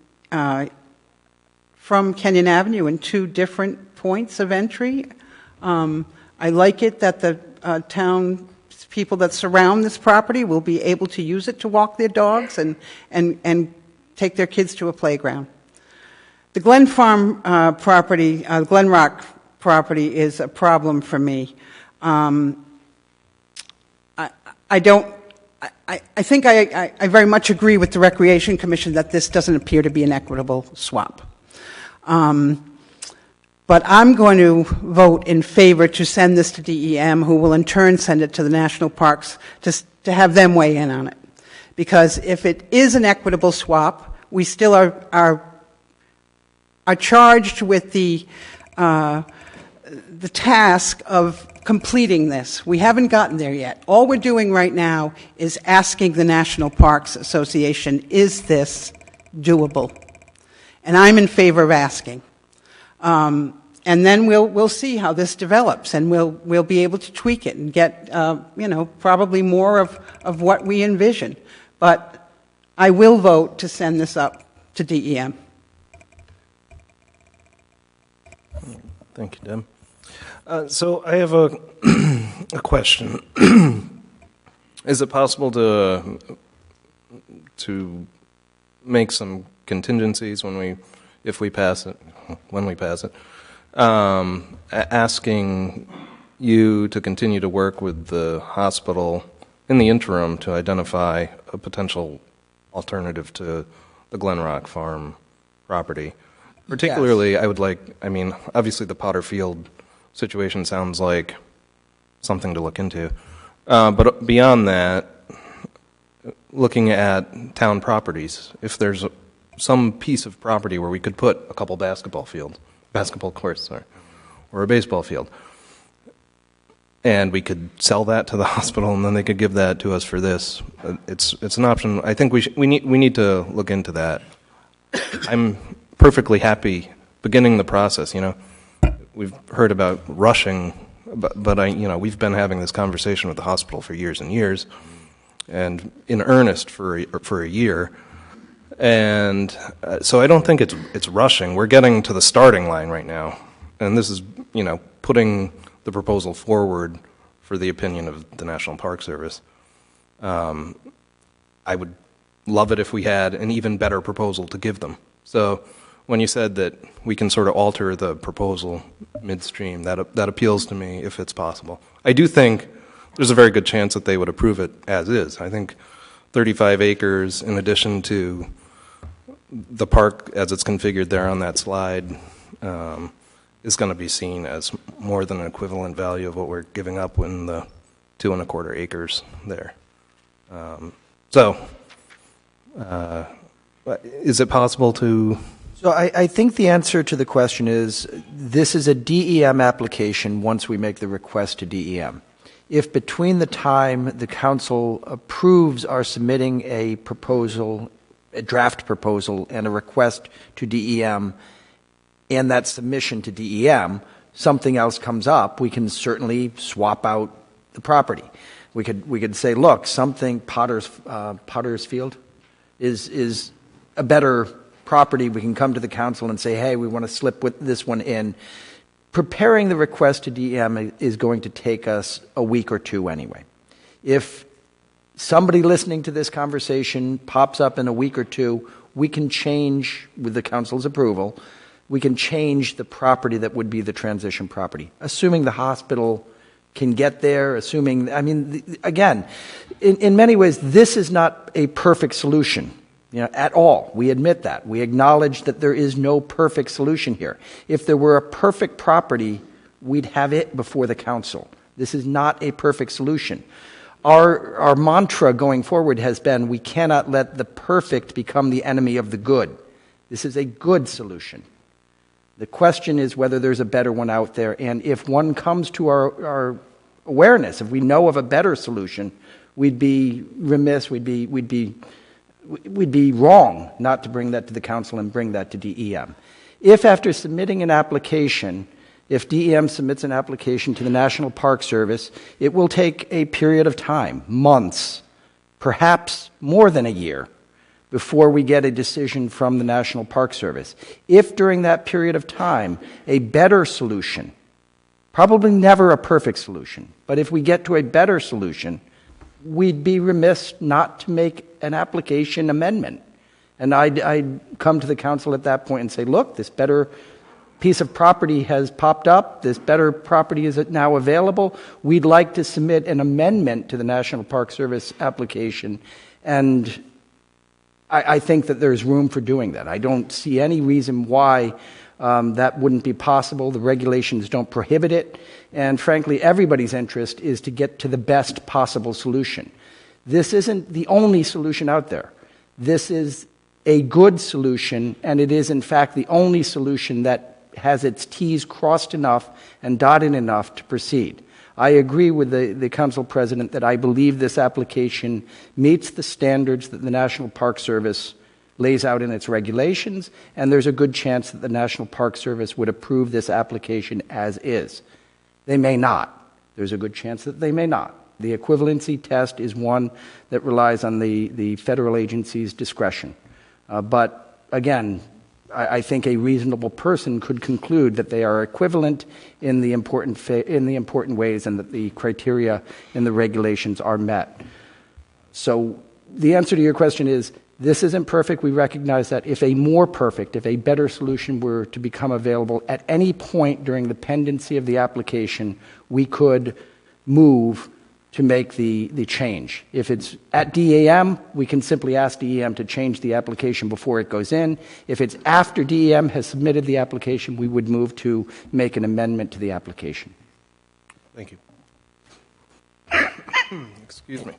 from Kenyon Avenue in 2 different points of entry. I like it that the town people that surround this property will be able to use it to walk their dogs and take their kids to a playground. The Glen Farm property, Glen Rock property, is a problem for me. I think I very much agree with the Recreation Commission that this doesn't appear to be an equitable swap. But I'm going to vote in favor to send this to DEM, who will in turn send it to the national parks to have them weigh in on it. Because if it is an equitable swap, we still are charged with the task of completing this. We haven't gotten there yet. All we're doing right now is asking the National Parks Association, is this doable? And I'm in favor of asking. And then we'll see how this develops, and we'll be able to tweak it and get probably more of what we envision. But I will vote to send this up to DEM. Thank you, Deb. So I have a question. Is it possible to make some contingencies if we pass it, when we pass it, asking you to continue to work with the hospital in the interim to identify a potential alternative to the Glen Rock Farm property. Particularly, I would like, I mean, obviously the Potter Field situation sounds like something to look into. But beyond that, looking at town properties, if there's some piece of property where we could put a couple basketball courts, or a baseball field, and we could sell that to the hospital, and then they could give that to us for this. It's an option. I think we need to look into that. I'm perfectly happy beginning the process. You know, we've heard about rushing, but we've been having this conversation with the hospital for years and years, and in earnest for a year. And so I don't think it's rushing. We're getting to the starting line right now, and this is putting the proposal forward for the opinion of the National Park Service. I would love it if we had an even better proposal to give them. So when you said that we can sort of alter the proposal midstream, that appeals to me if it's possible. I do think there's a very good chance that they would approve it as is. I think 35 acres in addition to the park as it's configured there on that slide is going to be seen as more than an equivalent value of what we're giving up in the 2.25 acres there. Is it possible to... So I think the answer to the question is this is a DEM application once we make the request to DEM. If between the time the council approves our submitting a proposal, a draft proposal, and a request to DEM, and that submission to DEM, something else comes up, we can certainly swap out the property. We could say, look, something Potter's Field is a better property. We can come to the council and say, hey, we want to slip with this one in. Preparing the request to DEM is going to take us a week or two anyway. If somebody listening to this conversation pops up in a week or two, we can change, with the council's approval, we can change the property that would be the transition property, assuming the hospital can get there, assuming, I mean, again, in many ways, this is not a perfect solution. At all. We admit that. We acknowledge that there is no perfect solution here. If there were a perfect property, we'd have it before the council. This is not a perfect solution. Our mantra going forward has been we cannot let the perfect become the enemy of the good. This is a good solution. The question is whether there's a better one out there, and if one comes to our awareness, if we know of a better solution, we'd be remiss, we'd be wrong not to bring that to the council and bring that to DEM. If after submitting an application, if DEM submits an application to the National Park Service, it will take a period of time, months, perhaps more than a year, before we get a decision from the National Park Service. If during that period of time a better solution, probably never a perfect solution, but if we get to a better solution, we'd be remiss not to make an application amendment. And I'd come to the council at that point and say, look, this better piece of property has popped up, this better property is now available, we'd like to submit an amendment to the National Park Service application, and I think that there's room for doing that. I don't see any reason why that wouldn't be possible. The regulations don't prohibit it. And frankly, everybody's interest is to get to the best possible solution. This isn't the only solution out there. This is a good solution, and it is in fact the only solution that has its T's crossed enough and dotted enough to proceed. I agree with the council president that I believe this application meets the standards that the National Park Service lays out in its regulations, and there's a good chance that the National Park Service would approve this application as is. They may not. There's a good chance that they may not. The equivalency test is one that relies on the federal agency's discretion. But again, I think a reasonable person could conclude that they are equivalent in the important ways and that the criteria in the regulations are met. So the answer to your question is, this isn't perfect. We recognize that. If a more perfect, if a better solution were to become available at any point during the pendency of the application, we could move to make the change. If it's at DEM, we can simply ask DEM to change the application before it goes in. If it's after DEM has submitted the application, we would move to make an amendment to the application. Thank you. Excuse me.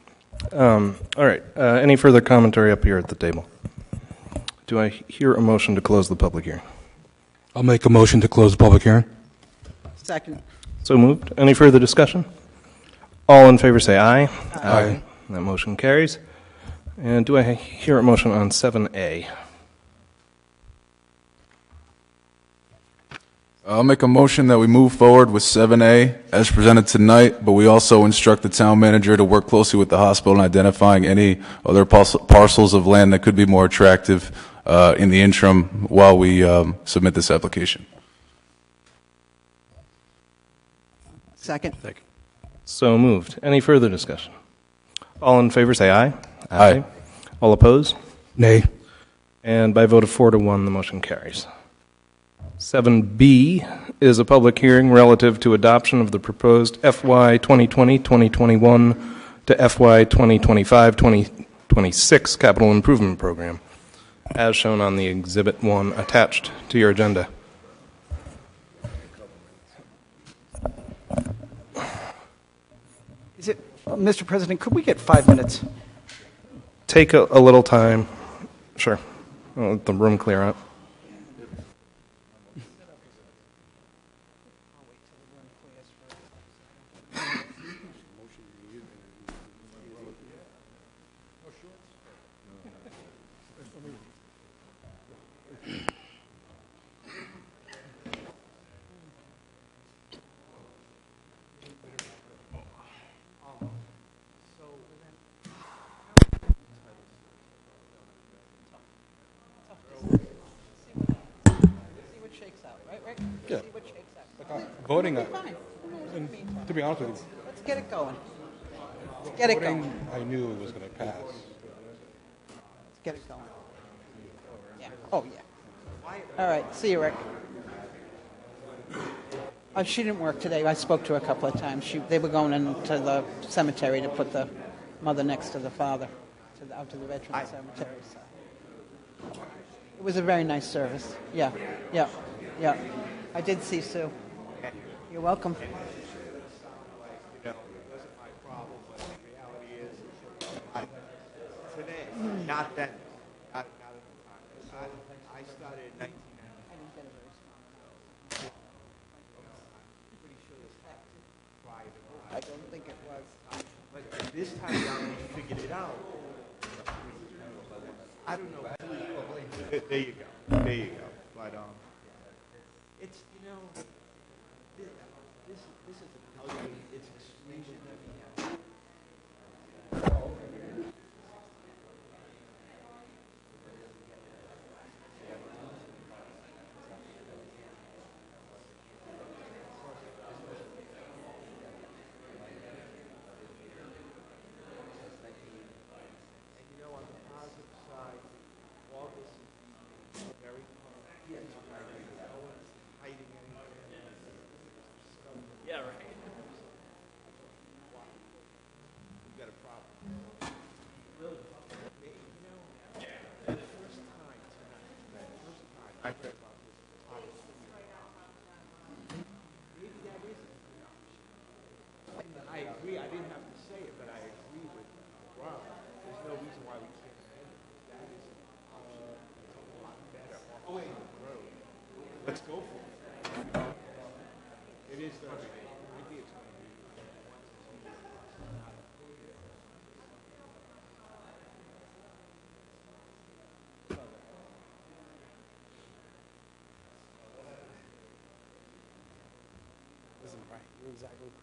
All right. Any further commentary up here at the table? Do I hear a motion to close the public hearing? I'll make a motion to close the public hearing. Second. So moved. Any further discussion? All in favor say aye. Aye. That motion carries. And do I hear a motion on 7A? I'll make a motion that we move forward with 7A as presented tonight, but we also instruct the town manager to work closely with the hospital in identifying any other parcels of land that could be more attractive in the interim while we submit this application. Second. So moved. Any further discussion? All in favor say aye. Aye. All opposed? Nay. And by a vote of 4-1, the motion carries. 7B is a public hearing relative to adoption of the proposed FY 2020-2021 to FY 2025-2026 capital improvement program, as shown on the Exhibit 1 attached to your agenda. Is it, Mr. President, could we get 5 minutes? Take a little time. Sure. I'll let the room clear out. Voting, to be honest with you, Let's get it going. Let's get it going. I knew it was going to pass. Let's get it going. Yeah. Oh, yeah. All right. See you, Rick. She didn't work today. I spoke to her a couple of times. They were going into the cemetery to put the mother next to the father, out to the veteran cemetery. So. It was a very nice service. Yeah. I did see Sue. You're welcome. Today, not then. Not at the time. I started in 1990. I don't think it was. But this time around, we figured it out. I don't know. There you go. There you go. But it's this is it's extremely heavy. I agree. I didn't have to say it, but I agree with Rob. There's no reason why we can't amend it. That is an option. It's a lot better. Oh, wait, road. Let's go for it. It is going to be. I think it's going to be. Listen, right. You're exactly right.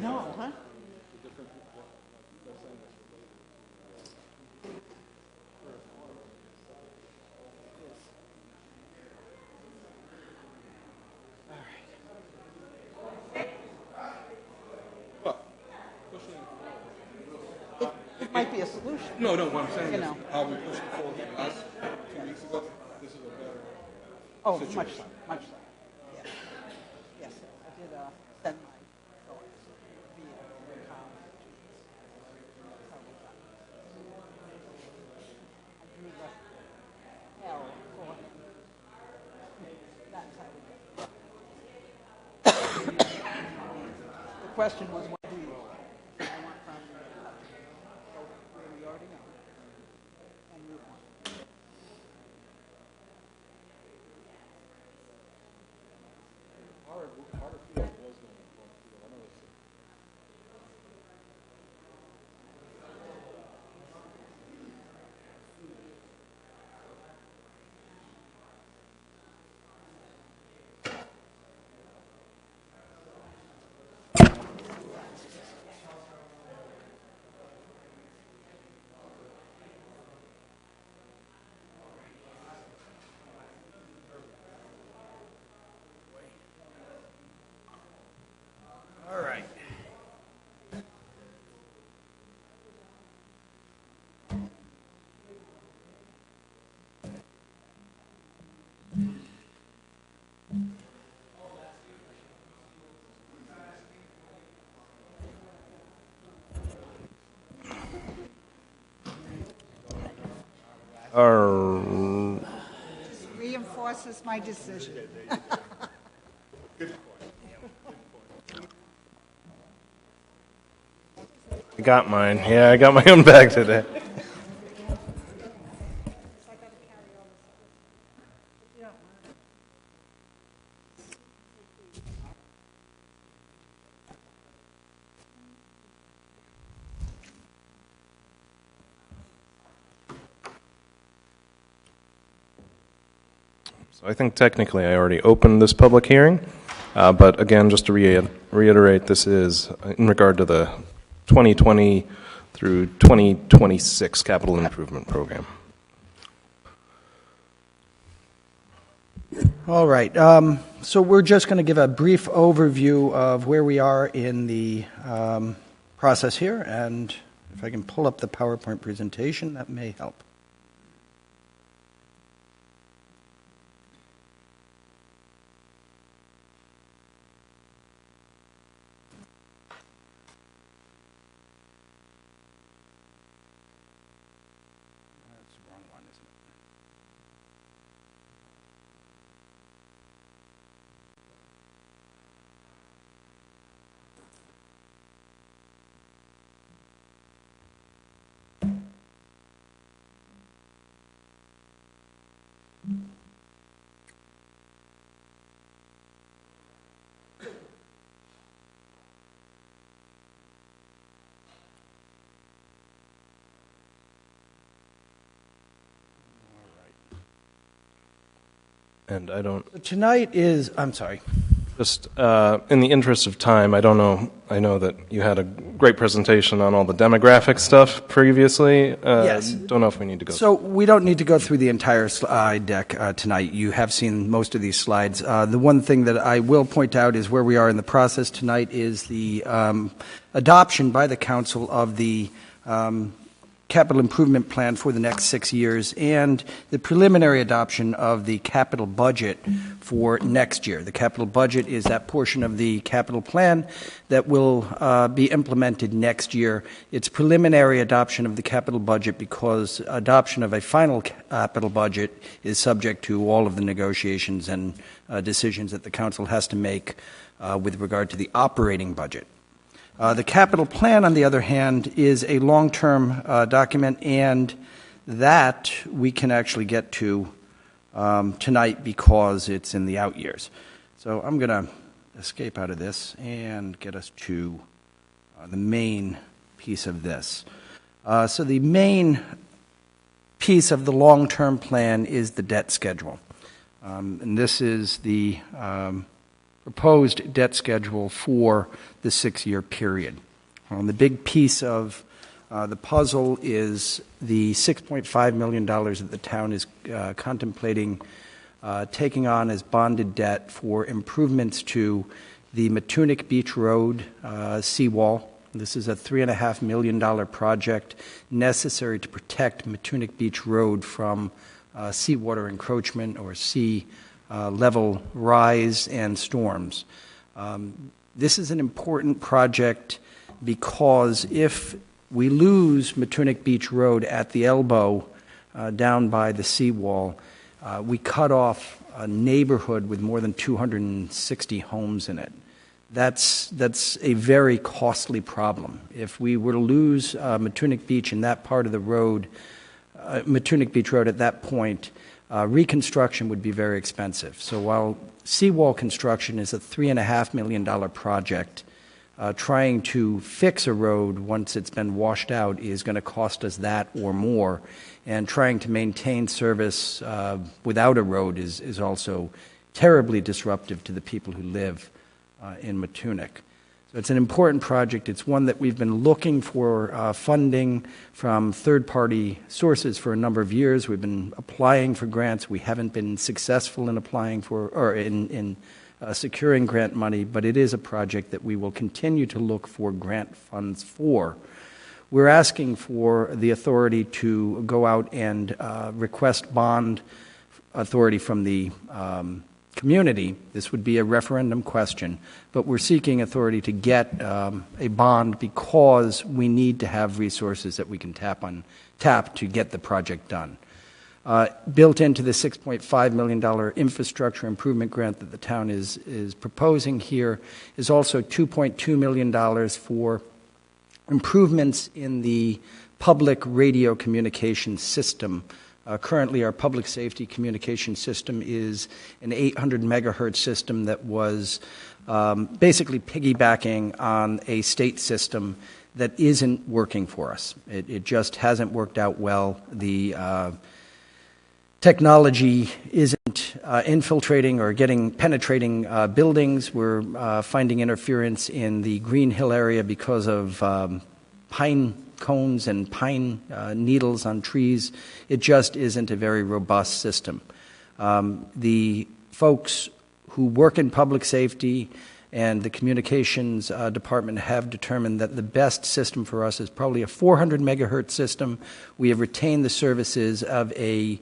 know, huh? It might be a solution. No, what I'm saying You is know. how we pushed it forward with us 2 weeks ago. This is a better Oh, situation. much so, much so. Yes. Yes, I did send my thoughts via com. That's how we got it. I drew the L for him. That's how we got it. The question was, what do you want? I want from so where we already know and move on. All right. Reinforces my decision. I got mine. Yeah, I got my own bag today. So I think technically I already opened this public hearing, but again, just to reiterate, this is in regard to the 2020 through 2026 capital improvement program. All right. So we're just going to give a brief overview of where we are in the process here, and if I can pull up the PowerPoint presentation, that may help. That's the wrong one, isn't it? And I don't... Tonight is, I'm sorry. Just in the interest of time, I don't know, I know that you had a great presentation on all the demographic stuff previously. Yes. Don't know if we need to go So we don't need to go through the entire slide deck tonight. You have seen most of these slides. The one thing that I will point out is where we are in the process tonight is the adoption by the council of the capital improvement plan for the next 6 years and the preliminary adoption of the capital budget for next year. The capital budget is that portion of the capital plan that will be implemented next year. It's preliminary adoption of the capital budget because adoption of a final capital budget is subject to all of the negotiations and decisions that the council has to make with regard to the operating budget. The capital plan, on the other hand, is a long-term document, and that we can actually get to tonight because it's in the out years. So I'm going to escape out of this and get us to the main piece of this. So the main piece of the long-term plan is the debt schedule. And this is the proposed debt schedule for the 6-year period. The big piece of the puzzle is the $6.5 million that the town is contemplating taking on as bonded debt for improvements to the Matunic Beach Road seawall. This is a $3.5 million project necessary to protect Matunic Beach Road from seawater encroachment or sea level rise and storms. This is an important project because if we lose Matunic Beach Road at the elbow down by the seawall, we cut off a neighborhood with more than 260 homes in it. That's a very costly problem. If we were to lose Matunic Beach in that part of the road, Matunic Beach Road at that point, reconstruction would be very expensive. So while seawall construction is a $3.5 million project, trying to fix a road once it's been washed out is going to cost us that or more. And trying to maintain service without a road is also terribly disruptive to the people who live in Matunic. So it's an important project. It's one that we've been looking for funding from third-party sources for a number of years. We've been applying for grants. We haven't been successful in applying for or in securing grant money, but it is a project that we will continue to look for grant funds for. We're asking for the authority to go out and request bond authority from the community. This would be a referendum question, but we're seeking authority to get a bond because we need to have resources that we can tap to get the project done. Built into the $6.5 million infrastructure improvement grant that the town is proposing here is also $2.2 million for improvements in the public radio communication system. Currently, our public safety communication system is an 800 megahertz system that was basically piggybacking on a state system that isn't working for us. It just hasn't worked out well. The technology isn't infiltrating or penetrating buildings. We're finding interference in the Green Hill area because of pine cones and pine needles on trees. It just isn't a very robust system. The folks who work in public safety and the communications department have determined that the best system for us is probably a 400 megahertz system. We have retained the services of a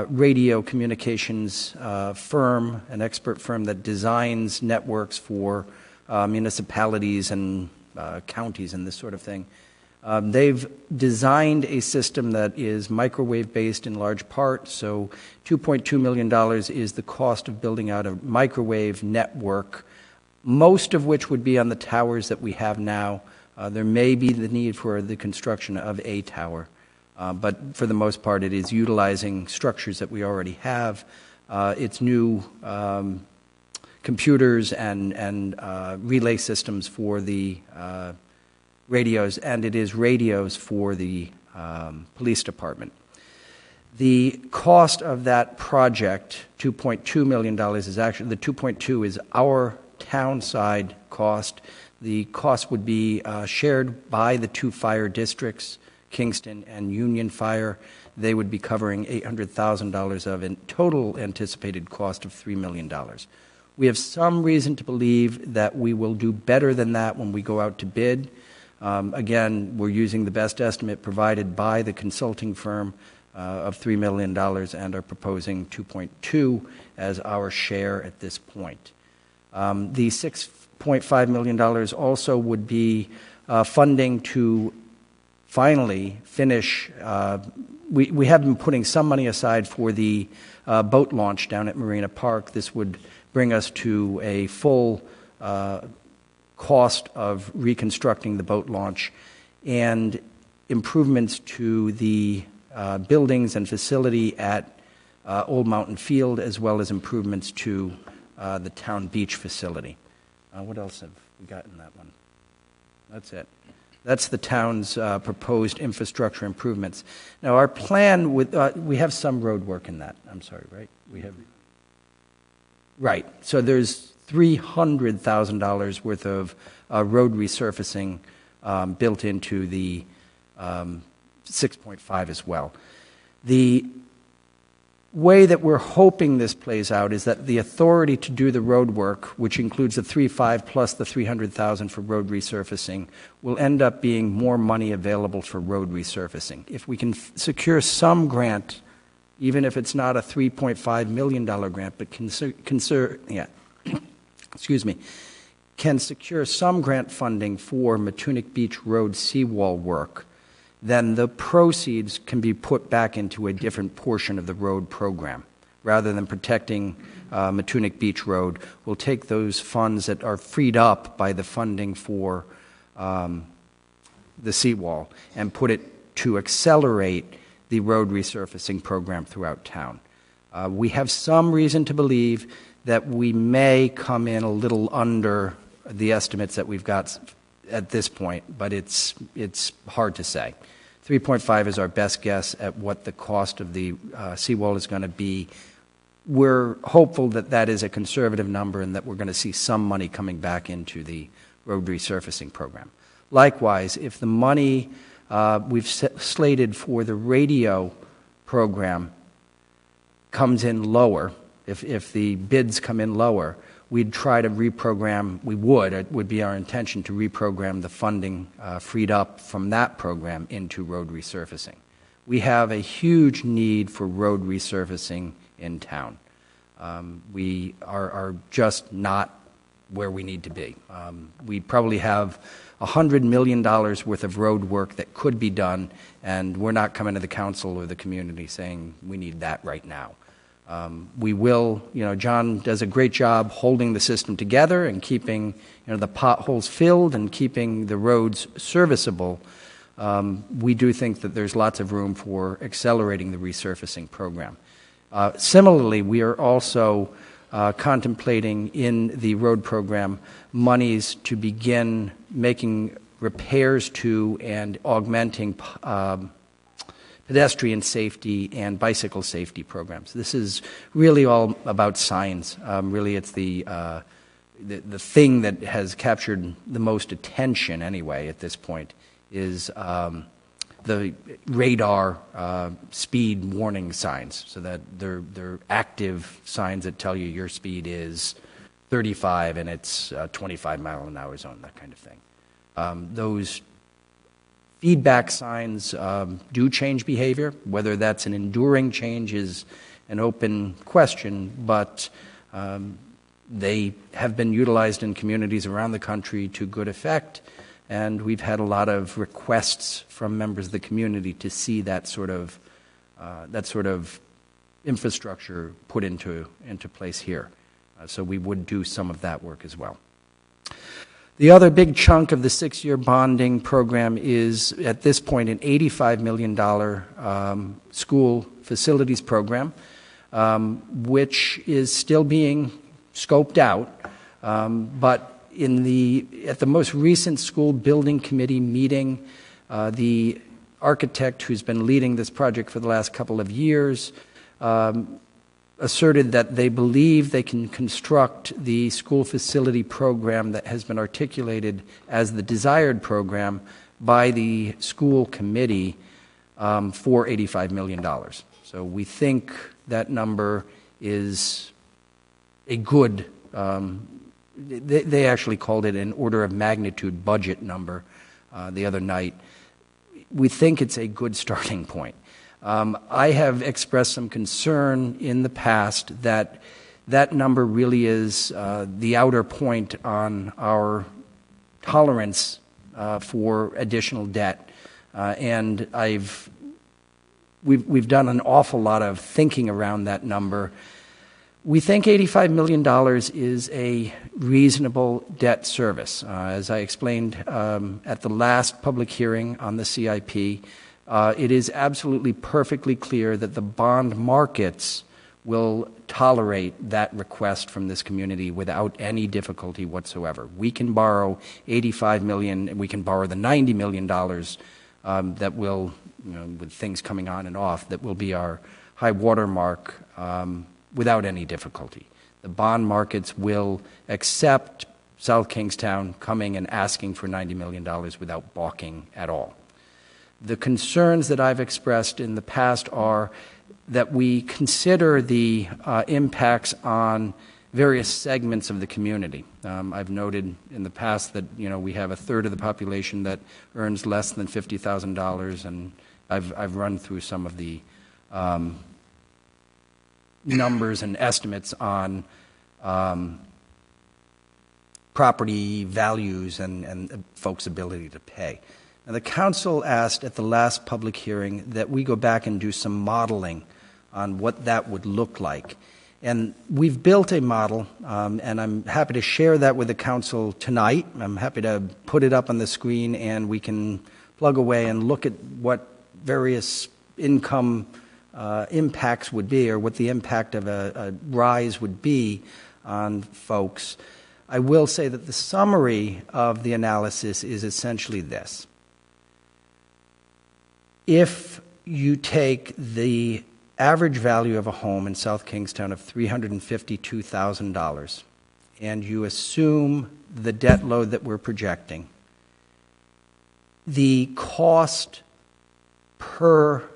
radio communications firm, an expert firm that designs networks for municipalities and counties and this sort of thing. They've designed a system that is microwave-based in large part, so $2.2 million is the cost of building out a microwave network, most of which would be on the towers that we have now. There may be the need for the construction of a tower, but for the most part it is utilizing structures that we already have. It's new computers and relay systems for the radios, and it is radios for the police department. The cost of that project, $2.2 million, is actually, the 2.2 is our town side cost. The cost would be shared by the two fire districts, Kingston and Union Fire. They would be covering $800,000 of a total anticipated cost of $3 million. We have some reason to believe that we will do better than that when we go out to bid. Again, we're using the best estimate provided by the consulting firm of $3 million and are proposing 2.2 as our share at this point. The $6.5 million also would be funding to finally finish. We have been putting some money aside for the boat launch down at Marina Park. This would bring us to a full cost of reconstructing the boat launch and improvements to the buildings and facility at Old Mountain Field, as well as improvements to the town beach facility. What else have we got in that one? That's it. That's the town's proposed infrastructure improvements. Now, our plan with we have some road work in that. I'm sorry, right? We have. Right. So there's $300,000 worth of road resurfacing built into the 6.5 as well. The way that we're hoping this plays out is that the authority to do the road work, which includes the 3.5 plus the 300,000 for road resurfacing, will end up being more money available for road resurfacing. If we can secure some grant, even if it's not a $3.5 million grant, but can secure some grant funding for Matunic Beach Road seawall work, then the proceeds can be put back into a different portion of the road program. Rather than protecting Matunic Beach Road, we'll take those funds that are freed up by the funding for the seawall and put it to accelerate the road resurfacing program throughout town. We have some reason to believe that we may come in a little under the estimates that we've got at this point, but it's hard to say. 3.5 is our best guess at what the cost of the seawall is going to be. We're hopeful that that is a conservative number and that we're going to see some money coming back into the road resurfacing program. Likewise, if the money we've slated for the radio program comes in lower, if the bids come in lower, we'd try to reprogram, it would be our intention to reprogram the funding freed up from that program into road resurfacing. We have a huge need for road resurfacing in town. We are just not where we need to be. We probably have $100 million worth of road work that could be done, and we're not coming to the council or the community saying we need that right now. We will, John does a great job holding the system together and keeping, the potholes filled and keeping the roads serviceable. We do think that there's lots of room for accelerating the resurfacing program. Similarly, we are also contemplating in the road program monies to begin making repairs to and augmenting pedestrian safety and bicycle safety programs. This is really all about signs. Really, it's the thing that has captured the most attention anyway at this point is the radar speed warning signs, so that they're active signs that tell you your speed is 35 and it's 25 mile an hour zone, that kind of thing. Those feedback signs do change behavior. Whether that's an enduring change is an open question, but they have been utilized in communities around the country to good effect, and we've had a lot of requests from members of the community to see that sort of infrastructure put into place here. So we would do some of that work as well. The other big chunk of the 6-year bonding program is, at this point, an $85 million school facilities program, which is still being scoped out. But at the most recent school building committee meeting, the architect who's been leading this project for the last couple of years asserted that they believe they can construct the school facility program that has been articulated as the desired program by the school committee for $85 million. So we think that number is a good, they actually called it an order of magnitude budget number the other night. We think it's a good starting point. I have expressed some concern in the past that that number really is the outer point on our tolerance for additional debt, and we've done an awful lot of thinking around that number. We think $85 million is a reasonable debt service. As I explained at the last public hearing on the CIP, it is absolutely perfectly clear that the bond markets will tolerate that request from this community without any difficulty whatsoever. We can borrow $85 million, and we can borrow the $90 million that will, with things coming on and off, that will be our high water mark without any difficulty. the bond markets will accept South Kingstown coming and asking for $90 million without balking at all. The concerns that I've expressed in the past are that we consider the impacts on various segments of the community. I've noted in the past that we have a third of the population that earns less than $50,000, and I've run through some of the numbers and estimates on property values and folks' ability to pay. Now, the council asked at the last public hearing that we go back and do some modeling on what that would look like. And we've built a model, and I'm happy to share that with the council tonight. I'm happy to put it up on the screen, and we can plug away and look at what various income impacts would be, or what the impact of a rise would be on folks. I will say that the summary of the analysis is essentially this. If you take the average value of a home in South Kingstown of $352,000 and you assume the debt load that we're projecting, the cost per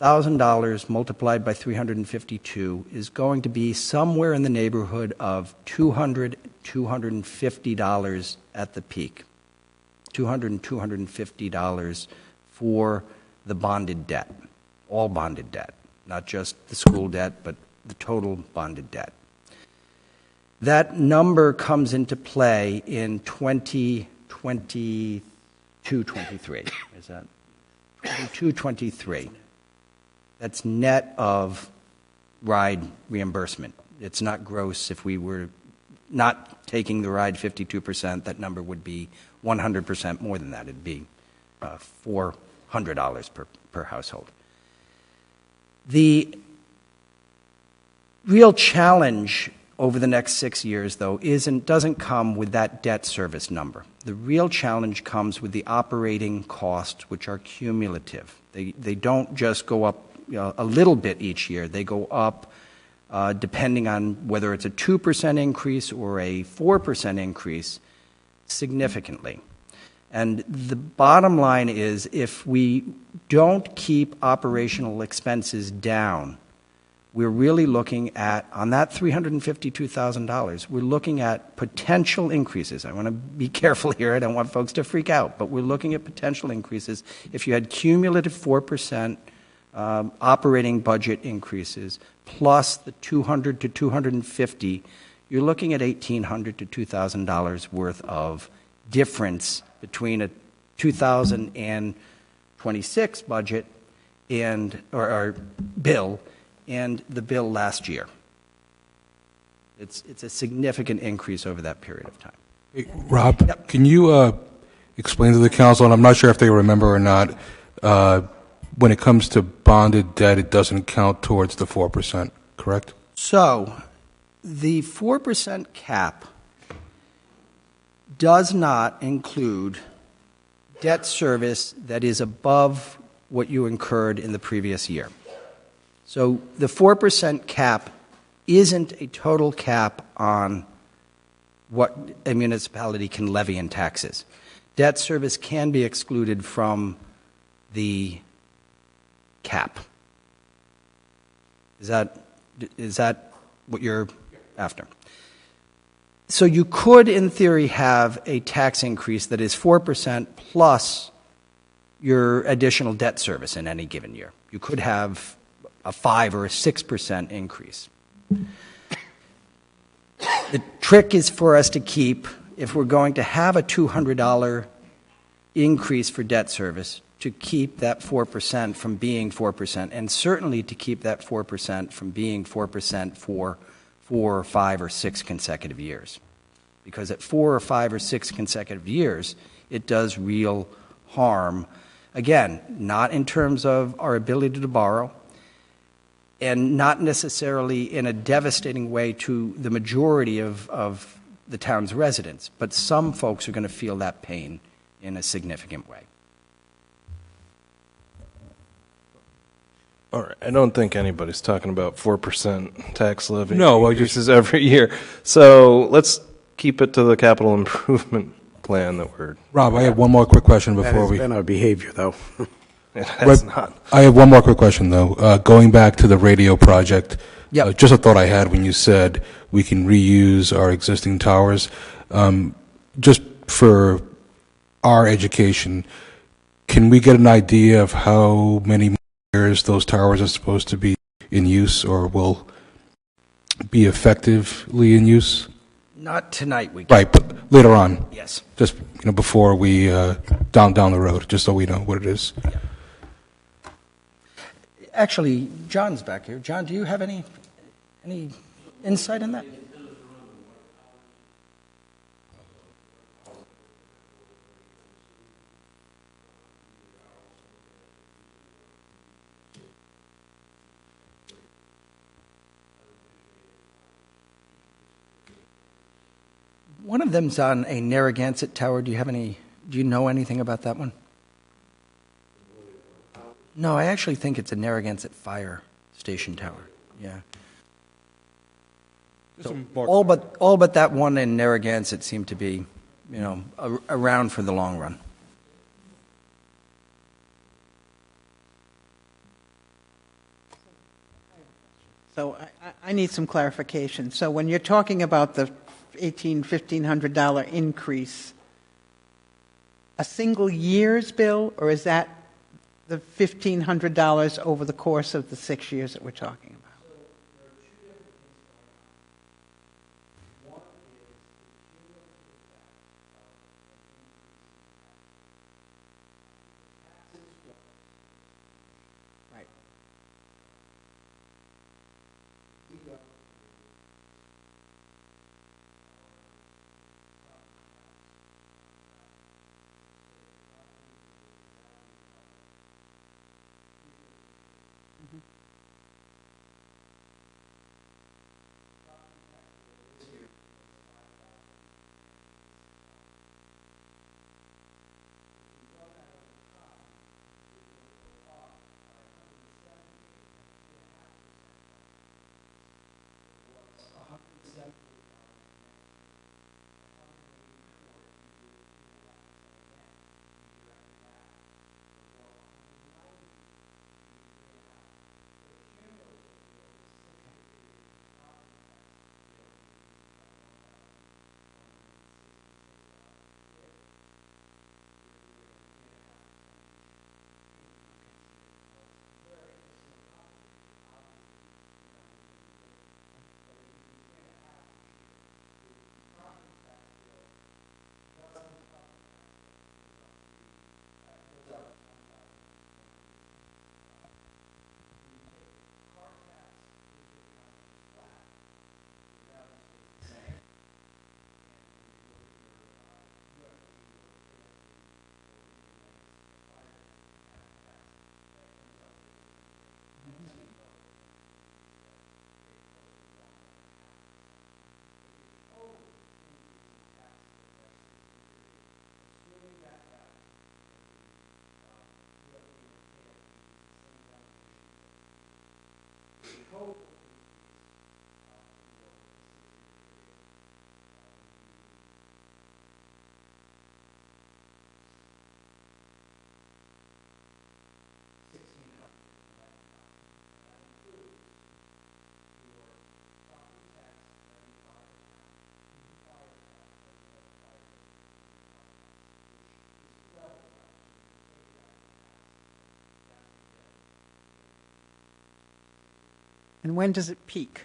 $1,000 multiplied by 352 is going to be somewhere in the neighborhood of $200, $250 at the peak. $200 and $250 for the bonded debt, all bonded debt, not just the school debt, but the total bonded debt. That number comes into play in 2022-23. Is that 22-23? That's net of ride reimbursement. It's not gross. If we were not taking the ride 52%, that number would be 100% more than that. It'd be $400 per household. The real challenge over the next 6 years, though, doesn't come with that debt service number. The real challenge comes with the operating costs, which are cumulative. They don't just go up a little bit each year. They go up depending on whether it's a 2% increase or a 4% increase significantly. And the bottom line is, if we don't keep operational expenses down, we're really looking at, on that $352,000, we're looking at potential increases. I want to be careful here. I don't want folks to freak out, but we're looking at potential increases. If you had cumulative 4% operating budget increases plus the $200 to $250, you're looking at $1,800 to $2,000 worth of difference between a 2026 budget or bill and the bill last year. It's a significant increase over that period of time. Hey, Rob, can you explain to the council, and I'm not sure if they remember or not, when it comes to bonded debt, it doesn't count towards the 4%, correct? So, the 4% cap does not include debt service that is above what you incurred in the previous year. So the 4% cap isn't a total cap on what a municipality can levy in taxes. Debt service can be excluded from the cap. Is that what you're after? So you could, in theory, have a tax increase that is 4% plus your additional debt service in any given year. You could have a 5 or a 6% increase. The trick is for us to keep, if we're going to have a $200 increase for debt service, to keep that 4% from being 4%, and certainly to keep that 4% from being 4% for 4, 5, or 6 consecutive years. Because at 4 or 5 or 6 consecutive years, it does real harm. Again, not in terms of our ability to borrow, and not necessarily in a devastating way to the majority of the town's residents, but some folks are going to feel that pain in a significant way. All right, I don't think anybody's talking about 4% tax levy No, I increases every year. So let's keep it to the capital improvement plan that we're... Rob, I have one more quick question before That has we... been our behavior, though. It has not. I have one more quick question, though. Going back to the radio project, Yep. just a thought I had when you said we can reuse our existing towers. Just for our education, can we get an idea of how many years those towers are supposed to be in use or will be effectively in use? Not tonight, we Right, but later on. Yes. Just before we down the road, just so we know what it is. Actually, John's back here. John, do you have any insight on that? One of them's on a Narragansett tower. Do you know anything about that one? No, I actually think it's a Narragansett fire station tower. Yeah. So all but that one in Narragansett seem to be, around for the long run. So I need some clarification. So when you're talking about the $1,500 increase, a single year's bill, or is that the $1,500 over the course of the 6 years that we're talking about? Right. And when does it peak?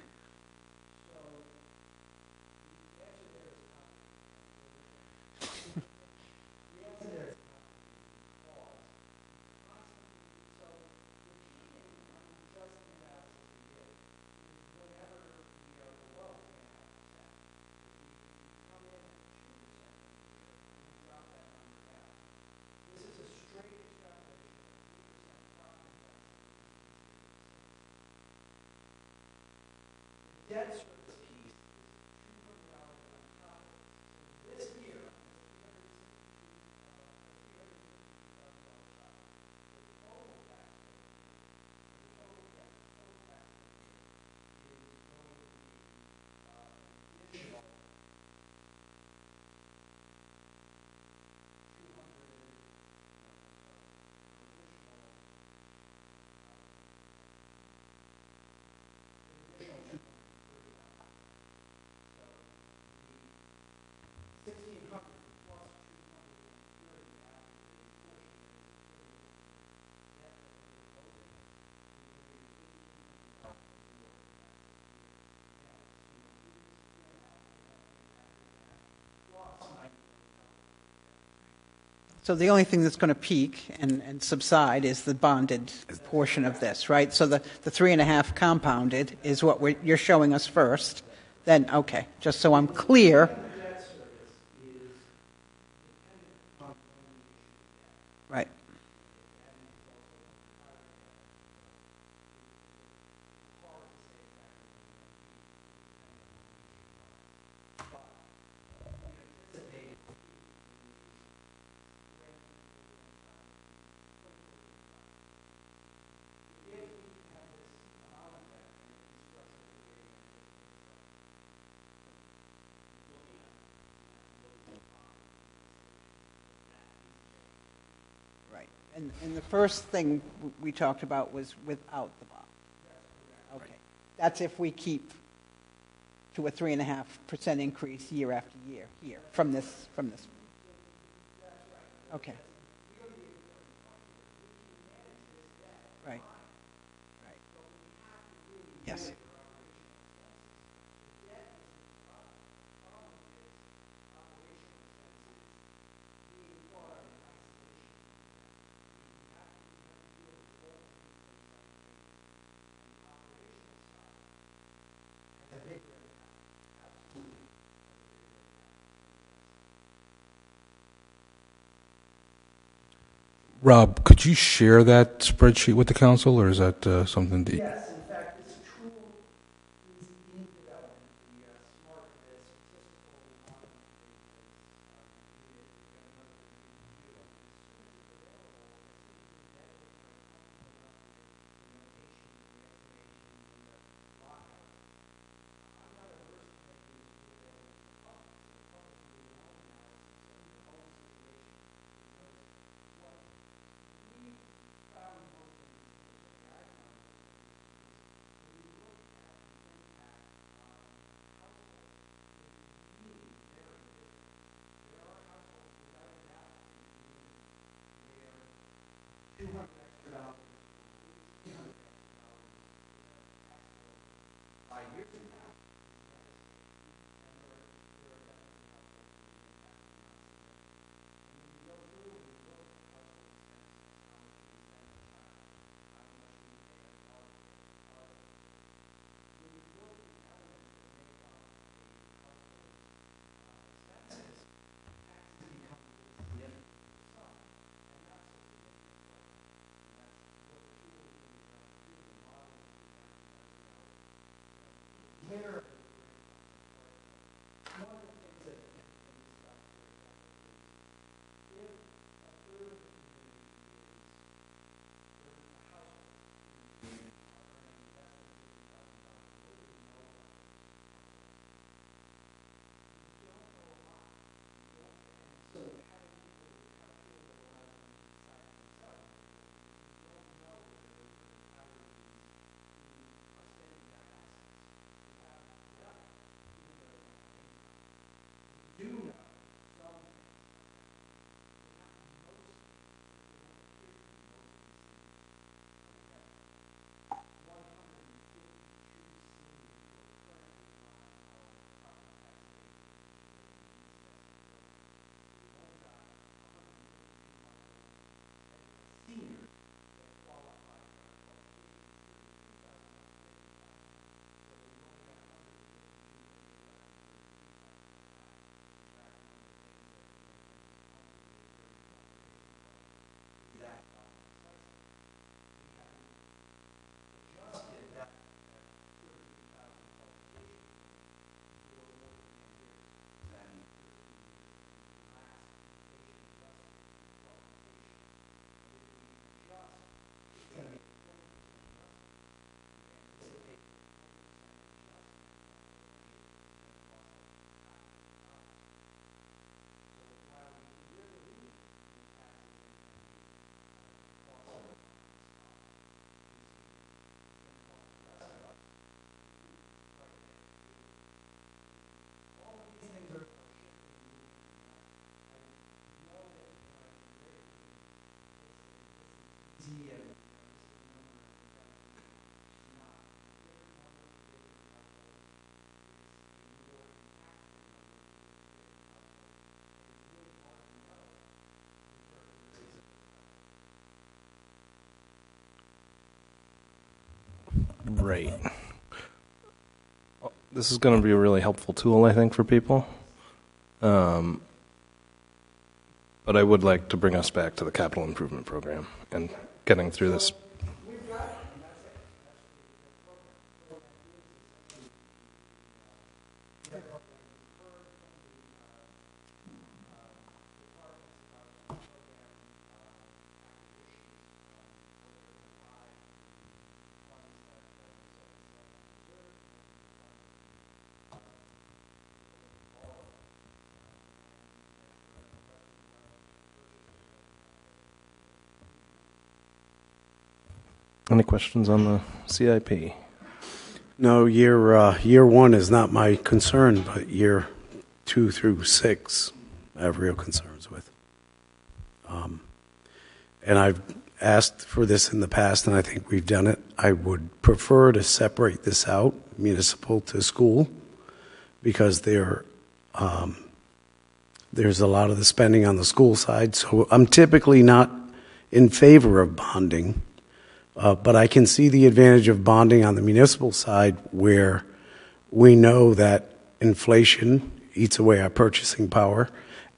So the only thing that's going to peak and subside is the bonded portion of this, right? So the 3.5 compounded is what you're showing us first. Then, okay, just so I'm clear. Right. Right. And the first thing we talked about was without the bond. Okay. That's if we keep to a 3.5% increase year after year here from this. Okay. Right. Right. Yes. Rob, could you share that spreadsheet with the council, or is that something that... Yes, in fact, it's a true in development, the SMART statistical rate. This is going to be a really helpful tool, I think, for people. But I would like to bring us back to the capital improvement program and getting through this. Any questions on the CIP? No, year one is not my concern, but year 2 through 6, I have real concerns with. And I've asked for this in the past, and I think we've done it. I would prefer to separate this out, municipal to school, because there's a lot of the spending on the school side. So I'm typically not in favor of bonding. But I can see the advantage of bonding on the municipal side, where we know that inflation eats away our purchasing power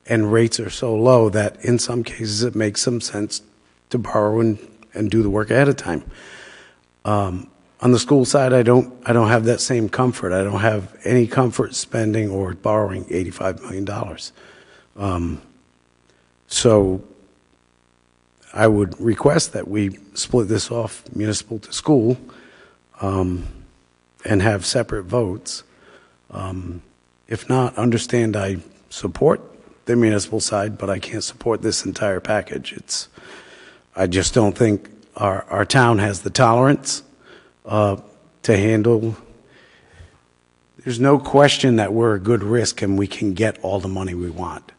and rates are so low that in some cases it makes some sense to borrow and do the work ahead of time. On the school side, I don't have that same comfort. I don't have any comfort spending or borrowing $85 million. So I would request that we split this off, municipal to school, and have separate votes. If not, understand I support the municipal side, but I can't support this entire package. I just don't think our town has the tolerance to handle. There's no question that we're a good risk and we can get all the money we want.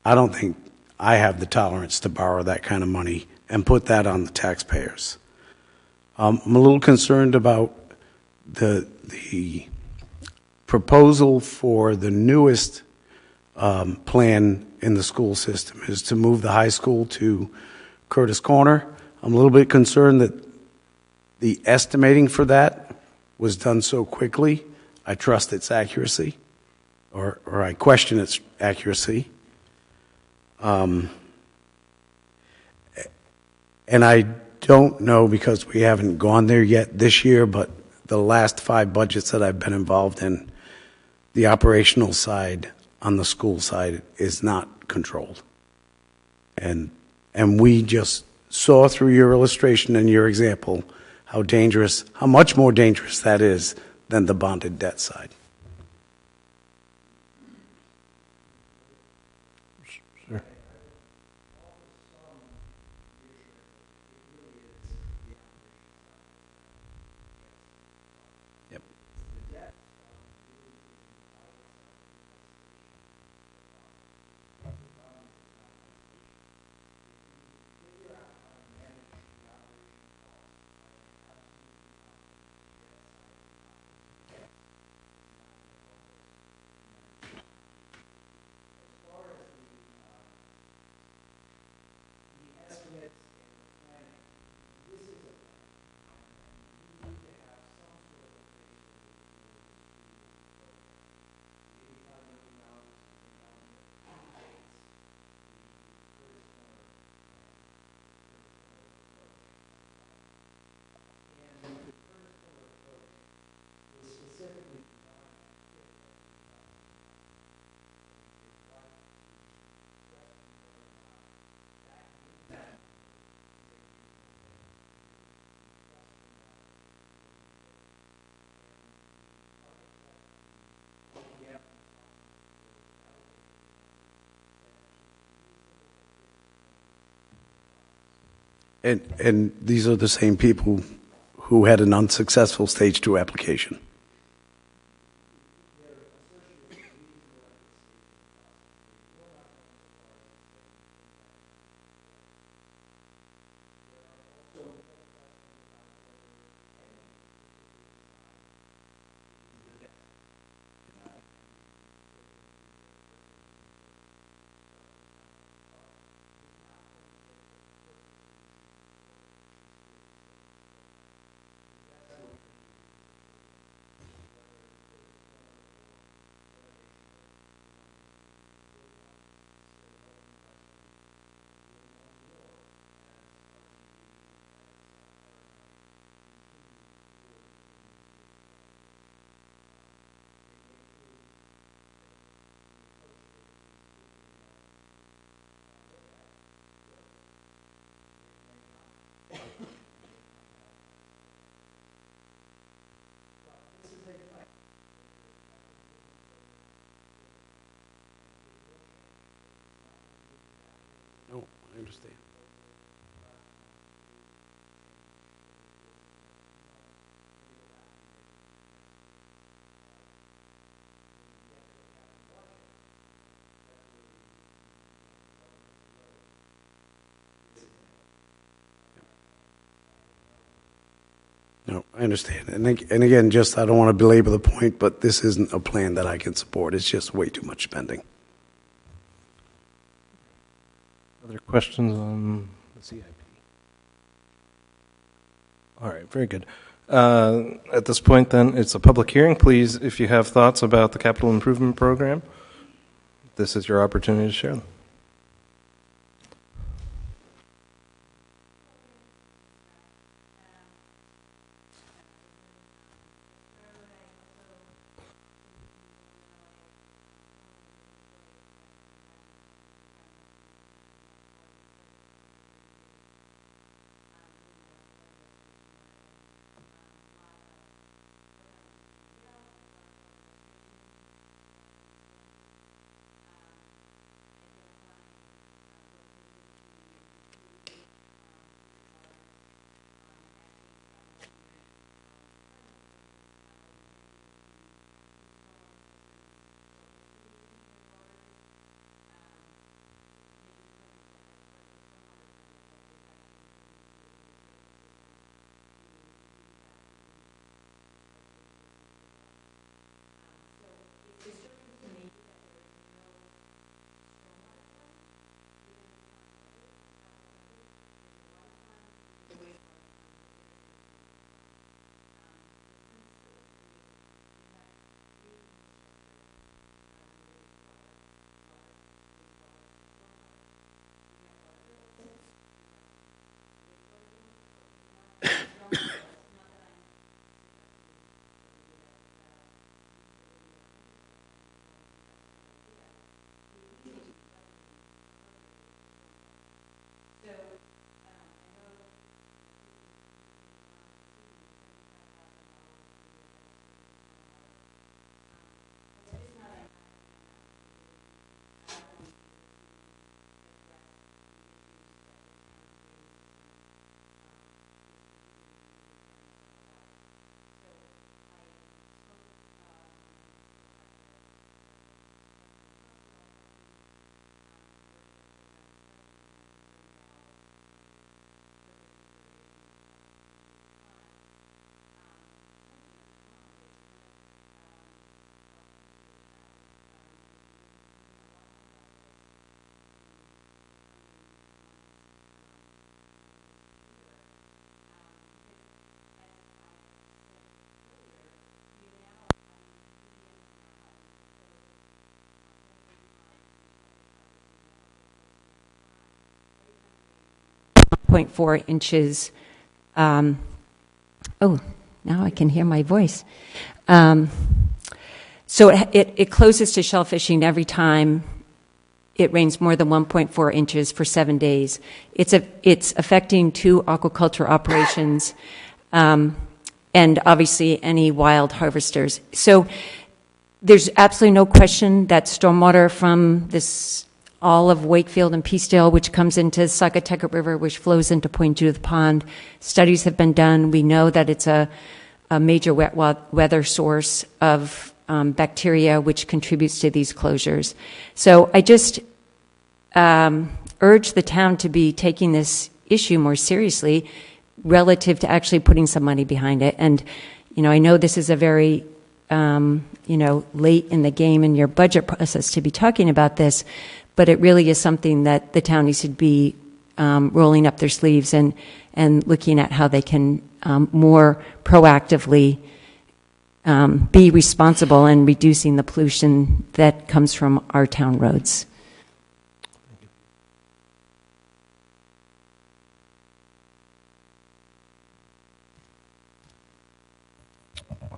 I don't think I have the tolerance to borrow that kind of money and put that on the taxpayers. I'm a little concerned about the proposal for the newest plan in the school system is to move the high school to Curtis Corner. I'm a little bit concerned that the estimating for that was done so quickly. I trust its accuracy, or I question its accuracy. And I don't know, because we haven't gone there yet this year, but the last 5 budgets that I've been involved in, the operational side on the school side is not controlled. And we just saw through your illustration and your example how much more dangerous that is than the bonded debt side. Sure. Yep. And these are the same people who had an unsuccessful Stage 2 application. I understand. No, I understand. And again, just, I don't want to belabor the point, but this isn't a plan that I can support. It's just way too much spending. Other questions on the CIP? All right, very good. At this point, then, it's a public hearing. Please, if you have thoughts about the capital improvement program, this is your opportunity to share them. .4 inches. Oh, now I can hear my voice. So it closes to shell fishing every time it rains more than 1.4 inches for 7 days. It's affecting 2 aquaculture operations and obviously any wild harvesters. So there's absolutely no question that stormwater from this all of Wakefield and Peacedale, which comes into Saugatucket River, which flows into Point Judith Pond. Studies have been done. We know that it's a major wet weather source of bacteria, which contributes to these closures. So I just urge the town to be taking this issue more seriously relative to actually putting some money behind it. And, I know this is a very, late in the game in your budget process to be talking about this, but it really is something that the town needs to be rolling up their sleeves and looking at how they can more proactively be responsible in reducing the pollution that comes from our town roads.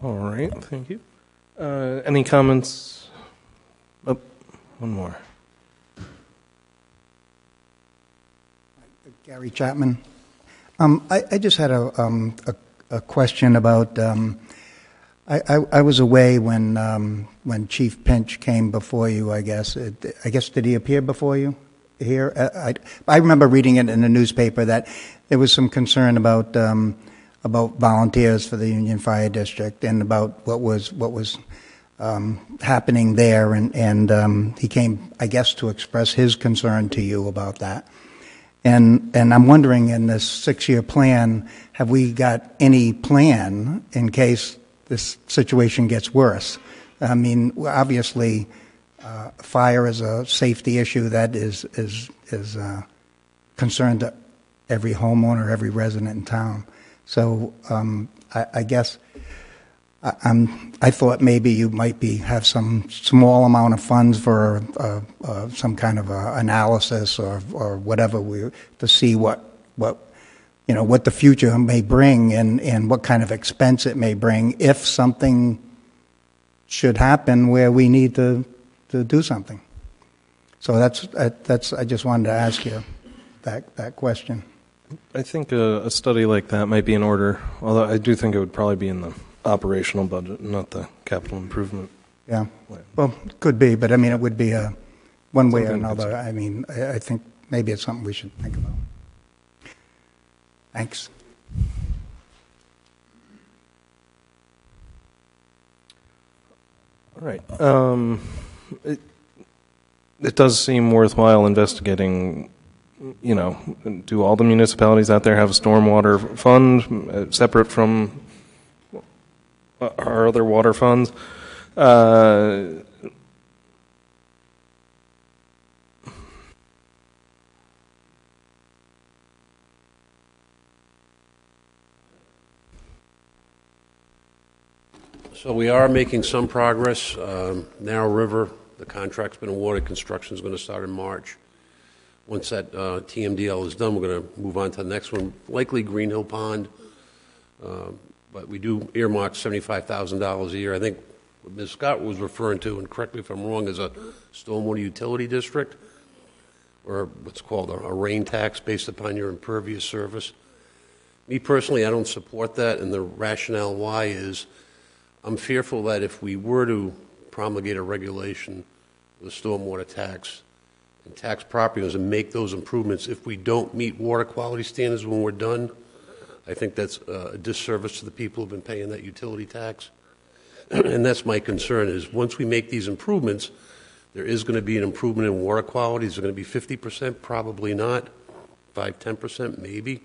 All right, thank you. Any comments? Oh, one more. Gary Chapman. I just had a question about. I was away when Chief Pinch came before you. I guess did he appear before you? here. I remember reading it in the newspaper that there was some concern about volunteers for the Union Fire District and about what was happening there, and he came, I guess, to express his concern to you about that. And I'm wondering, in this 6-year plan, have we got any plan in case this situation gets worse? I mean, obviously, fire is a safety issue that is concerned to every homeowner, every resident in town. So I guess I thought maybe you might have some small amount of funds for some kind of analysis or whatever to see what the future may bring and what kind of expense it may bring if something should happen where we need to do something. So that's I just wanted to ask you that question. I think a study like that might be in order, although I do think it would probably be in the operational budget, not the capital improvement. Yeah, well, could be, but I mean, it would be one way or another. I mean, I think maybe it's something we should think about. Thanks. All right. It does seem worthwhile investigating. Do all the municipalities out there have a stormwater fund separate from our other water funds? So we are making some progress. Narrow River, the contract's been awarded. Construction is going to start in March. Once that TMDL is done, we're going to move on to the next one, likely Green Hill Pond. But we do earmark $75,000 a year. I think what Ms. Scott was referring to, and correct me if I'm wrong, is a stormwater utility district, or what's called a rain tax based upon your impervious surface. Me personally, I don't support that, and the rationale why is I'm fearful that if we were to promulgate a regulation with a stormwater tax and tax property owners and make those improvements, if we don't meet water quality standards when we're done, I think that's a disservice to the people who've been paying that utility tax. And that's my concern, is once we make these improvements, there is going to be an improvement in water quality. Is it going to be 50%? Probably not. 5-10% maybe.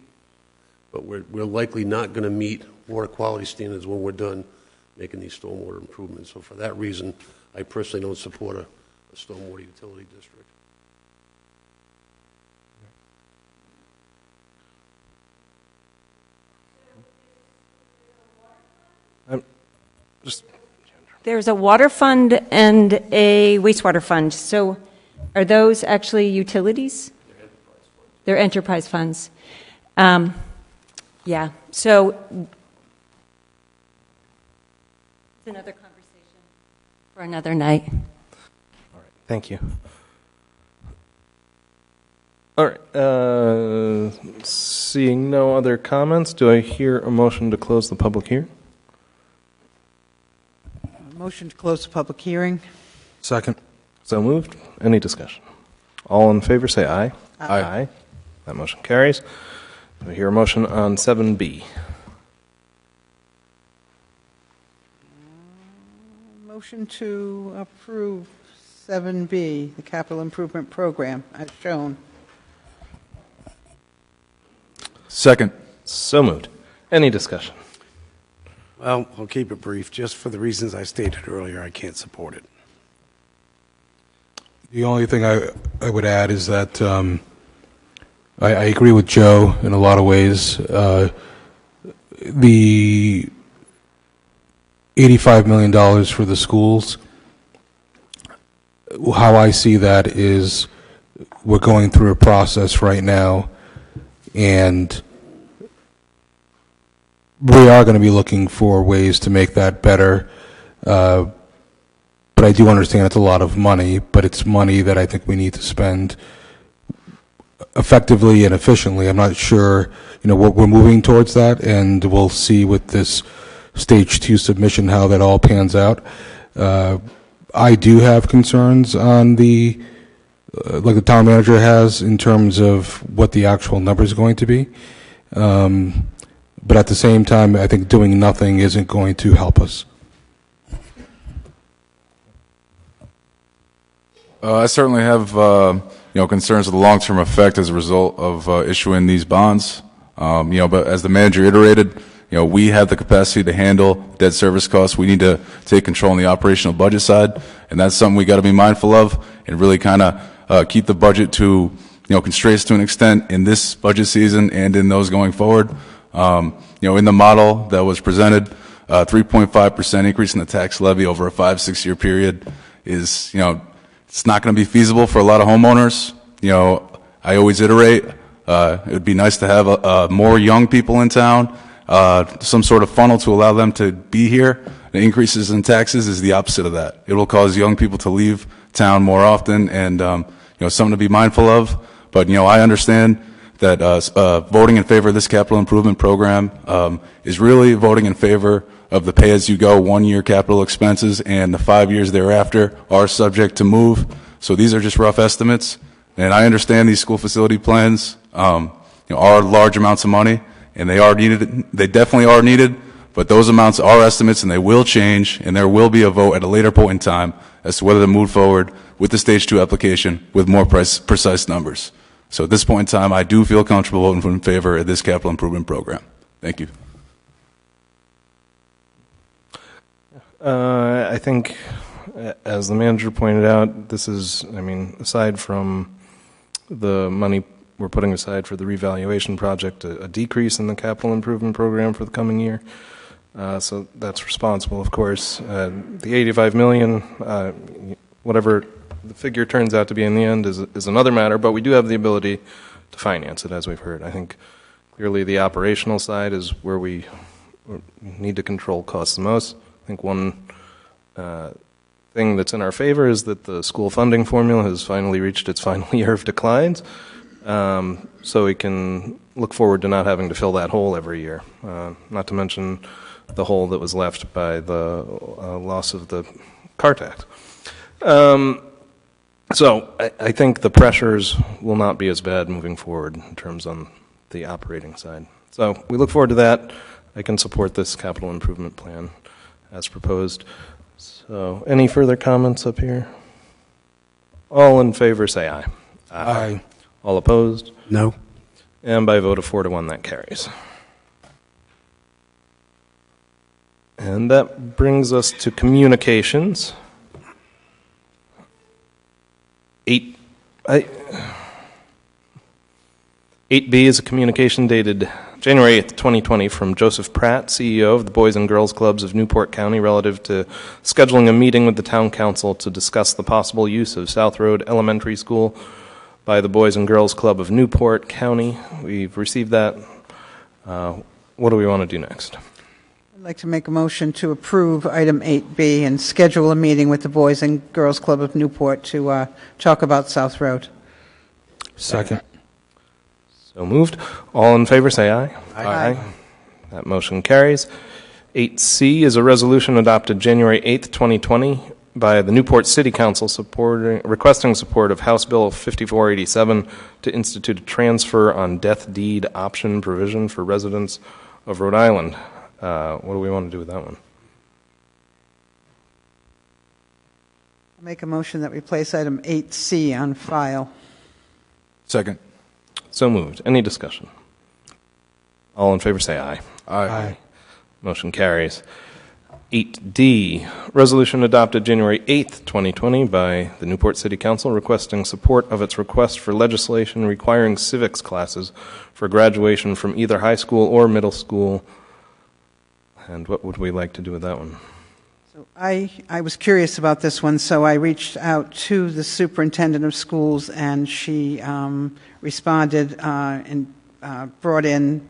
But we're likely not going to meet water quality standards when we're done making these stormwater improvements. So for that reason, I personally don't support a stormwater utility district. There's a water fund and a wastewater fund. So are those actually utilities? They're enterprise funds. Yeah. So it's another conversation for another night. All right. Thank you. All right. Seeing no other comments, do I hear a motion to close the public hearing? Motion to close the public hearing. Second. So moved. Any discussion? All in favor say aye. Aye. Aye. That motion carries. Do I hear a motion on 7B? Motion to approve 7B, the capital improvement program, as shown. Second. So moved. Any discussion? Well, I'll keep it brief. Just for the reasons I stated earlier, I can't support it. The only thing I would add is that I agree with Joe in a lot of ways. The $85 million for the schools, how I see that is we're going through a process right now, and we are going to be looking for ways to make that better. But I do understand it's a lot of money, but it's money that I think we need to spend effectively and efficiently. I'm not sure, we're moving towards that, and we'll see with this stage 2 submission how that all pans out. I do have concerns on the like the town manager has in terms of what the actual number is going to be. But at the same time, I think doing nothing isn't going to help us. I certainly have concerns with the long-term effect as a result of issuing these bonds. But as the manager iterated, we have the capacity to handle debt service costs. We need to take control on the operational budget side, and that's something we got to be mindful of and really kind of keep the budget to constraints to an extent in this budget season and in those going forward. In the model that was presented, 3.5% increase in the tax levy over a 5-6 year period is it's not going to be feasible for a lot of homeowners. I always iterate. It would be nice to have more young people in town, some sort of funnel to allow them to be here. The increases in taxes is the opposite of that. It will cause young people to leave town more often, and something to be mindful of. But I understand that voting in favor of this capital improvement program is really voting in favor of the pay-as-you-go 1 year capital expenses, and the 5 years thereafter are subject to move. So these are just rough estimates, and I understand these school facility plans are large amounts of money, and they are needed. They definitely are needed, but those amounts are estimates, and they will change, and there will be a vote at a later point in time as to whether to move forward with the Stage 2 application with more precise numbers. So at this point in time, I do feel comfortable voting in favor of this capital improvement program. Thank you. I think, as the manager pointed out, this is, aside from the money we're putting aside for the revaluation project, a decrease in the capital improvement program for the coming year. So that's responsible, of course. The $85 million, whatever the figure turns out to be in the end is another matter, but we do have the ability to finance it, as we've heard. I think clearly the operational side is where we need to control costs the most. I think one thing that's in our favor is that the school funding formula has finally reached its final year of declines, so we can look forward to not having to fill that hole every year, not to mention the hole that was left by the loss of the car tax. So I think the pressures will not be as bad moving forward in terms on the operating side. So we look forward to that. I can support this capital improvement plan as proposed. So any further comments up here? All in favor say aye. Aye. All opposed? No. And by a vote of 4-1, that carries. And that brings us to communications. 8B is a communication dated January 8th, 2020 from Joseph Pratt, CEO of the Boys and Girls Clubs of Newport County, relative to scheduling a meeting with the town council to discuss the possible use of South Road Elementary School by the Boys and Girls Club of Newport County. We've received that. What do we want to do next? I'd like to make a motion to approve item 8B and schedule a meeting with the Boys and Girls Club of Newport to talk about South Road. Second. So moved. All in favor say aye. Aye. That motion carries. 8C is a resolution adopted January 8th, 2020 by the Newport City Council requesting support of House Bill 5487 to institute a transfer on death deed option provision for residents of Rhode Island. What do we want to do with that one? I'll make a motion that we place item 8C on file. Second. So moved. Any discussion? All in favor say aye. Aye. Motion carries. 8D, resolution adopted January 8th, 2020 by the Newport City Council requesting support of its request for legislation requiring civics classes for graduation from either high school or middle school. And what would we like to do with that one? So I was curious about this one, so I reached out to the superintendent of schools, and she responded and brought in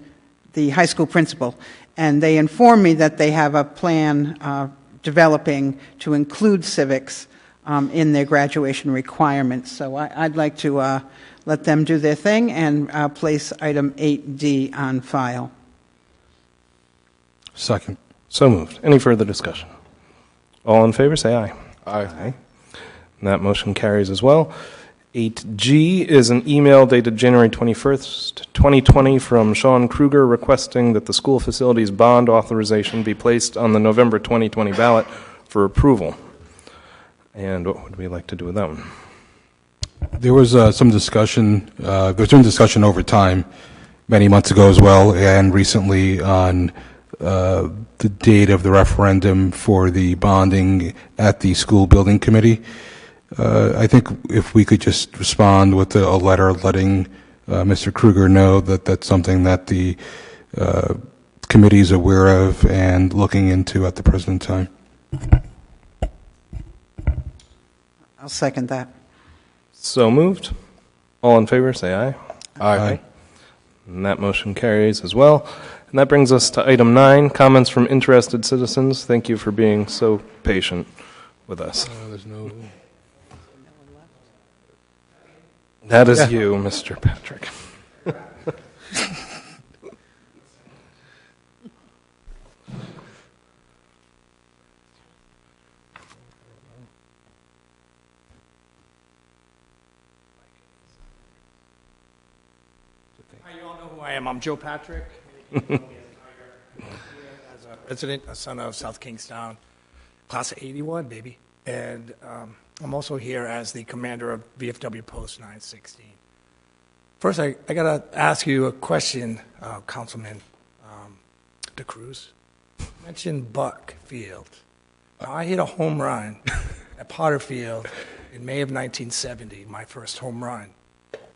the high school principal. And they informed me that they have a plan developing to include civics in their graduation requirements. So I'd like to let them do their thing and place item 8D on file. Second. So moved. Any further discussion? All in favor say aye. Aye. And that motion carries as well. 8G is an email dated January 21st, 2020 from Sean Kruger requesting that the school facilities bond authorization be placed on the November 2020 ballot for approval. And what would we like to do with that one? There was some discussion, there's been discussion over time, many months ago as well, and recently on the date of the referendum for the bonding at the school building committee. I think if we could just respond with a letter letting Mr. Kruger know that that's something that the committee is aware of and looking into at the present time. I'll second that. So moved. All in favor, say aye. Aye. And that motion carries as well. And that brings us to item 9, comments from interested citizens. Thank you for being so patient with us. There's no... That is you, Mr. Patrick. Hi, you all know who I am. I'm Joe Patrick. As a resident, a son of South Kingstown, class of 81, baby. And I'm also here as the commander of VFW Post 916. First, I got to ask you a question, Councilman DeCruz. You mentioned Buck Field. Now, I hit a home run at Potter Field in May of 1970, my first home run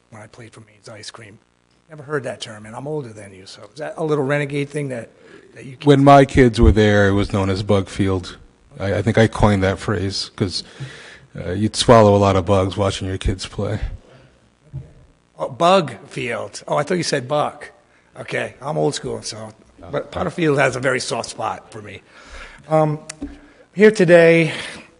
when I played for Maine's Ice Cream. Never heard that term, and I'm older than you, so is that a little renegade thing that you When my kids were there, it was known as Bug Field. I think I coined that phrase because you'd swallow a lot of bugs watching your kids play. Oh, Bug Field. Oh, I thought you said Buck. Okay, I'm old school, so. But Potter Field has a very soft spot for me. Here today,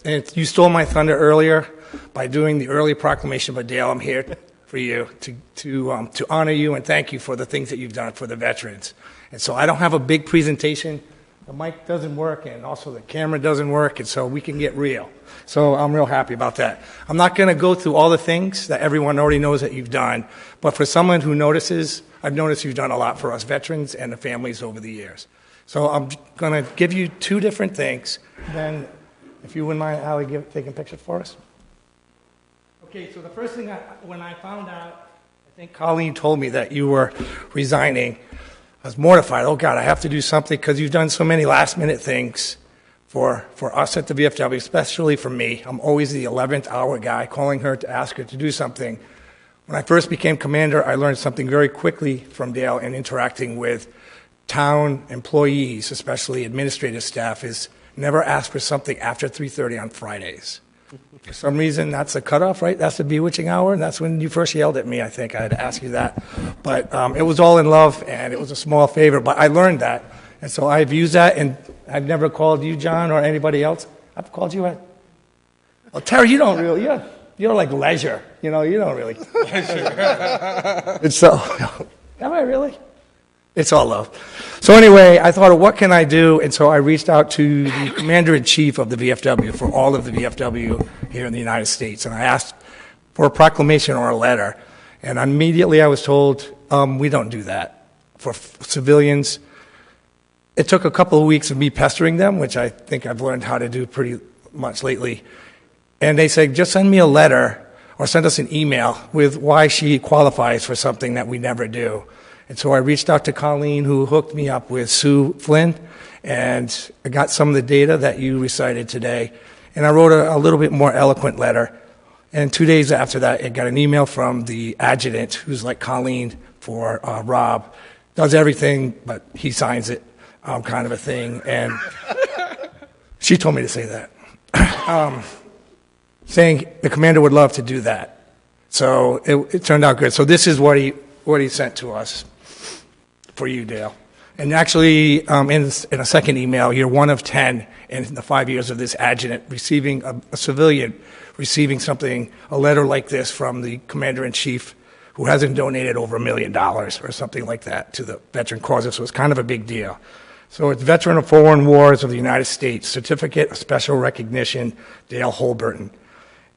and you stole my thunder earlier by doing the early proclamation, but Dale, I'm here for you to honor you and thank you for the things that you've done for the veterans. And so I don't have a big presentation. The mic doesn't work, and also the camera doesn't work, and so we can get real. So I'm real happy about that. I'm not going to go through all the things that everyone already knows that you've done, but for someone who notices, I've noticed you've done a lot for us veterans and the families over the years. So I'm going to give you 2 different things. Then, if you wouldn't mind, Allie, taking pictures for us. Okay, so the first thing, when I found out, I think Colleen told me that you were resigning, I was mortified. Oh, God, I have to do something because you've done so many last-minute things for us at the VFW, especially for me. I'm always the 11th hour guy calling her to ask her to do something. When I first became commander, I learned something very quickly from Dale in interacting with town employees, especially administrative staff, is never ask for something after 3:30 on Fridays. For some reason, that's a cutoff, right? That's the bewitching hour, and that's when you first yelled at me, I think. I had to ask you that. But it was all in love, and it was a small favor, but I learned that. And so I've used that, and I've never called you, John, or anybody else. I've called you at... Oh, Terry, you don't really... You're like leisure. You know, you don't really... It's so... Am I really? It's all love. So anyway, I thought, what can I do? And so I reached out to the commander-in-chief of the VFW for all of the VFW here in the United States, and I asked for a proclamation or a letter. And immediately I was told, we don't do that for civilians. It took a couple of weeks of me pestering them, which I think I've learned how to do pretty much lately. And they said, just send me a letter or send us an email with why she qualifies for something that we never do. And so I reached out to Colleen, who hooked me up with Sue Flynn, and I got some of the data that you recited today. And I wrote a little bit more eloquent letter. And 2 days after that, I got an email from the adjutant, who's like Colleen for Rob. Does everything, but he signs it, kind of a thing. And she told me to say that. Saying the commander would love to do that. So it turned out good. So this is what he sent to us for you, Dale. And actually, in a second email, you're one of 10 in the 5 years of this adjutant receiving a civilian receiving something, a letter like this from the commander-in-chief who hasn't donated over $1 million or something like that to the veteran causes. So it's kind of a big deal. So it's Veteran of Foreign Wars of the United States, Certificate of Special Recognition, Dale Holberton.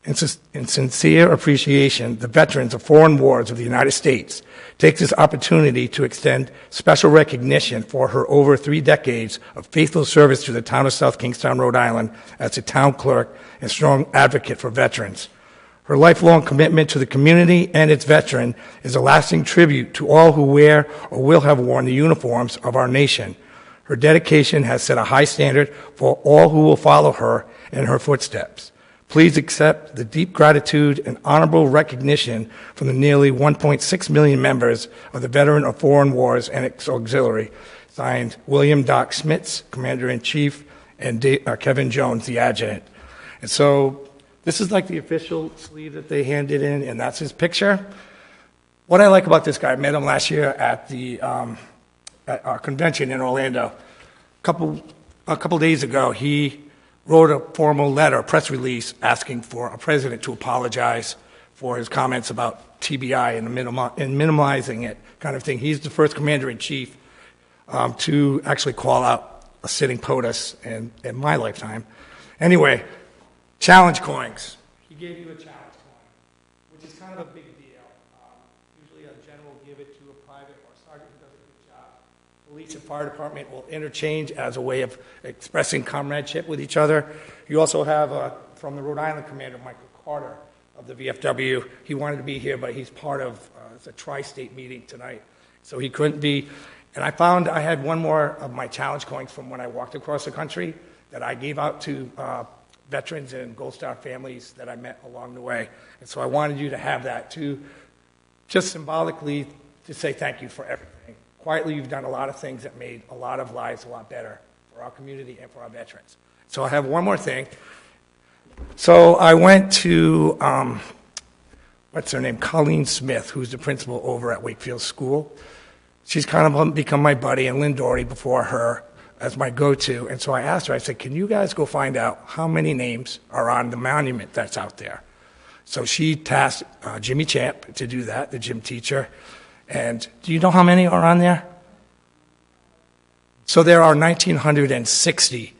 In sincere appreciation, the veterans of foreign wars of the United States take this opportunity to extend special recognition for her over 3 decades of faithful service to the town of South Kingstown, Rhode Island, as a town clerk and strong advocate for veterans. Her lifelong commitment to the community and its veteran is a lasting tribute to all who wear or will have worn the uniforms of our nation. Her dedication has set a high standard for all who will follow her in her footsteps. Please accept the deep gratitude and honorable recognition from the nearly 1.6 million members of the Veteran of Foreign Wars and its Auxiliary, signed William Doc Schmitz, Commander-in-Chief, and Kevin Jones, the Adjutant. And so this is like the official sleeve that they handed in, and that's his picture. What I like about this guy, I met him last year at at our convention in Orlando. A couple days ago, he wrote a formal letter, a press release, asking for a president to apologize for his comments about TBI and minimizing it, kind of thing. He's the first commander-in-chief to actually call out a sitting POTUS in my lifetime. Anyway, challenge coins. He gave you a challenge coin, which is kind of a big deal. Usually a general will give it to a private or sergeant who does a good job. Police and fire department will interchange as a way of expressing comradeship with each other. You also have, from the Rhode Island commander, Michael Carter of the VFW. He wanted to be here, but he's part of it's a tri-state meeting tonight, so he couldn't be. And I found I had one more of my challenge coins from when I walked across the country that I gave out to veterans and Gold Star families that I met along the way. And so I wanted you to have that to just symbolically to say thank you for everything. Quietly, you've done a lot of things that made a lot of lives a lot better for our community and for our veterans. So I have one more thing. So I went to, what's her name, Colleen Smith, who's the principal over at Wakefield School. She's kind of become my buddy, and Lynn Doherty before her as my go-to. And so I asked her, I said, can you guys go find out how many names are on the monument that's out there? So she tasked Jimmy Champ to do that, the gym teacher. And do you know how many are on there? So there are 1,960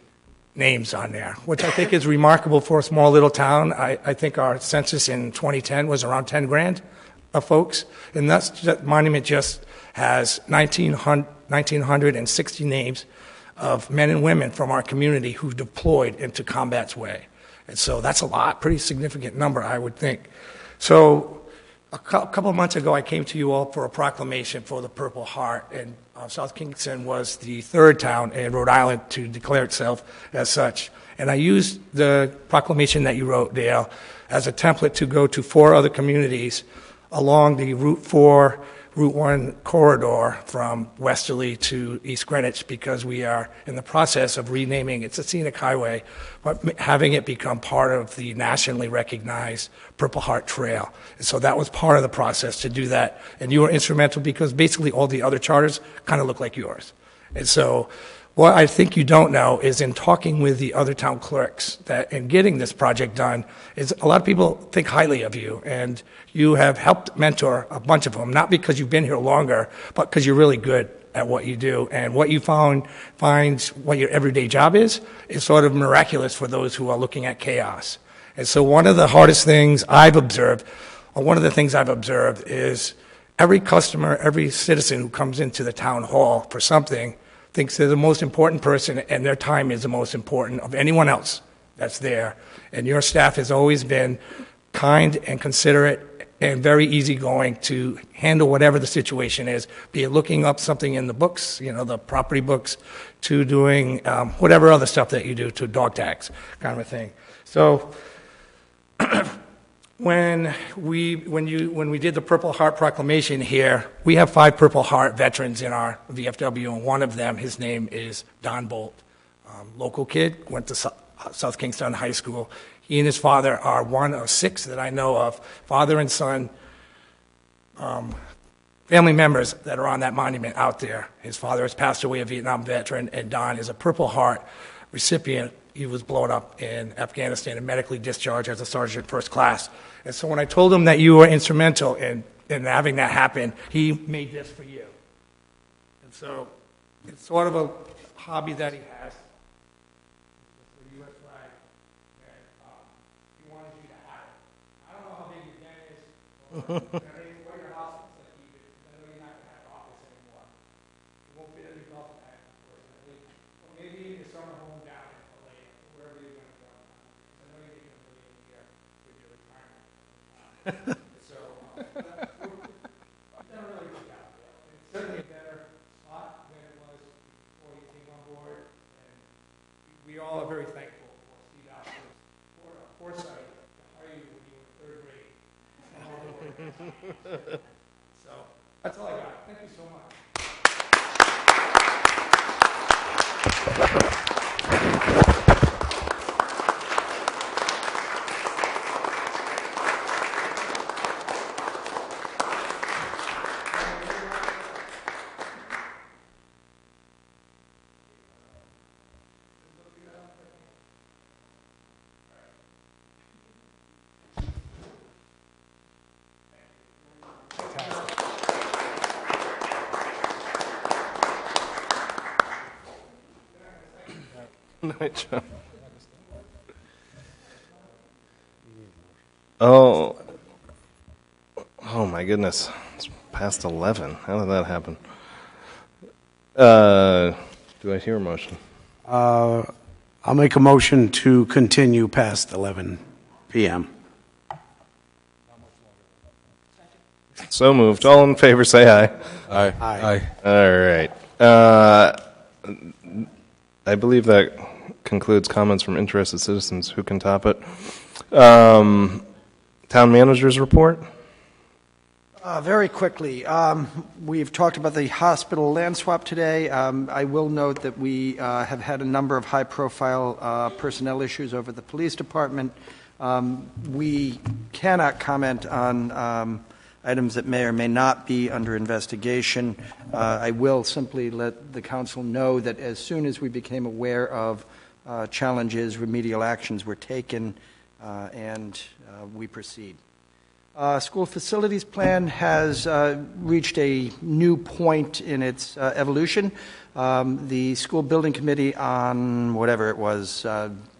names on there, which I think is remarkable for a small little town. I think our census in 2010 was around 10 grand of folks. And that monument just has 1,960 names of men and women from our community who deployed into combat's way. And so that's a lot, pretty significant number, I would think. So a couple of months ago, I came to you all for a proclamation for the Purple Heart, and South Kingston was the third town in Rhode Island to declare itself as such. And I used the proclamation that you wrote, Dale, as a template to go to 4 other communities along the Route 1 corridor from Westerly to East Greenwich, because we are in the process of renaming, it's a scenic highway, but having it become part of the nationally recognized Purple Heart Trail. And so that was part of the process to do that. And you were instrumental because basically all the other charters kind of look like yours. And so what I think you don't know is in talking with the other town clerks that in getting this project done is a lot of people think highly of you, and you have helped mentor a bunch of them, not because you've been here longer, but because you're really good at what you do. And what you finds what your everyday job is sort of miraculous for those who are looking at chaos. And so one of the hardest things I've observed, or one of the things I've observed is every customer, every citizen who comes into the town hall for something thinks they're the most important person and their time is the most important of anyone else that's there. And your staff has always been kind and considerate and very easygoing to handle whatever the situation is, be it looking up something in the books, the property books, to doing whatever other stuff that you do, to dog tags, kind of a thing. So when we did the Purple Heart Proclamation here, we have 5 Purple Heart veterans in our VFW, and one of them, his name is Don Bolt. Local kid, went to South Kingstown High School. He and his father are one of 6 that I know of, father and son, family members that are on that monument out there. His father has passed away, a Vietnam veteran, and Don is a Purple Heart recipient. He was blown up in Afghanistan and medically discharged as a sergeant first class. And so when I told him that you were instrumental in having that happen, he made this for you. And so it's sort of a hobby that he has. It's the U.S. flag. And he wanted you to have it. We all are very thankful for Steve Alford's foresight to hire you when you were in third grade. So that's all I got. Thank you so much. Night, John. Oh my goodness. It's past 11. How did that happen? Do I hear a motion? I'll make a motion to continue past 11 p.m. So moved. All in favor, say aye. Aye. Aye. All right. I believe that concludes comments from interested citizens. Who can top it? Town manager's report? Very quickly, we've talked about the hospital land swap today. I will note that we have had a number of high-profile personnel issues over the police department. We cannot comment on items that may or may not be under investigation. I will simply let the council know that as soon as we became aware of challenges, remedial actions were taken, and we proceed. School facilities plan has reached a new point in its evolution. The school building committee on whatever it was,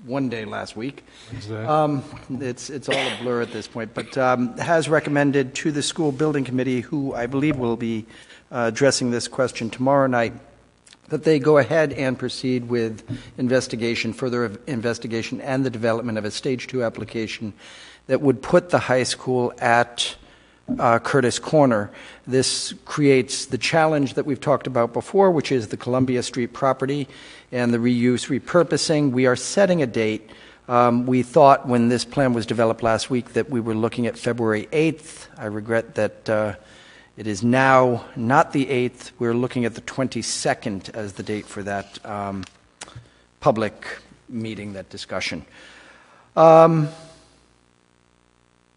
one day last week. It's all a blur at this point, but has recommended to the school building committee, who I believe will be addressing this question tomorrow night, that they go ahead and proceed with further investigation and the development of a Stage 2 application that would put the high school at Curtis Corner. This creates the challenge that we've talked about before, which is the Columbia Street property and the reuse, repurposing. We are setting a date. We thought when this plan was developed last week that we were looking at February 8th. I regret that it is now not the 8th. We're looking at the 22nd as the date for that public meeting, that discussion.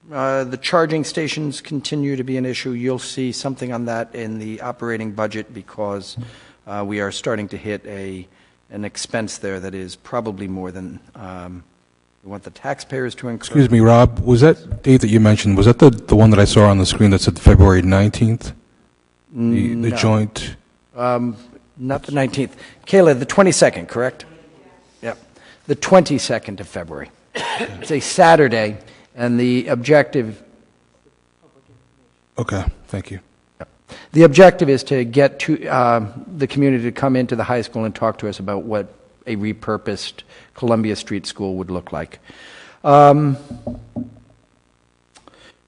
The charging stations continue to be an issue. You'll see something on that in the operating budget because we are starting to hit an expense there that is probably more than we want the taxpayers to incur. Excuse me, Rob, was that date that you mentioned, was that the one that I saw on the screen that said February 19th? The No. joint? Not the 19th. Kayla, the 22nd, correct? Yep. The 22nd of February. It's a Saturday, and the objective... Okay, thank you. The objective is to get to the community to come into the high school and talk to us about what a repurposed Columbia Street School would look like.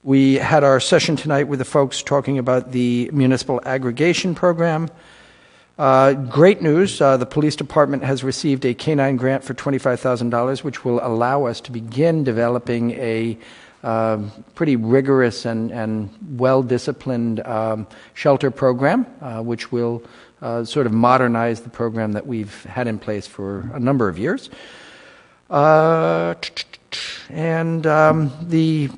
We had our session tonight with the folks talking about the municipal aggregation program. Great news, the police department has received a K-9 grant for $25,000, which will allow us to begin developing a pretty rigorous and well-disciplined shelter program, which will sort of modernize the program that we've had in place for a number of years. And the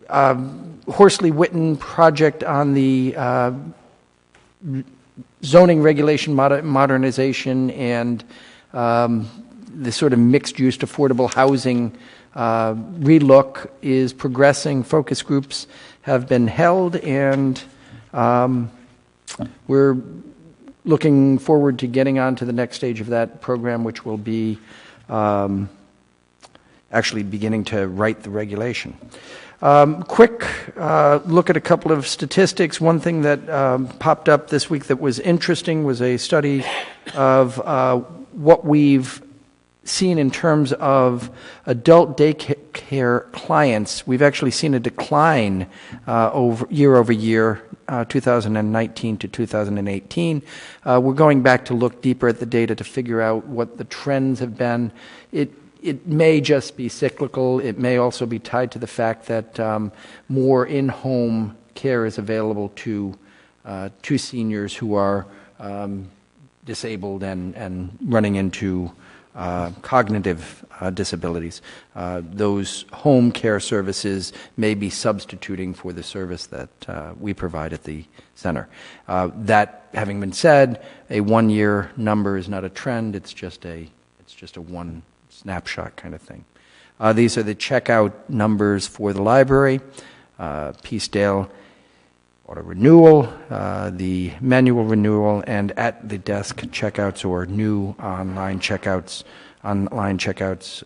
Horsley-Witten project on the zoning regulation modernization and the sort of mixed-use affordable housing relook is progressing. Focus groups have been held, and we're looking forward to getting on to the next stage of that program, which will be actually beginning to write the regulation. Quick look at a couple of statistics. One thing that popped up this week that was interesting was a study of what we've seen in terms of adult daycare clients. We've actually seen a decline year over year, 2019 to 2018. We're going back to look deeper at the data to figure out what the trends have been. It may just be cyclical. It may also be tied to the fact that more in-home care is available to seniors who are disabled and running into cognitive disabilities. Those home care services may be substituting for the service that we provide at the center. That having been said, a one-year number is not a trend. It's just a one snapshot kind of thing. These are the checkout numbers for the library, Peacedale auto renewal, the manual renewal, and at the desk checkouts or new online checkouts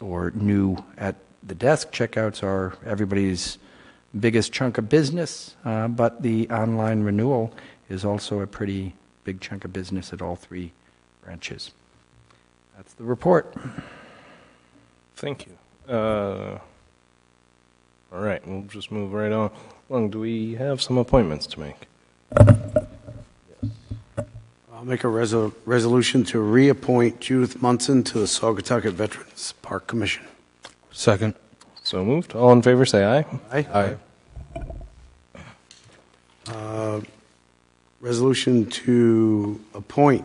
or new at the desk checkouts are everybody's biggest chunk of business, but the online renewal is also a pretty big chunk of business at all three branches. That's the report. Thank you. All right, we'll just move right on. Long, do we have some appointments to make? I'll make a resolution to reappoint Judith Munson to the Saugatucket Veterans Park Commission. Second. So moved. All in favor, say aye. Aye. Resolution to appoint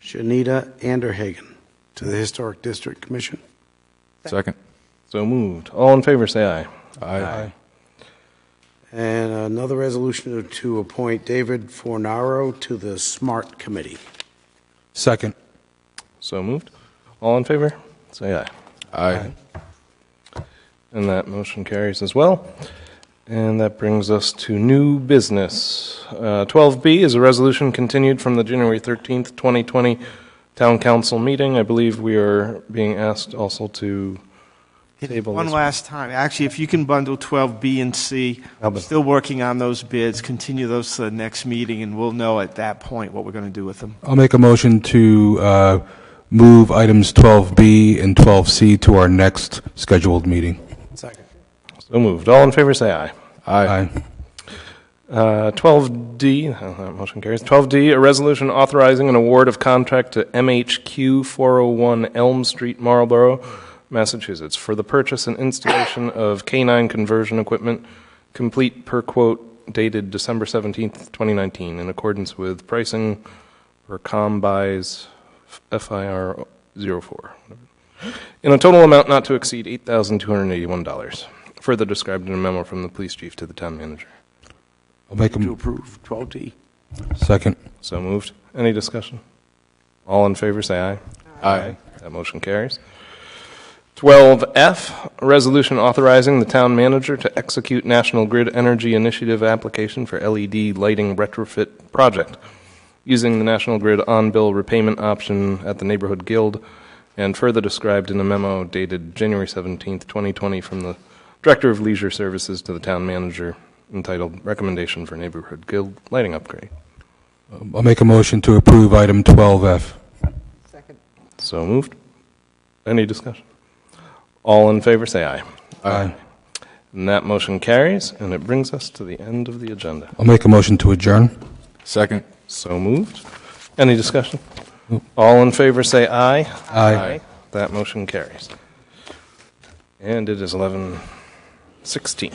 Shanita Anderhagen to the Historic District Commission. Second. So moved. All in favor, say aye. Aye. And another resolution to appoint David Fornaro to the SMART Committee. Second. So moved. All in favor, say aye. Aye. And that motion carries as well. And that brings us to new business. 12B is a resolution continued from the January 13th, 2020 Town Council meeting. I believe we are being asked also to table One this last time. Actually, if you can bundle 12B and C, still working on those bids, continue those to the next meeting, and we'll know at that point what we're going to do with them. I'll make a motion to move items 12B and 12C to our next scheduled meeting. Second. So moved. All in favor, say aye. Aye. 12D, that motion carries. 12D, a resolution authorizing an award of contract to MHQ 401 Elm Street, Marlborough, Massachusetts, for the purchase and installation of K9 conversion equipment, complete per quote, dated December 17th, 2019, in accordance with pricing for ComBuys FIR 04, in a total amount not to exceed $8,281, further described in a memo from the police chief to the town manager. I'll make To approve 12D. Second. So moved. Any discussion? All in favor, say aye. Aye. That motion carries. 12F, a resolution authorizing the town manager to execute National Grid Energy Initiative application for LED lighting retrofit project, using the National Grid on-bill repayment option at the Neighborhood Guild, and further described in a memo dated January 17th, 2020, from the Director of Leisure Services to the town manager, entitled Recommendation for Neighborhood Guild Lighting Upgrade. I'll make a motion to approve item 12F. So moved. Any discussion? All in favor, say aye. Aye. And that motion carries, and it brings us to the end of the agenda. I'll make a motion to adjourn. Second. So moved. Any discussion? All in favor, say aye. Aye. That motion carries. And it is 11:16.